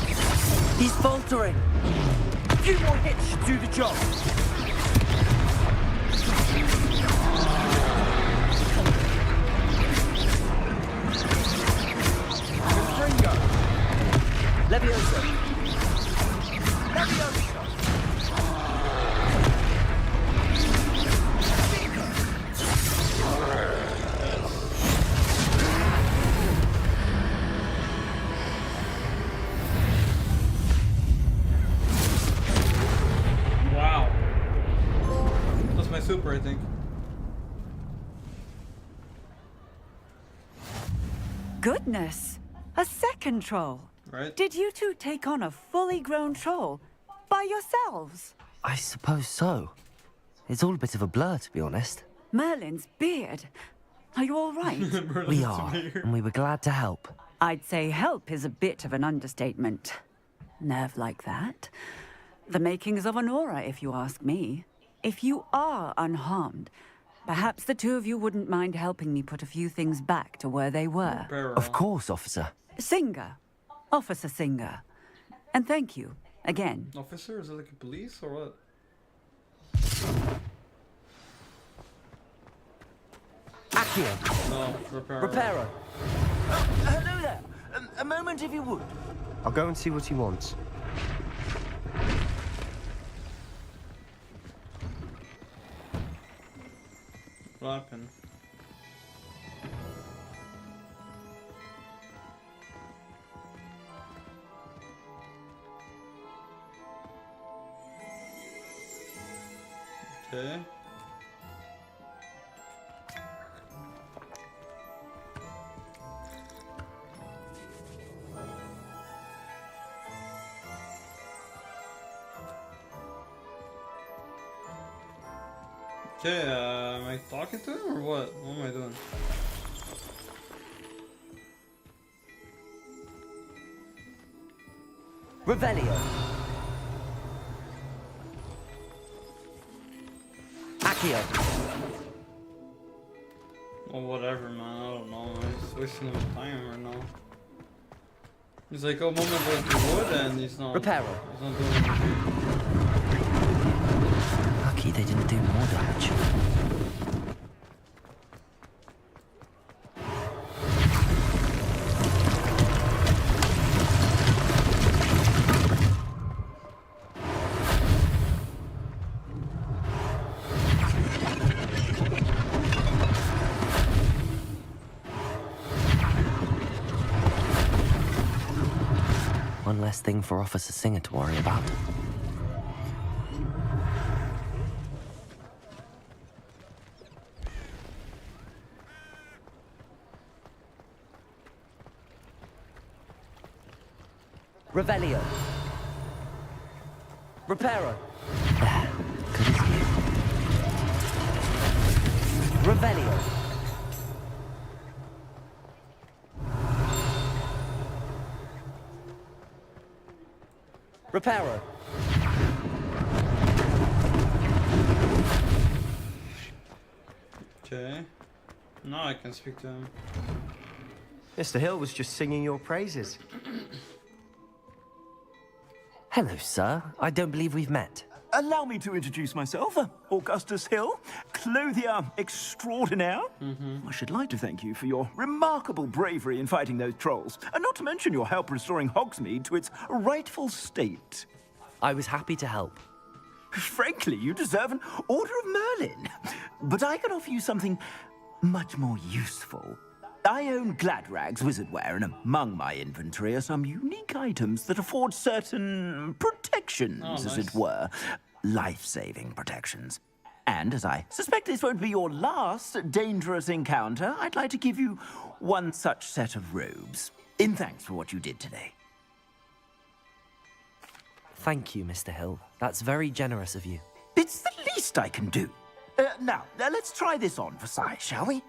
He's faltering! A few more hits should do the job! Fringo! Leviosa! Leviosa! Wow. That's my super, I think. Goodness! A second troll. Right. Did you two take on a fully grown troll by yourselves? I suppose so. It's all a bit of a blur, to be honest. Merlin's beard. Are you all right? We are, and we were glad to help. I'd say help is a bit of an understatement. Nerve like that. The makings of an aura, if you ask me. If you are unharmed, perhaps the two of you wouldn't mind helping me put a few things back to where they were. Of course, officer. Singer. Officer Singer. And thank you, again. Officer? Is it like a police or what? Accio! No, Reparo. Reparo! Hello there! A moment if you would. I'll go and see what he wants. What happened? Okay. Okay, am I talking to him or what? What am I doing? Revelio. Accio. Well, whatever, man. I don't know. I'm just wasting my time right now. He's like, oh, moment was the wood, and he's not. Reparo. He's not doing anything. Lucky they didn't do more damage. One less thing for Officer Singer to worry about. Revelio. Reparo. There. Good as new. Revelio. Reparo. Okay. Now I can speak to him. Mr. Hill was just singing your praises. Hello, sir. I don't believe we've met. Allow me to introduce myself, Augustus Hill, clothier extraordinaire. I should like to thank you for your remarkable bravery in fighting those trolls, and not to mention your help restoring Hogsmeade to its rightful state. I was happy to help. Frankly, you deserve an Order of Merlin. But I can offer you something much more useful. I own Gladrag's wizardware, and among my inventory are some unique items that afford certain protections, as it were. Life-saving protections. And as I suspect this won't be your last dangerous encounter, I'd like to give you one such set of robes, in thanks for what you did today. Thank you, Mr. Hill. That's very generous of you. It's the least I can do. Now, let's try this on for size, shall we?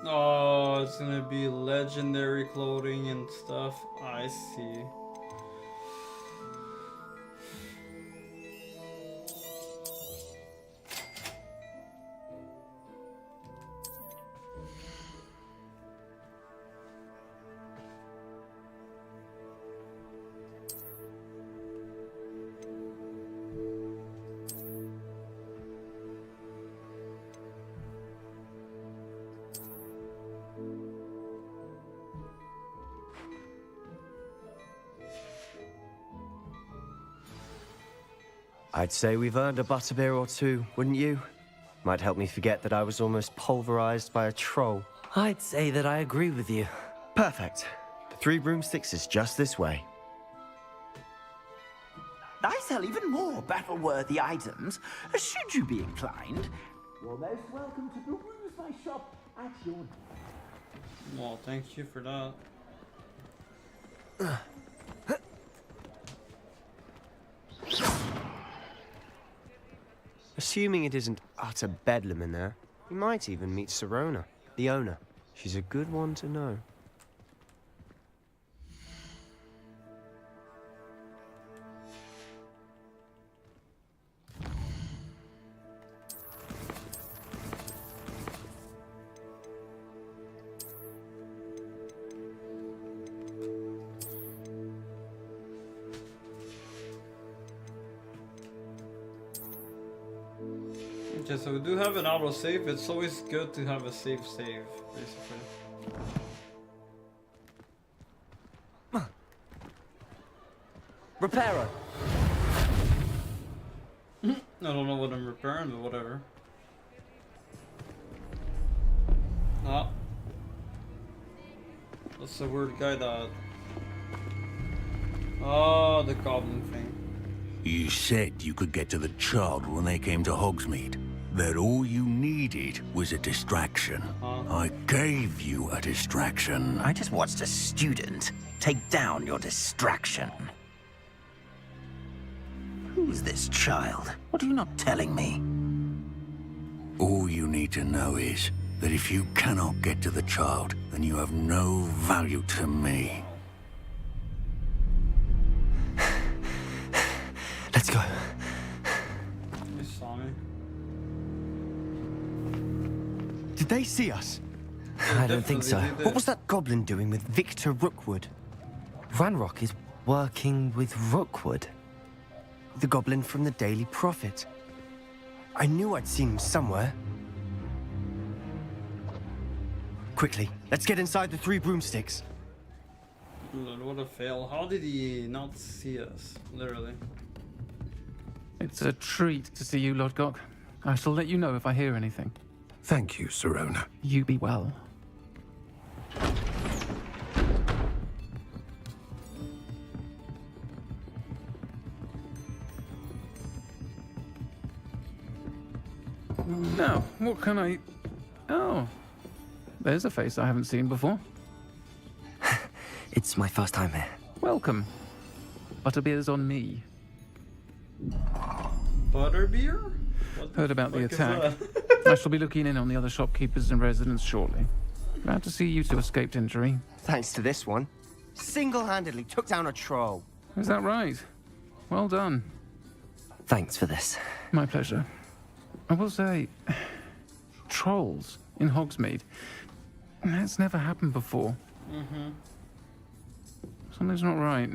Oh, it's gonna be legendary clothing and stuff. I see. I'd say we've earned a butterbeer or two, wouldn't you? Might help me forget that I was almost pulverized by a troll. I'd say that I agree with you. Perfect. The 3 broomsticks is just this way. I sell even more battle-worthy items, should you be inclined. You're most welcome to peruse my shop at your... Well, thank you for that. Assuming it isn't utter bedlam in there, you might even meet Sirona, the owner. She's a good one to know. Okay, so we do have an auto save. It's always good to have a safe save, basically. Reparo. I don't know what I'm repairing, but whatever. Ah. That's the weird guy that... Oh, the goblin thing. You said you could get to the child when they came to Hogsmeade. That all you needed was a distraction. I gave you a distraction. I just watched a student take down your distraction. Who's this child? What are you not telling me? All you need to know is that if you cannot get to the child, then you have no value to me. Let's go. They saw me. Did they see us? I don't think so. What was that goblin doing with Victor Rookwood? Ranrock is working with Rookwood. The goblin from the Daily Prophet. I knew I'd seen him somewhere. Quickly, let's get inside the 3 broomsticks. Lord, what a fail. How did he not see us? Literally. It's a treat to see you, Lodgok. I shall let you know if I hear anything. Thank you, Sirona. You be well. Now, what can I... Oh, there's a face I haven't seen before. It's my first time here. Welcome. Butterbeer's on me. Butterbeer? Heard about the fuck is attack. I shall be looking in on the other shopkeepers and residents shortly. Glad to see you two escaped injury. Thanks to this one. Single-handedly took down a troll. Is that right? Well done. Thanks for this. My pleasure. I will say, trolls in Hogsmeade. That's never happened before. Something's not right.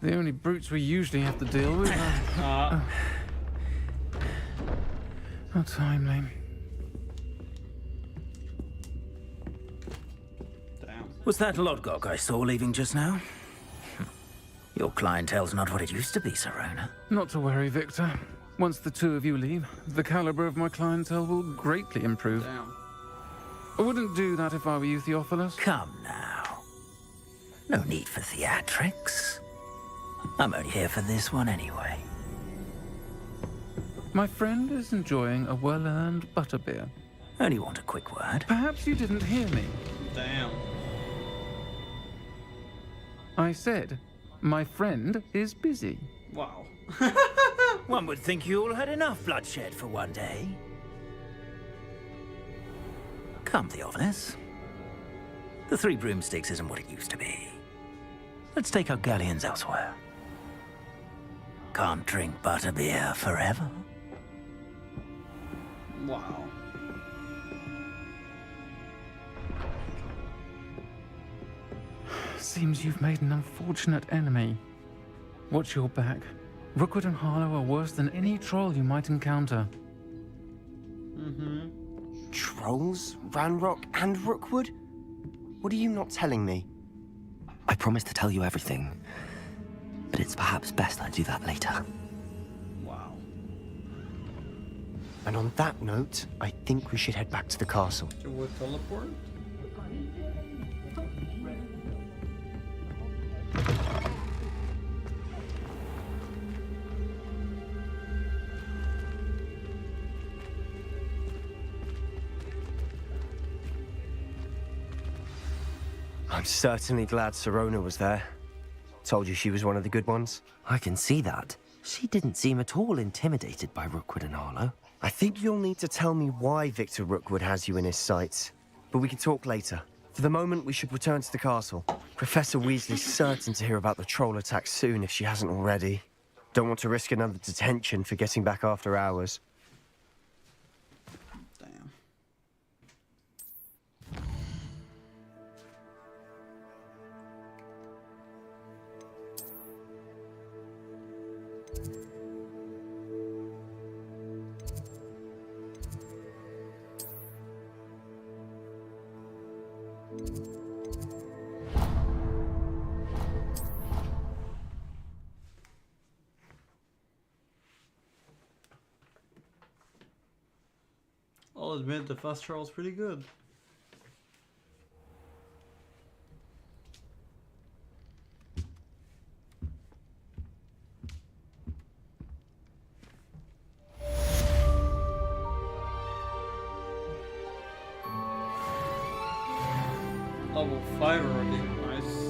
The only brutes we usually have to deal with are... How timely. Was that Lodgok I saw leaving just now? Your clientele's not what it used to be, Sirona. Not to worry, Victor. Once the two of you leave, the caliber of my clientele will greatly improve. I wouldn't do that if I were you, Theophilus. Come now. No need for theatrics. I'm only here for this one anyway. My friend is enjoying a well-earned butterbeer. Only want a quick word. Perhaps you didn't hear me. Damn. I said, my friend is busy. Wow. One would think you all had enough bloodshed for one day. Come, Theophilus. The 3 broomsticks isn't what it used to be. Let's take our galleons elsewhere. Can't drink butterbeer forever. Wow. Seems you've made an unfortunate enemy. Watch your back. Rookwood and Harlow are worse than any troll you might encounter. Trolls, Ranrock, and Rookwood? What are you not telling me? I promise to tell you everything, but it's perhaps best I do that later. Wow. And on that note, I think we should head back to the castle. Do we teleport? I'm certainly glad Sirona was there. Told you she was one of the good ones. I can see that. She didn't seem at all intimidated by Rookwood and Harlow. I think you'll need to tell me why Victor Rookwood has you in his sights. But we can talk later. For the moment, we should return to the castle. Professor Weasley's certain to hear about the troll attack soon if she hasn't already. Don't want to risk another detention for getting back after hours. I'll admit the fast travel's pretty good. Level 5 already. Nice.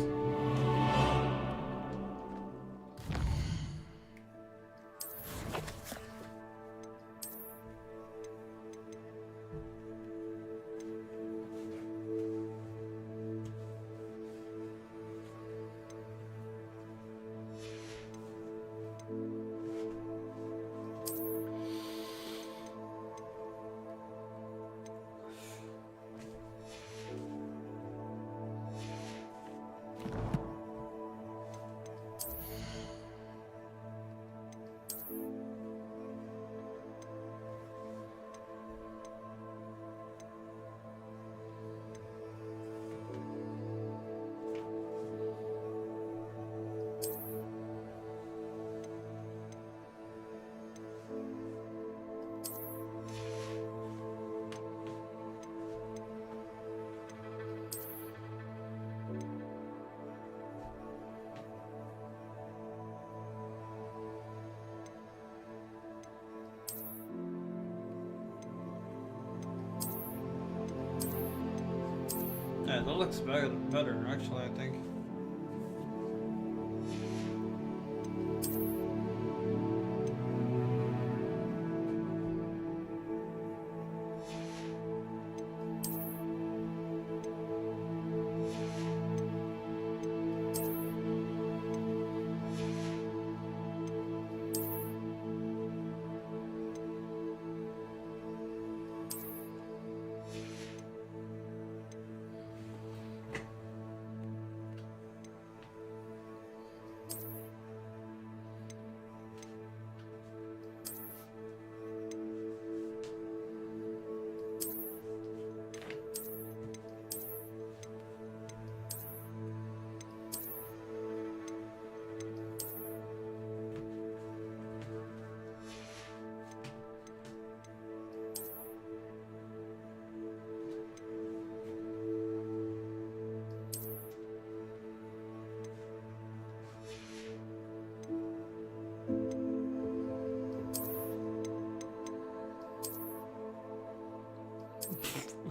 Yeah, that looks better actually, I think.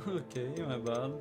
Okay, my bad.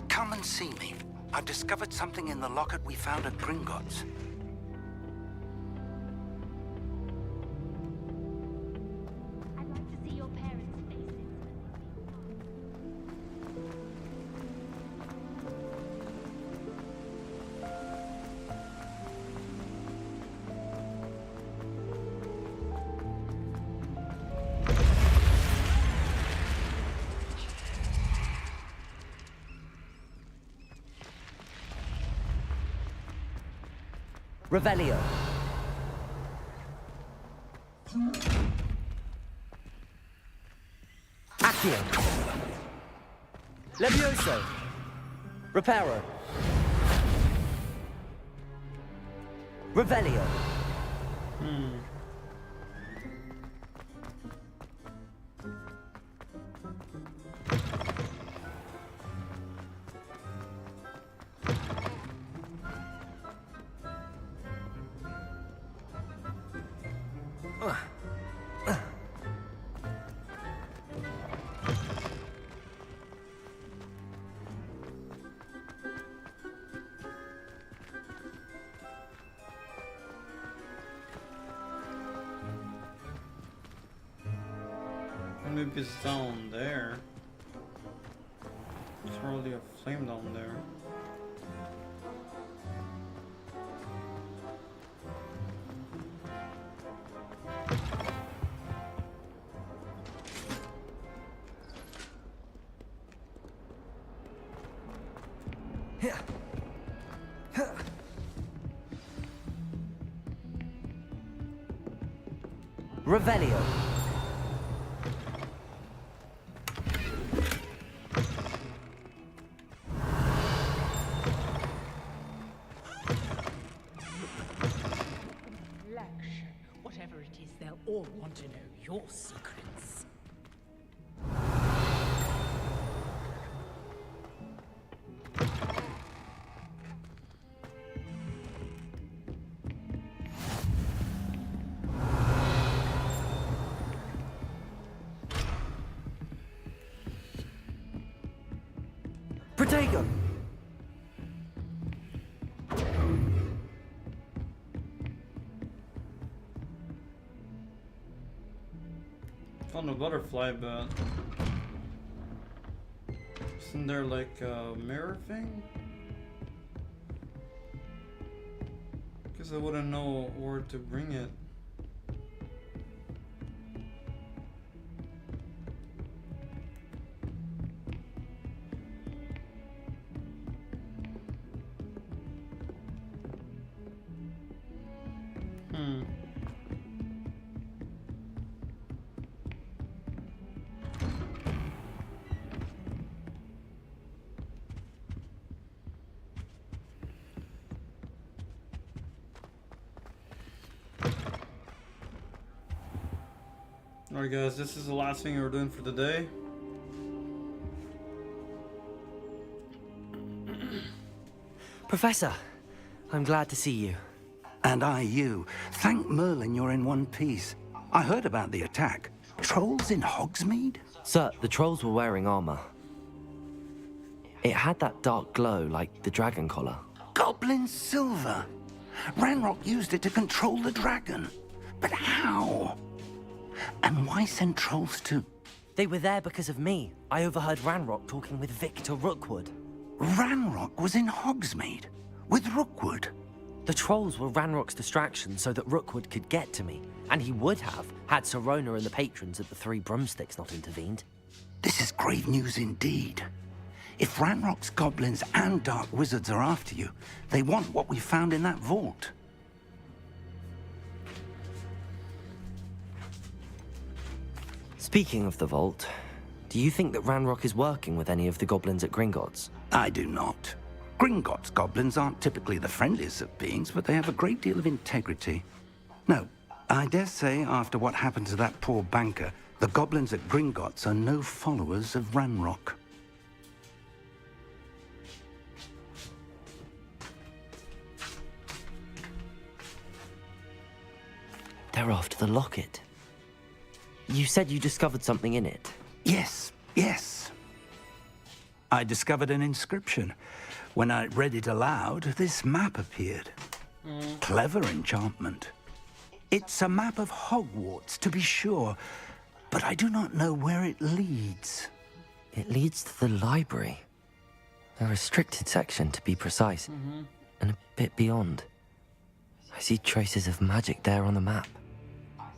Come and see me. I've discovered something in the locket we found at Gringotts. Revelio. Accio. Levioso. Reparo. Revelio. Maybe it's down there. There's probably a flame down there. Revelio. Whatever it is, they'll all want to know your secrets. Protego. Found a butterfly, but isn't there like a mirror thing? Guess I wouldn't know where to bring it. Alright guys, this is the last thing we're doing for the day. Professor, I'm glad to see you. And I you. Thank Merlin you're in one piece. I heard about the attack. Trolls in Hogsmeade? Sir, the trolls were wearing armor. It had that dark glow like the dragon collar. Goblin silver. Ranrock used it to control the dragon. But how? And why send trolls to... They were there because of me. I overheard Ranrock talking with Victor Rookwood. Ranrock was in Hogsmeade? With Rookwood? The trolls were Ranrock's distraction so that Rookwood could get to me. And he would have, had Sirona and the patrons at the Three Broomsticks not intervened. This is grave news indeed. If Ranrock's goblins and dark wizards are after you, they want what we found in that vault. Speaking of the vault, do you think that Ranrock is working with any of the goblins at Gringotts? I do not. Gringotts goblins aren't typically the friendliest of beings, but they have a great deal of integrity. No, I dare say after what happened to that poor banker, the goblins at Gringotts are no followers of Ranrock. They're after the locket. You said you discovered something in it. Yes, yes. I discovered an inscription. When I read it aloud, this map appeared. Clever enchantment. It's a map of Hogwarts, to be sure, but I do not know where it leads. It leads to the library. A restricted section, to be precise, and a bit beyond. I see traces of magic there on the map.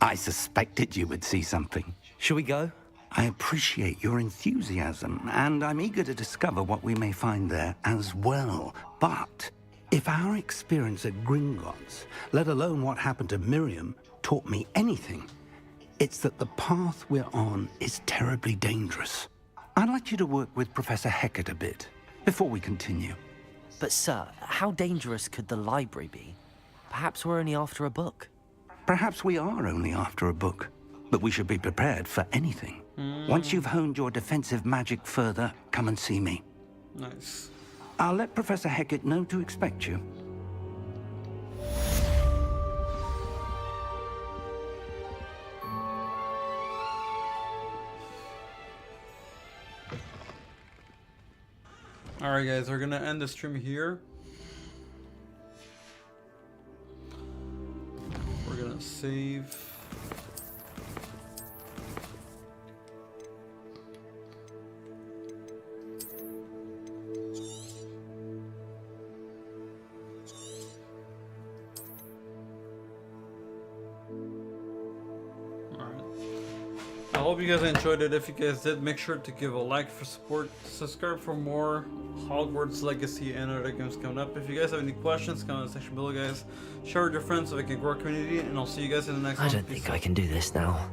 I suspected you would see something. Shall we go? I appreciate your enthusiasm, and I'm eager to discover what we may find there as well. But if our experience at Gringotts, let alone what happened to Miriam, taught me anything, It's that the path we're on is terribly dangerous. I'd like you to work with Professor Hecat a bit before we continue. But sir, how dangerous could the library be? Perhaps we're only after a book. Perhaps we are only after a book, but we should be prepared for anything. Once you've honed your defensive magic further, come and see me. Nice. I'll let Professor Hecat know to expect you. Alright guys, we're gonna end the stream here. We're gonna save. I hope you guys enjoyed it. If you guys did, make sure to give a like for support, subscribe for more Hogwarts Legacy and other games coming up. If you guys have any questions, comment in the section below, guys. Share with your friends so we can grow our community, and I'll see you guys in the next one. I don't think I can do this now.